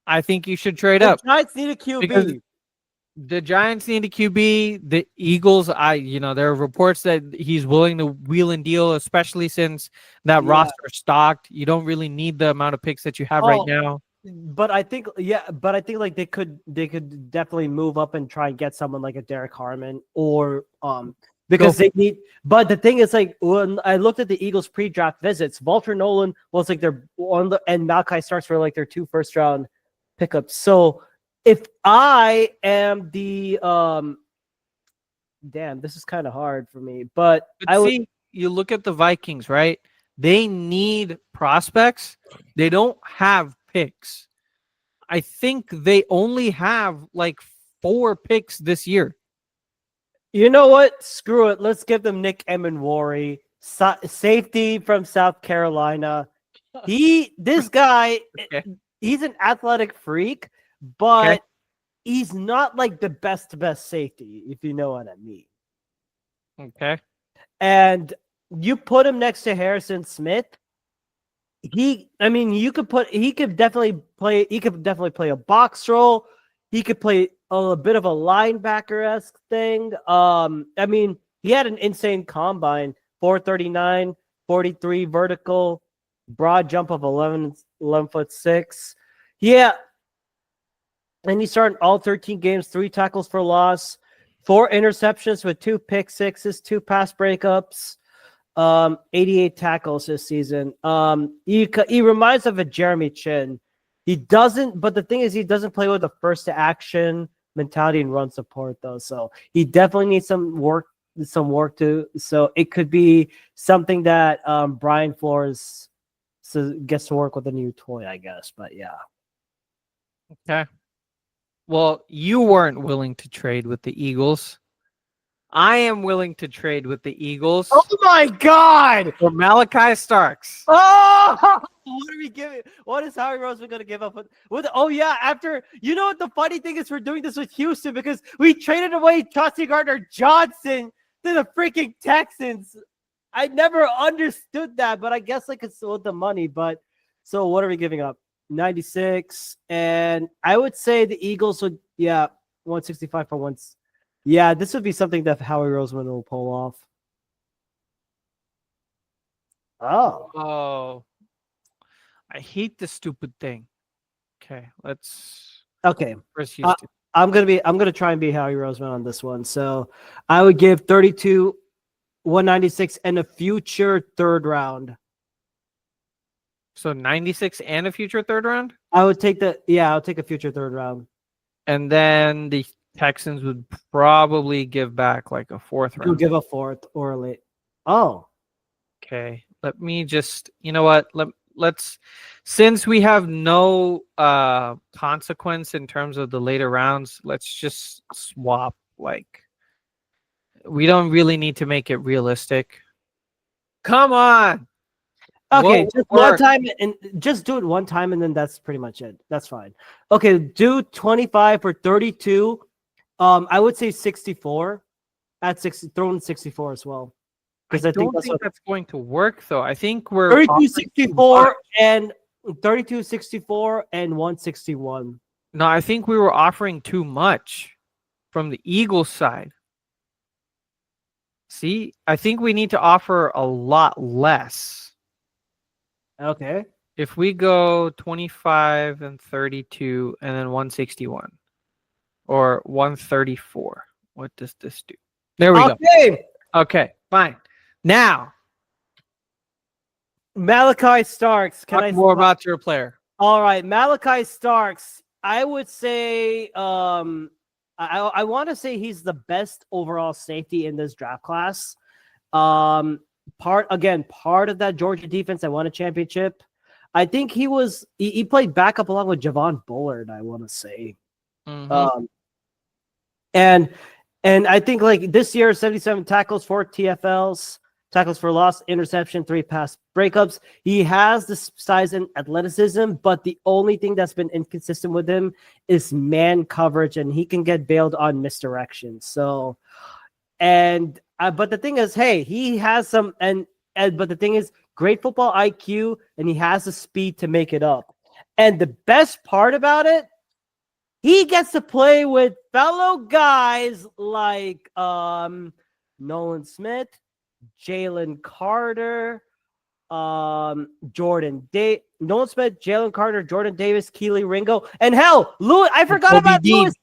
[SPEAKER 2] The Giants need a QB.
[SPEAKER 1] Because the Giants need a QB. The Eagles, there are reports that he's willing to wheel and deal, especially since that
[SPEAKER 2] Yeah.
[SPEAKER 1] roster is stocked. You don't really need the amount of picks that you have right now.
[SPEAKER 2] But I think like they could definitely move up and try and get someone like a Derek Harmon or because they need. But the thing is, like, when I looked at the Eagles pre-draft visits, Walter Nolan was like their one, and Malachi Starks were like their 2 first-round pickups. So if I am the damn, this is kind of hard for me, but I would.
[SPEAKER 1] You look at the Vikings, right? They need prospects. They don't have picks. I think they only have like 4 picks this year.
[SPEAKER 2] You know what? Screw it. Let's give them Nick Emenwari, safety from South Carolina. This guy,
[SPEAKER 1] Okay.
[SPEAKER 2] he's an athletic freak, but
[SPEAKER 1] Okay.
[SPEAKER 2] he's not like the best
[SPEAKER 1] Okay.
[SPEAKER 2] if you know what I mean. And you put him next to Harrison Smith. He could definitely play a box role. He could play a bit of a linebacker-esque thing. He had an insane combine, 439, 43 vertical, broad jump of 11'6". Yeah. And he started all 13 games, 3 tackles for loss, 4 interceptions with 2 pick sixes, 2 pass breakups, 88 tackles this season. He reminds of a Jeremy Chin. But the thing is, he doesn't play with the first to action mentality and run support though. So he definitely needs some work to. So it could be something that Brian Flores gets to work with a new toy, I guess. But yeah.
[SPEAKER 1] Okay. Well, you weren't willing to trade with the Eagles. I am willing to trade with the Eagles
[SPEAKER 2] Oh my God!
[SPEAKER 1] for Malachi Starks.
[SPEAKER 2] Oh, what are we giving? What is Howie Roseman going to give up with? Oh yeah, after you know what the funny thing is, we're doing this with Houston because we traded away Chauncey Gardner-Johnson to the freaking Texans. I never understood that, but I guess like it's with the money. But so what are we giving up? 96, and I would say the Eagles would 165 for once. Yeah, this would be something that Howie Roseman will pull off.
[SPEAKER 1] Oh, I hate this stupid thing. Okay, let's.
[SPEAKER 2] Okay.
[SPEAKER 1] Where's Houston?
[SPEAKER 2] I'm gonna try and be Howie Roseman on this one. So I would give 32, 196, and a future 3rd round.
[SPEAKER 1] So 96 and a future 3rd round?
[SPEAKER 2] I'll take a future 3rd round.
[SPEAKER 1] And then the Texans would probably give back like a 4th
[SPEAKER 2] You'll
[SPEAKER 1] round.
[SPEAKER 2] give a 4th or a late. Oh.
[SPEAKER 1] Okay. Let me just, you know what? Let's since we have no consequence in terms of the later rounds, let's just swap. Like, we don't really need to make it realistic. Come on.
[SPEAKER 2] Okay,
[SPEAKER 1] What
[SPEAKER 2] just
[SPEAKER 1] would
[SPEAKER 2] one
[SPEAKER 1] work?
[SPEAKER 2] time and just do it one time and then that's pretty much it. That's fine. Okay, do 25 for 32. I would say 64 at 60, throw in 64 as well.
[SPEAKER 1] I
[SPEAKER 2] Because I
[SPEAKER 1] don't
[SPEAKER 2] think
[SPEAKER 1] think that's going to work though. I think we're
[SPEAKER 2] 32, 64 and 32, 64, and 161.
[SPEAKER 1] No, I think we were offering too much from the Eagles side. See, I think we need to offer a lot less.
[SPEAKER 2] Okay.
[SPEAKER 1] If we go 25 and 32 and then 161 or 134, what does this do? There we go. Okay, fine. Now,
[SPEAKER 2] Malachi Starks.
[SPEAKER 1] talk more about your player.
[SPEAKER 2] All right, Malachi Starks. I would say, I want to say he's the best overall safety in this draft class. Part of that Georgia defense that won a championship. I think he played backup along with Javon Bullard, I want to say.
[SPEAKER 1] Mhm.
[SPEAKER 2] And I think like this year, 77 tackles, 4 TFLs, tackles for loss, interception, 3 pass breakups. He has the size and athleticism, but the only thing that's been inconsistent with him is man coverage, and he can get bailed on misdirection. So, but the thing is, hey, he has some, but the thing is, great football IQ, and he has the speed to make it up. And the best part about it, he gets to play with fellow guys like Nolan Smith, Jalen Carter, Jordan Day, Nolan Smith, Jalen Carter, Jordan Davis, Keely Ringo, and hell, Lewis. I forgot about Lewis,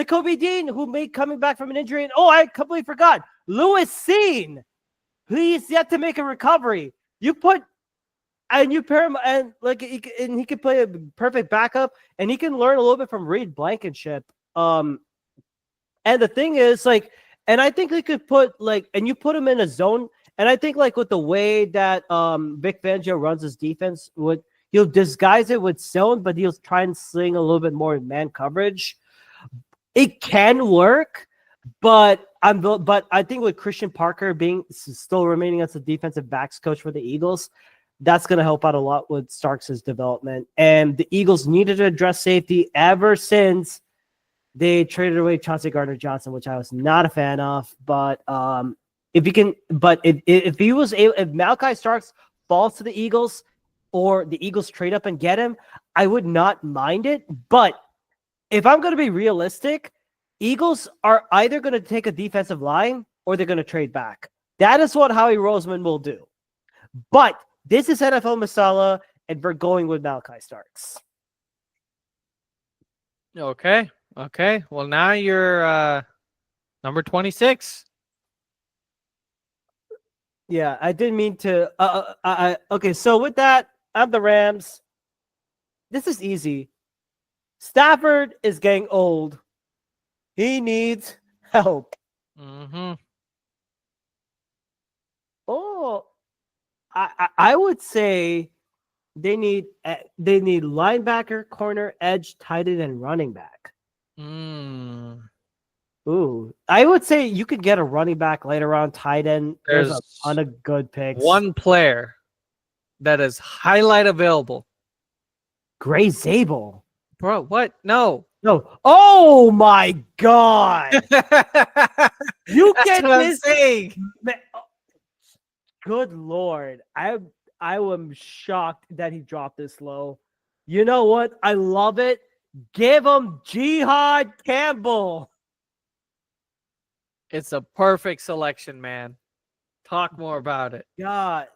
[SPEAKER 2] Kobe Dean, who made coming back from an injury, and I completely forgot Lewis Seen. He's yet to make a recovery. You pair him, and he can play a perfect backup, and he can learn a little bit from Reed Blankenship. And the thing is, and I think they could put and you put him in a zone, and I think with the way that Vic Fangio runs his defense, he'll disguise it with zone, but he'll try and sling a little bit more man coverage. It can work, but I think with Christian Parker still remaining as the defensive backs coach for the Eagles, that's going to help out a lot with Starks' development. And the Eagles needed to address safety ever since they traded away Chauncey Gardner-Johnson, which I was not a fan of. But if Malachi Starks falls to the Eagles, or the Eagles trade up and get him, I would not mind it. But if I'm going to be realistic, Eagles are either going to take a defensive line or they're going to trade back. That is what Howie Roseman will do. But this is NFL Masala, and we're going with Malachi Starks.
[SPEAKER 1] Okay. Well, now you're number 26.
[SPEAKER 2] Yeah, I didn't mean to. Okay, so with that, I'm the Rams. This is easy. Stafford is getting old. He needs help.
[SPEAKER 1] Mm-hmm.
[SPEAKER 2] Oh, I would say they need linebacker, corner, edge, tight end, and running back. Ooh, I would say you could get a running back later on, tight end. There's a ton of good picks.
[SPEAKER 1] One player that is highlight available.
[SPEAKER 2] Gray Zabel.
[SPEAKER 1] Bro, what? No.
[SPEAKER 2] Oh my God. You get this? Good Lord. I am shocked that he dropped this low. You know what? I love it. Give him Jihad Campbell.
[SPEAKER 1] It's a perfect selection, man. Talk more about it.
[SPEAKER 2] God.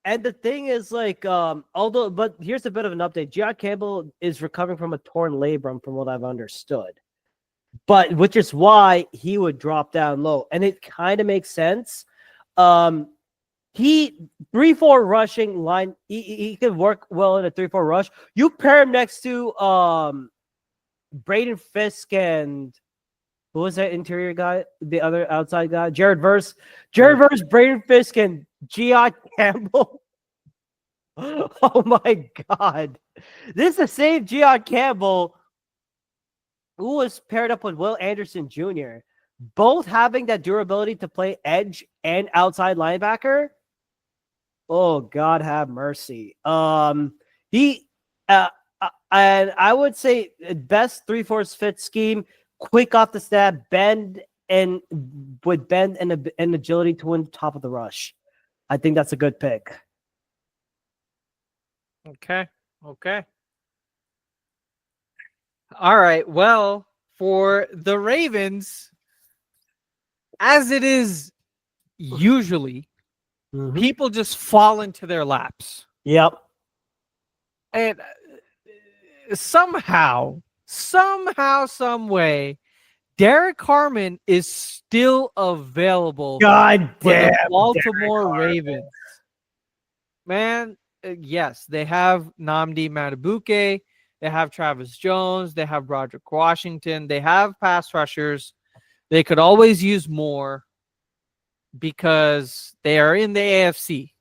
[SPEAKER 2] And the thing is, but here's a bit of an update. Jihad Campbell is recovering from a torn labrum, from what I've understood. But which is why he would drop down low. And it kind of makes sense. He 3-4 rushing line. He can work well in a 3-4 rush. You pair him next to Braden Fisk and who was that interior guy? The other outside guy, Jared Verse, Braden Fisk, and Jihad Campbell. Oh my God! This is the same Jihad Campbell who was paired up with Will Anderson Jr. Both having that durability to play edge and outside linebacker. Oh, God have mercy. And I would say best 3-4 fit scheme, quick off the snap, bend and agility to win top of the rush. I think that's a good pick.
[SPEAKER 1] Okay. Okay. All right. Well, for the Ravens, as it is usually, people just fall into their laps.
[SPEAKER 2] Yep.
[SPEAKER 1] And somehow, some way, Derek Harmon is still available
[SPEAKER 2] God
[SPEAKER 1] for
[SPEAKER 2] damn.
[SPEAKER 1] the Baltimore Ravens. Man, yes, they have Nnamdi Madubuike, they have Travis Jones, they have Broderick Washington, they have pass rushers. They could always use more because they are in the AFC.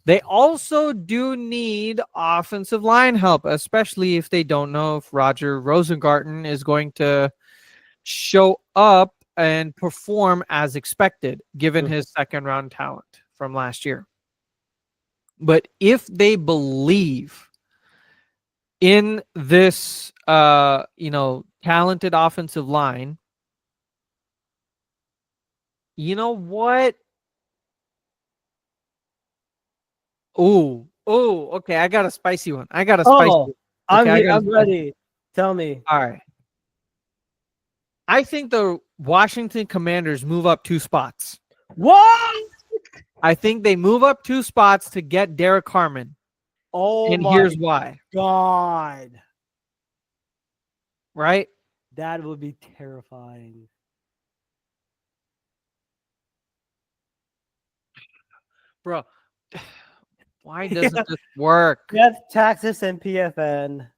[SPEAKER 1] They also do need offensive line help, especially if they don't know if Roger Rosengarten is going to show up and perform as expected, given his second round talent from last year. But if they believe in this, talented offensive line, you know what? Okay. I got a spicy one.
[SPEAKER 2] I'm
[SPEAKER 1] I'm
[SPEAKER 2] ready. Tell me.
[SPEAKER 1] All right. I think the Washington Commanders move up 2 spots.
[SPEAKER 2] What?
[SPEAKER 1] I think they move up 2 spots to get Derek Harmon.
[SPEAKER 2] Oh
[SPEAKER 1] And
[SPEAKER 2] my
[SPEAKER 1] here's why.
[SPEAKER 2] God.
[SPEAKER 1] Right?
[SPEAKER 2] That would be terrifying.
[SPEAKER 1] Bro, why doesn't this work?
[SPEAKER 2] Death, taxes, and PFN.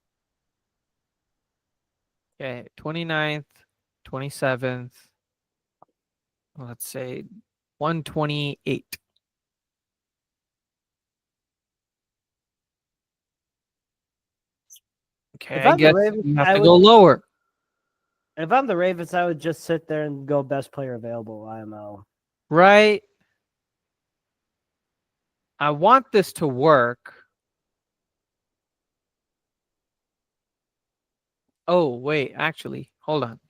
[SPEAKER 1] Okay, 29th, 27th. Let's say 128. Okay,
[SPEAKER 2] If
[SPEAKER 1] I
[SPEAKER 2] I'm the
[SPEAKER 1] guess
[SPEAKER 2] Ravens,
[SPEAKER 1] you have to go lower.
[SPEAKER 2] If I'm the Ravens, I would just sit there and go best player available, IMO.
[SPEAKER 1] Right? I want this to work. Oh, wait, actually, hold on.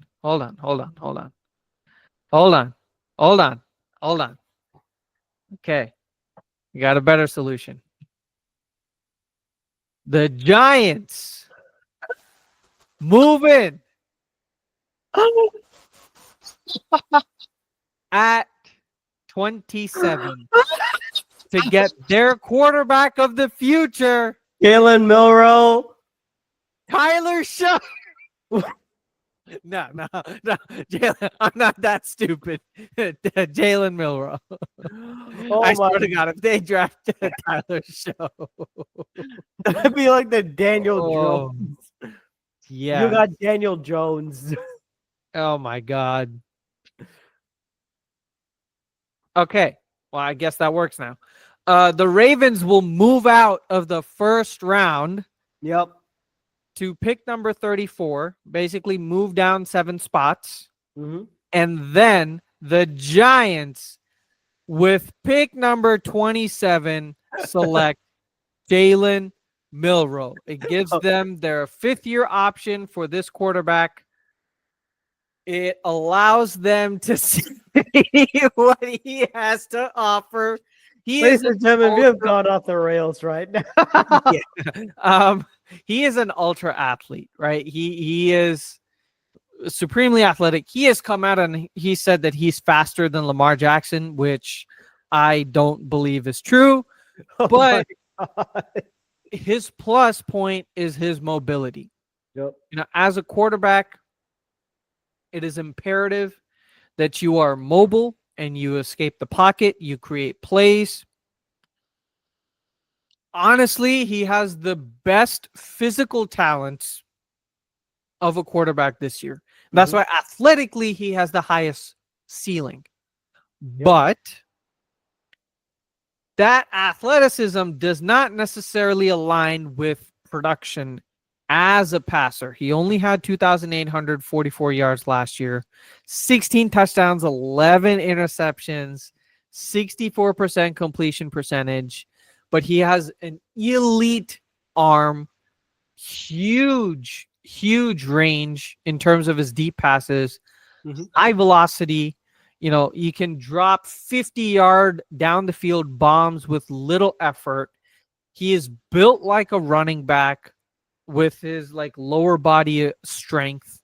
[SPEAKER 1] Okay, we got a better solution. The Giants move in at 27 to get their quarterback of the future,
[SPEAKER 2] Jalen Milroe.
[SPEAKER 1] Tyler Shough. No, Jalen, I'm not that stupid. Jalen Milroe. I swear to God, if they draft Tyler Shough,
[SPEAKER 2] That'd be like the Daniel Jones.
[SPEAKER 1] Yeah.
[SPEAKER 2] You got Daniel Jones.
[SPEAKER 1] Oh my God. Okay. Well, I guess that works now. The Ravens will move out of the first round.
[SPEAKER 2] Yep.
[SPEAKER 1] To pick number 34, basically move down 7 spots.
[SPEAKER 2] Mm-hmm.
[SPEAKER 1] And then the Giants, with pick number 27, select Jalen Milroe. It gives them their 5th-year option for this quarterback. It allows them to see what he has to offer.
[SPEAKER 2] Ladies and gentlemen, we have gone off the rails right now.
[SPEAKER 1] Yeah. He is an ultra athlete, right? He is supremely athletic. He has come out and he said that he's faster than Lamar Jackson, which I don't believe is true. But his plus point is his mobility.
[SPEAKER 2] Yep.
[SPEAKER 1] As a quarterback, it is imperative that you are mobile and you escape the pocket, you create plays. Honestly, he has the best physical talents of a quarterback this year. That's why athletically he has the highest ceiling. Yep. But that athleticism does not necessarily align with production as a passer. He only had 2,844 yards last year, 16 touchdowns, 11 interceptions, 64% completion percentage. But he has an elite arm, huge range in terms of his deep passes, high velocity. You can drop 50-yard down the field bombs with little effort. He is built like a running back with his like lower body strength.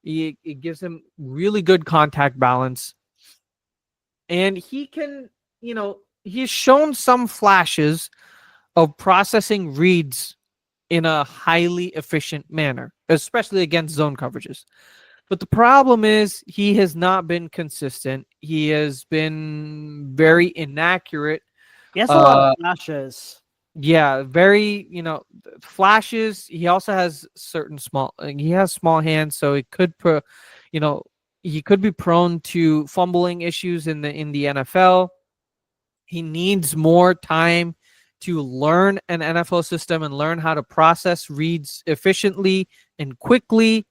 [SPEAKER 1] It gives him really good contact balance. And he can, he's shown some flashes of processing reads in a highly efficient manner, especially against zone coverages. But the problem is he has not been consistent. He has been very inaccurate.
[SPEAKER 2] He has a lot of flashes.
[SPEAKER 1] Yeah, very, flashes. He also has he has small hands, so it could he could be prone to fumbling issues in the NFL. He needs more time to learn an NFL system and learn how to process reads efficiently and quickly.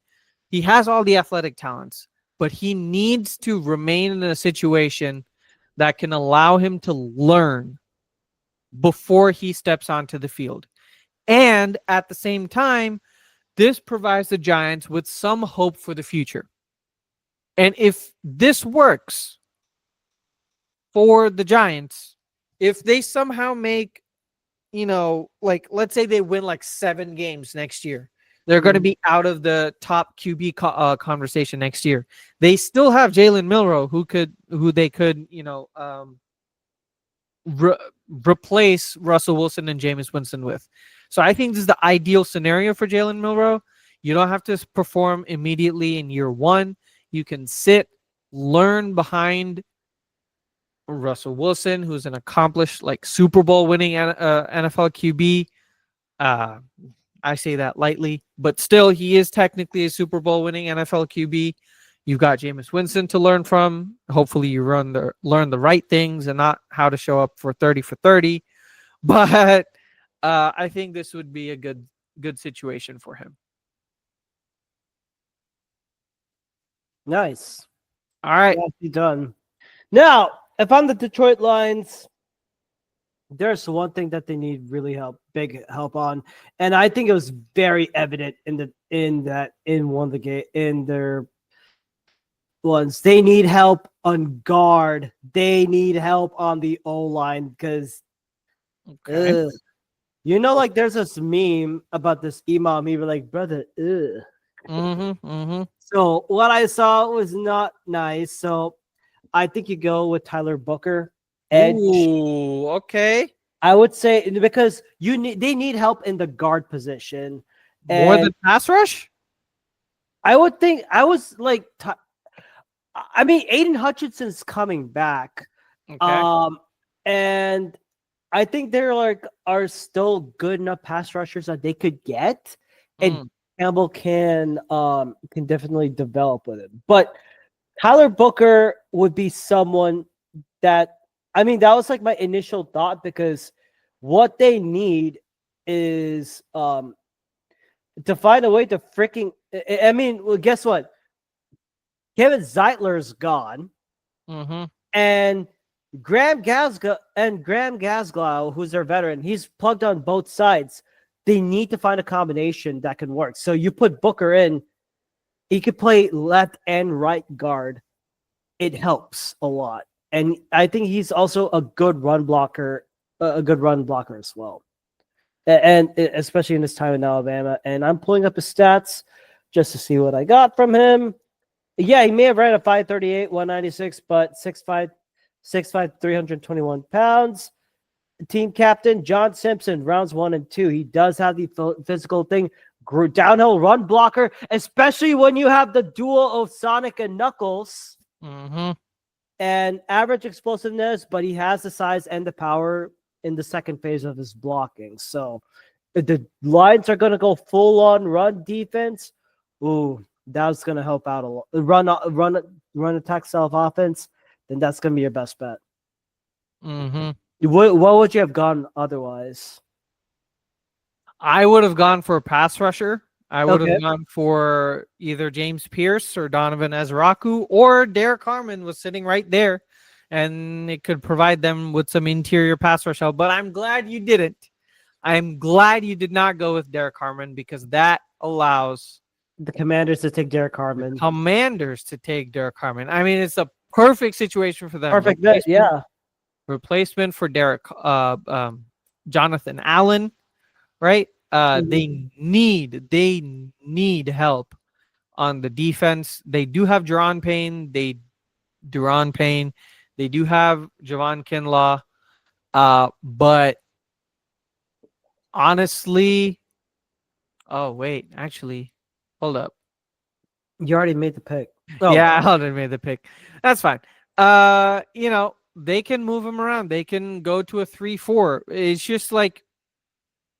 [SPEAKER 1] He has all the athletic talents, but he needs to remain in a situation that can allow him to learn before he steps onto the field. And at the same time, this provides the Giants with some hope for the future. And if this works for the Giants, if they somehow make, like, let's say they win like 7 games next year, they're going to be out of the top QB conversation next year. They still have Jalen Milroe, who they could, replace Russell Wilson and Jameis Winston with. So I think this is the ideal scenario for Jalen Milroe. You don't have to perform immediately in year 1. You can sit, learn behind Russell Wilson, who's an accomplished like Super Bowl winning NFL QB. I say that lightly, but still he is technically a Super Bowl winning NFL QB. You've got Jameis Winston to learn from. Hopefully you learn the right things and not how to show up for 30 for 30. But I think this would be a good situation for him.
[SPEAKER 2] Nice.
[SPEAKER 1] All right.
[SPEAKER 2] Nicely done. Now, if I'm the Detroit Lions, there's one thing that they need really big help on, and I think it was very evident in their ones. They need help on guard. They need help on the O-line because, like there's this meme about this Imam. He was like, brother, So what I saw was not nice. So I think you go with Tyler Booker. Edge.
[SPEAKER 1] Ooh, okay.
[SPEAKER 2] I would say because they need help in the guard position.
[SPEAKER 1] More than pass rush?
[SPEAKER 2] I would think Aiden Hutchinson's coming back.
[SPEAKER 1] Okay.
[SPEAKER 2] And I think they're are still good enough pass rushers that they could get. And Campbell can definitely develop with it. But Tyler Booker would be someone that that was like my initial thought because what they need is to find a way to freaking well, guess what? Kevin Zeitler's gone. And Graham Glasgow, who's their veteran, he's plugged on both sides. They need to find a combination that can work. So you put Booker in, he could play left and right guard. It helps a lot. And I think he's also a good run blocker as well. And especially in his time in Alabama. And I'm pulling up his stats just to see what I got from him. Yeah, he may have ran a 5.38, 196, but 6'5", 321 pounds. Team captain, John Simpson, rounds 1 and 2. He does have the physical thing. Downhill run blocker, especially when you have the duo of Sonic and Knuckles. And average explosiveness, but he has the size and the power in the second phase of his blocking. So if the Lions are going to go full-on run defense, that's going to help out a lot. Run attack self-offense, then that's going to be your best bet. What would you have gone otherwise?
[SPEAKER 1] I would have gone for a pass rusher. I would have gone for either James Pierce or Donovan Ezraku, or Derek Harmon was sitting right there, and it could provide them with some interior pass rush help. But I'm glad you didn't. I'm glad you did not go with Derek Harmon because that allows
[SPEAKER 2] the Commanders to take Derek Harmon.
[SPEAKER 1] It's a perfect situation for them.
[SPEAKER 2] Perfect,
[SPEAKER 1] replacement for Derek Jonathan Allen, right?
[SPEAKER 2] Mhm.
[SPEAKER 1] They need help on the defense. They do have Duron Payne. They do have Javon Kinlaw. But honestly, oh wait, actually, hold up.
[SPEAKER 2] You already made the pick. Oh,
[SPEAKER 1] Yeah, I already made the pick. That's fine. They can move him around. They can go to a 3-4. It's just like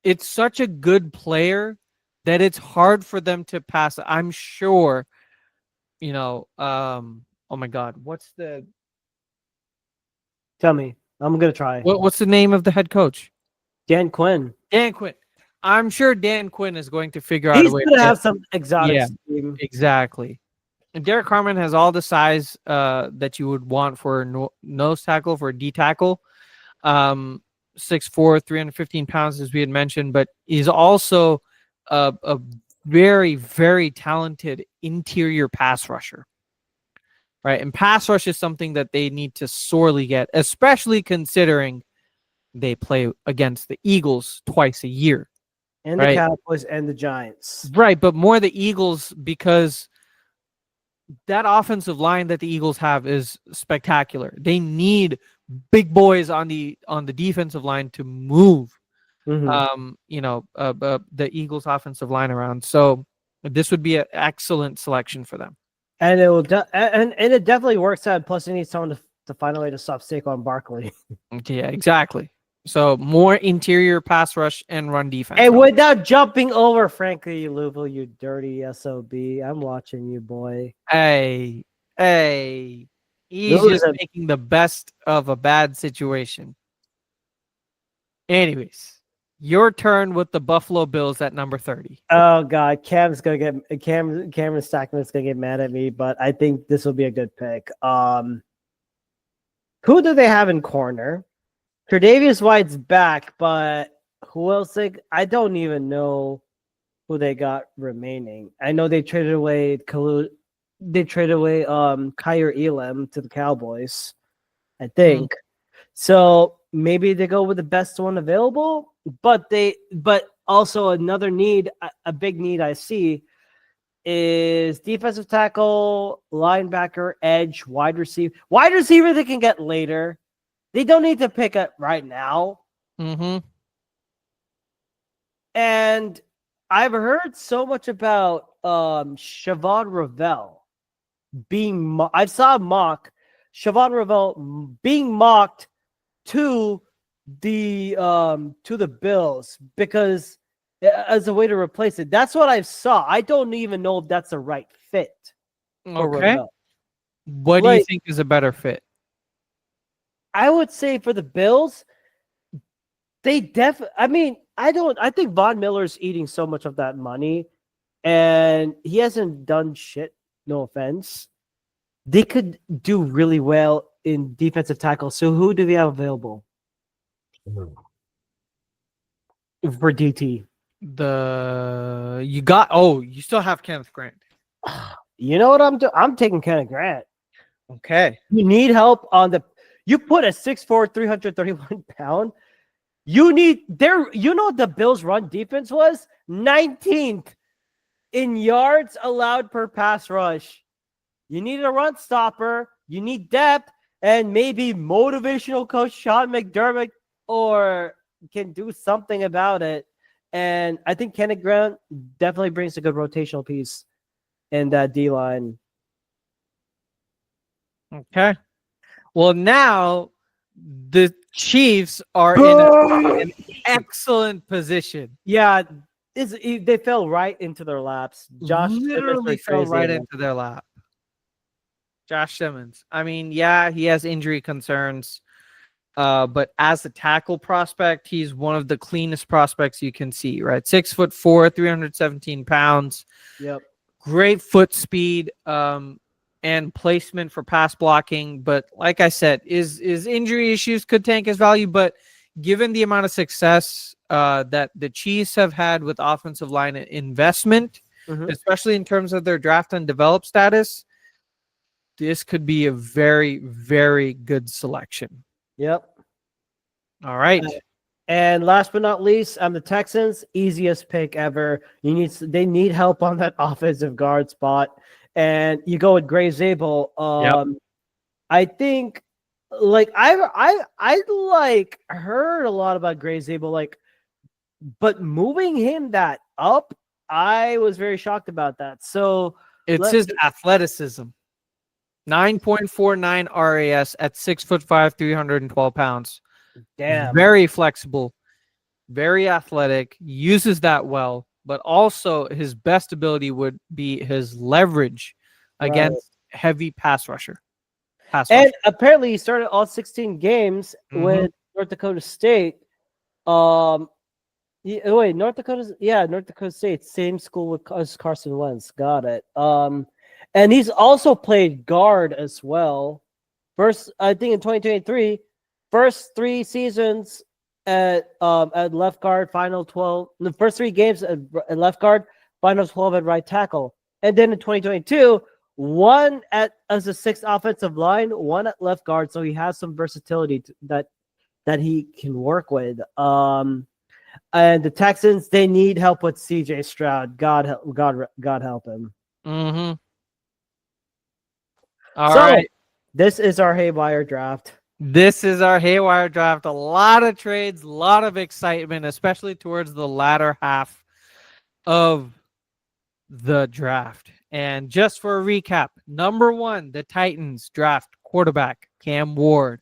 [SPEAKER 1] it's such a good player that it's hard for them to pass. I'm sure, oh my God,
[SPEAKER 2] tell me. I'm gonna try.
[SPEAKER 1] what's the name of the head coach?
[SPEAKER 2] Dan Quinn.
[SPEAKER 1] Dan Quinn. I'm sure Dan Quinn is going to figure out a
[SPEAKER 2] He's
[SPEAKER 1] way
[SPEAKER 2] gonna
[SPEAKER 1] to
[SPEAKER 2] have some exotic
[SPEAKER 1] yeah,
[SPEAKER 2] scheme.
[SPEAKER 1] exactly. And Derek Carmen has all the size that you would want for a nose tackle, for a D tackle. 6'4", 315 pounds, as we had mentioned, but he's also a very, very talented interior pass rusher. Right. And pass rush is something that they need to sorely get, especially considering they play against the Eagles twice a year.
[SPEAKER 2] And
[SPEAKER 1] right?
[SPEAKER 2] the Cowboys and the Giants.
[SPEAKER 1] Right. But more the Eagles, because that offensive line that the Eagles have is spectacular. They need big boys on the defensive line to move
[SPEAKER 2] Mm-hmm.
[SPEAKER 1] the Eagles offensive line around. So this would be an excellent selection for them.
[SPEAKER 2] And it will, and it definitely works out. Plus, they need someone to find a way to stop Saquon Barkley.
[SPEAKER 1] Yeah, exactly. So more interior pass rush and run defense.
[SPEAKER 2] And without jumping over Frankie Louisville, you dirty SOB. I'm watching you, boy.
[SPEAKER 1] Hey, he's just making the best of a bad situation. Anyways, your turn with the Buffalo Bills at number 30.
[SPEAKER 2] Oh God, Cameron Stackman's gonna get mad at me, but I think this will be a good pick. Who do they have in corner? Tre'Davious White's back, but who else? I don't even know who they got remaining. I know they traded away Kyler Elam to the Cowboys, I think. So maybe they go with the best one available, but also another need, a big need I see is defensive tackle, linebacker, edge, wide receiver. Wide receiver they can get later. They don't need to pick it right now.
[SPEAKER 1] Mm-hmm.
[SPEAKER 2] And I've heard so much about Siobhan Revell being I saw a mock Siobhan Revell being mocked to the Bills because as a way to replace it. That's what I saw. I don't even know if that's the right fit.
[SPEAKER 1] Okay. What do you think is a better fit?
[SPEAKER 2] I would say for the Bills, they definitely. I think Von Miller's eating so much of that money, and he hasn't done shit. No offense. They could do really well in defensive tackle. So who do they have available for DT?
[SPEAKER 1] You still have Kenneth Grant.
[SPEAKER 2] You know what I'm taking Kenneth Grant.
[SPEAKER 1] Okay.
[SPEAKER 2] You need help on the. You put a 6'4", 331 pound. You need there. You know what the Bills' run defense was? 19th in yards allowed per pass rush. You need a run stopper. You need depth, and maybe motivational coach Sean McDermott or can do something about it. And I think Kenneth Grant definitely brings a good rotational piece in that D line.
[SPEAKER 1] Okay. Well, now the Chiefs are in an excellent position.
[SPEAKER 2] Yeah, they fell right into their laps. Josh
[SPEAKER 1] literally fell right into their lap. Josh Simmons. I mean, yeah, he has injury concerns, but as a tackle prospect, he's one of the cleanest prospects you can see. Right, 6'4", 317 pounds.
[SPEAKER 2] Yep.
[SPEAKER 1] Great foot speed. And placement for pass blocking, but like I said, is injury issues could tank his value. But given the amount of success that the Chiefs have had with offensive line investment, especially in terms of their draft and develop status, this could be a very, very good selection.
[SPEAKER 2] Yep.
[SPEAKER 1] All right.
[SPEAKER 2] And last but not least, the Texans, easiest pick ever. They need help on that offensive guard spot, and you go with Gray Zabel. I think, like I like heard a lot about Gray Zabel, like, but moving him that up, I was very shocked about that. So
[SPEAKER 1] It's his athleticism. 9.49 RAS at 6'5", 312 pounds.
[SPEAKER 2] damn,
[SPEAKER 1] Very flexible, very athletic, uses that well, but also his best ability would be his leverage against heavy pass rusher.
[SPEAKER 2] And apparently he started all 16 games with North Dakota State. North Dakota State, same school as Carson Wentz. Got it. And he's also played guard as well. First, I think in 2023, first 3 seasons at left guard, final 12. The first 3 games at left guard, final 12 at right tackle. And then in 2022, one as a 6th offensive line, one at left guard. So he has some versatility that he can work with. And the Texans, they need help with C.J. Stroud. God help him.
[SPEAKER 1] All right.
[SPEAKER 2] This is our haywire draft.
[SPEAKER 1] This is our haywire draft. A lot of trades, a lot of excitement, especially towards the latter half of the draft. And just for a recap, number 1, the Titans draft quarterback Cam Ward.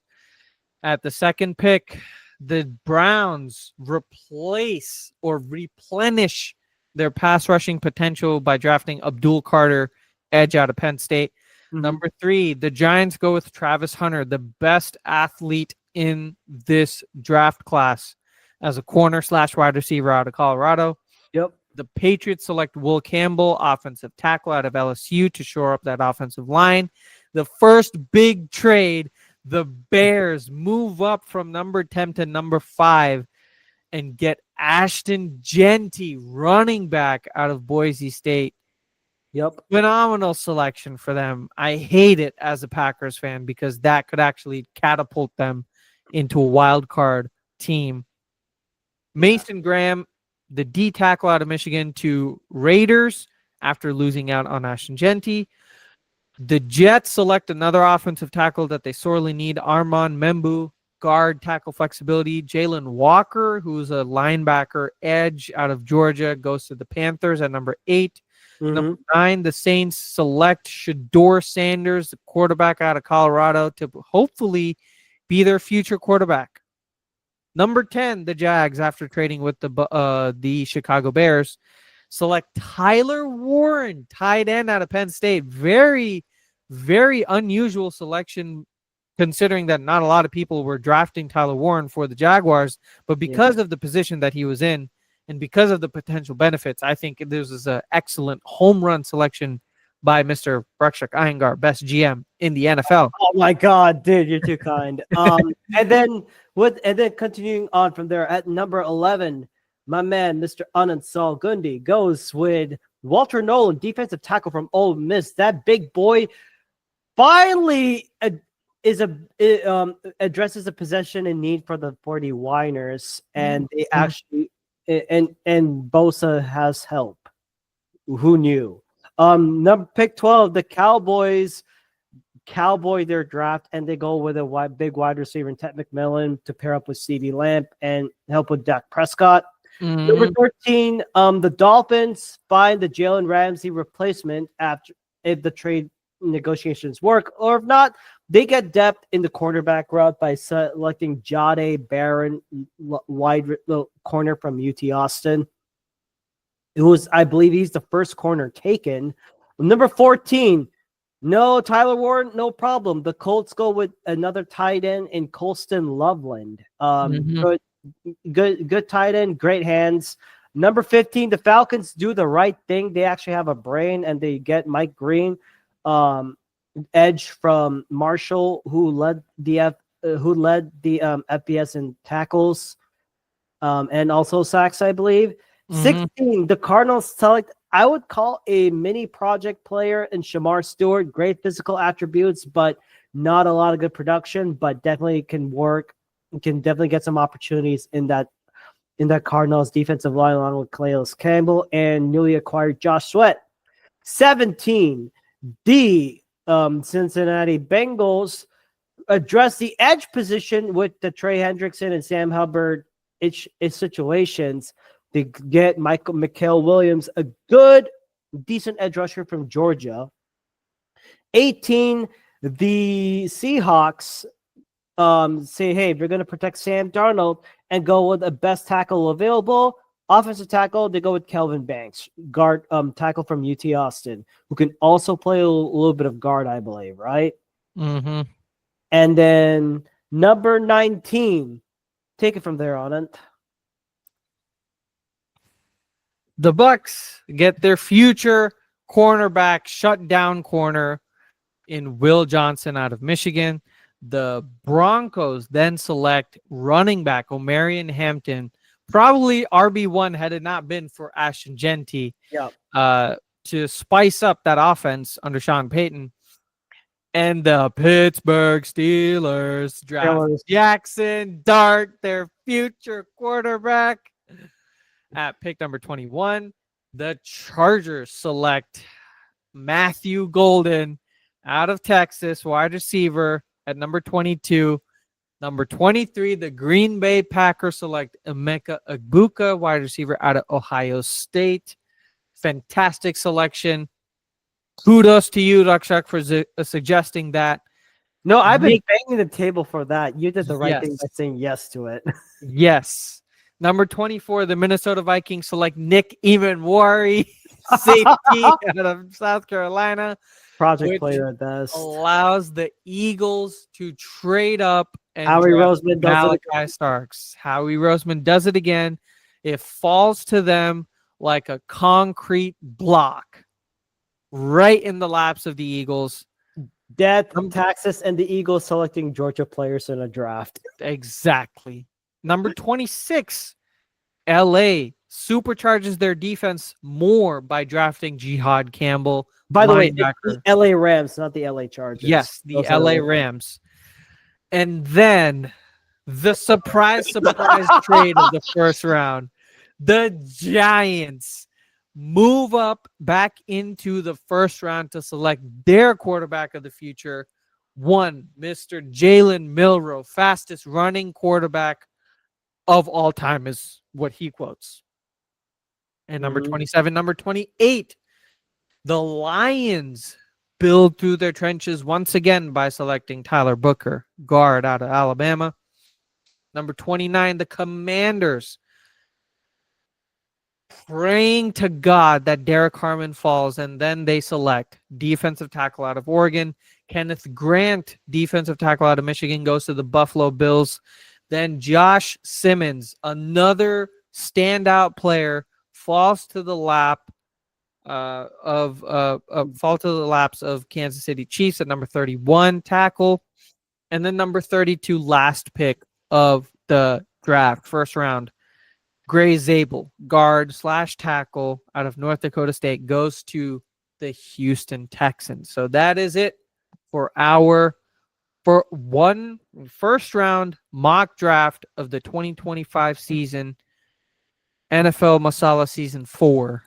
[SPEAKER 1] At the 2nd pick, the Browns replace or replenish their pass rushing potential by drafting Abdul Carter, edge out of Penn State. Number 3, the Giants go with Travis Hunter, the best athlete in this draft class, as a corner/wide receiver out of Colorado.
[SPEAKER 2] Yep.
[SPEAKER 1] The Patriots select Will Campbell, offensive tackle out of LSU, to shore up that offensive line. The first big trade, the Bears move up from number 10 to number 5 and get Ashton Jeanty, running back out of Boise State.
[SPEAKER 2] Yep.
[SPEAKER 1] Phenomenal selection for them. I hate it as a Packers fan because that could actually catapult them into a wild card team. Mason Graham, the D tackle out of Michigan, to Raiders after losing out on Ashton Jeanty. The Jets select another offensive tackle that they sorely need, Armand Membu, guard, tackle flexibility. Jalen Walker, who's a linebacker edge out of Georgia, goes to the Panthers at number 8. Number 9, the Saints select Shedeur Sanders, the quarterback out of Colorado, to hopefully be their future quarterback. Number 10, the Jags, after trading with the Chicago Bears, select Tyler Warren, tight end out of Penn State. Very, very unusual selection, considering that not a lot of people were drafting Tyler Warren for the Jaguars, but because of the position that he was in, and because of the potential benefits, I think this is an excellent home run selection by Mr. Brekshak Iyengar, best GM in the NFL.
[SPEAKER 2] Oh my God, dude, you're too kind. And then continuing on from there at number 11, my man, Mr. Anand Salgundi, goes with Walter Nolan, defensive tackle from Ole Miss. That big boy finally addresses a possession in need for the 49ers, and they actually. And Bosa has help. Who knew? Pick 12, the Cowboys cowboy their draft, and they go with a big wide receiver in Ted McMillan to pair up with CeeDee Lamb and help with Dak Prescott. Number 13, the Dolphins find the Jalen Ramsey replacement if the trade negotiations work, or if not, they get depth in the cornerback route by selecting Jahdae Barron, wide corner from UT Austin. I believe he's the first corner taken. Number 14, no Tyler Warren, no problem. The Colts go with another tight end in Colston Loveland. Good tight end, great hands. Number 15, the Falcons do the right thing. They actually have a brain, and they get Mike Green, edge from Marshall, who led the FBS in tackles, and also sacks, I believe. 16, the Cardinals select, I would call a mini project player in Shamar Stewart. Great physical attributes, but not a lot of good production, but definitely can work. Can definitely get some opportunities in that in the Cardinals defensive line along with Calais Campbell and newly acquired Josh Sweat. 17, the Cincinnati Bengals address the edge position with the Trey Hendrickson and Sam Hubbard situations. They get Mikael Williams, a good, decent edge rusher from Georgia. 18, the Seahawks say, hey, we're going to protect Sam Darnold and go with the best tackle available. Offensive tackle, they go with Kelvin Banks, guard tackle from UT Austin, who can also play a little bit of guard, I believe, right?
[SPEAKER 1] Mm-hmm.
[SPEAKER 2] And then number 19, take it from there on it.
[SPEAKER 1] The Bucks get their future cornerback shutdown corner in Will Johnson out of Michigan. The Broncos then select running back Omarion Hampton, probably RB1 had it not been for Ashton Genty, to spice up that offense under Sean Payton. And the Pittsburgh Steelers draft Jackson Dart, their future quarterback, at pick number 21. The Chargers select Matthew Golden out of Texas, wide receiver, at number 22. Number 23, the Green Bay Packers select Emeka Egbuka, wide receiver out of Ohio State. Fantastic selection. Kudos to you, Rakshak, for suggesting that.
[SPEAKER 2] No, I've been banging the table for that. You did the right thing by saying yes to it.
[SPEAKER 1] Yes. Number 24, the Minnesota Vikings select Nick Emanwari, safety out of South Carolina.
[SPEAKER 2] Project player at best.
[SPEAKER 1] Allows the Eagles to trade up and
[SPEAKER 2] Howie Roseman does
[SPEAKER 1] Malachi Starks. Howie Roseman does it again. It falls to them like a concrete block right in the laps of the Eagles.
[SPEAKER 2] Death, Texas, and the Eagles selecting Georgia players in a draft.
[SPEAKER 1] Exactly. Number 26, LA supercharges their defense more by drafting Jihad Campbell.
[SPEAKER 2] By the way, the LA Rams, not the LA Chargers.
[SPEAKER 1] Yes, the LA Rams. And then the surprise trade of the first round. The Giants move up back into the first round to select their quarterback of the future. One, Mr. Jalen Milroe, fastest running quarterback of all time is what he quotes. And number 27, number 28, the Lions build through their trenches once again by selecting Tyler Booker, guard out of Alabama. Number 29, the Commanders, praying to God that Derek Harmon falls, and then they select defensive tackle out of Oregon. Kenneth Grant, defensive tackle out of Michigan, goes to the Buffalo Bills. Then Josh Simmons, another standout player, falls to the laps of Kansas City Chiefs at number 31 tackle. And then number 32, last pick of the draft, first round, Gray Zabel, guard / tackle out of North Dakota State, goes to the Houston Texans. So that is it for one first round mock draft of the 2025 season, NFL Masala Season 4.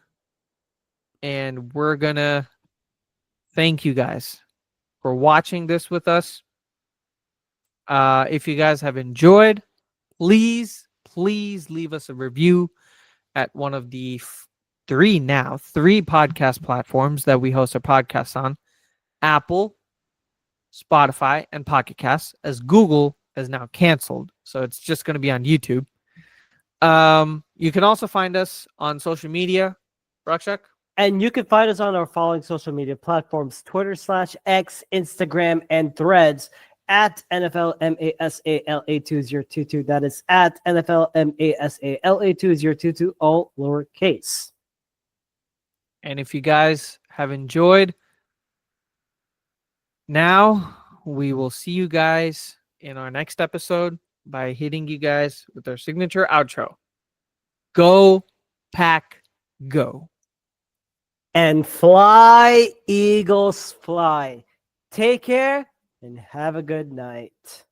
[SPEAKER 1] And we're going to thank you guys for watching this with us. If you guys have enjoyed, please leave us a review at one of the three podcast platforms that we host our podcasts on: Apple, Spotify, and Pocket Casts, as Google is now canceled. So it's just going to be on YouTube. You can also find us on social media. Rakshak?
[SPEAKER 2] And you can find us on our following social media platforms: Twitter /X, Instagram, and Threads at NFL MASALA 2022. That is at NFL MASALA 2022, all lowercase.
[SPEAKER 1] And if you guys have enjoyed, now we will see you guys in our next episode by hitting you guys with our signature outro. Go Pack Go.
[SPEAKER 2] And fly, Eagles, fly. Take care and have a good night.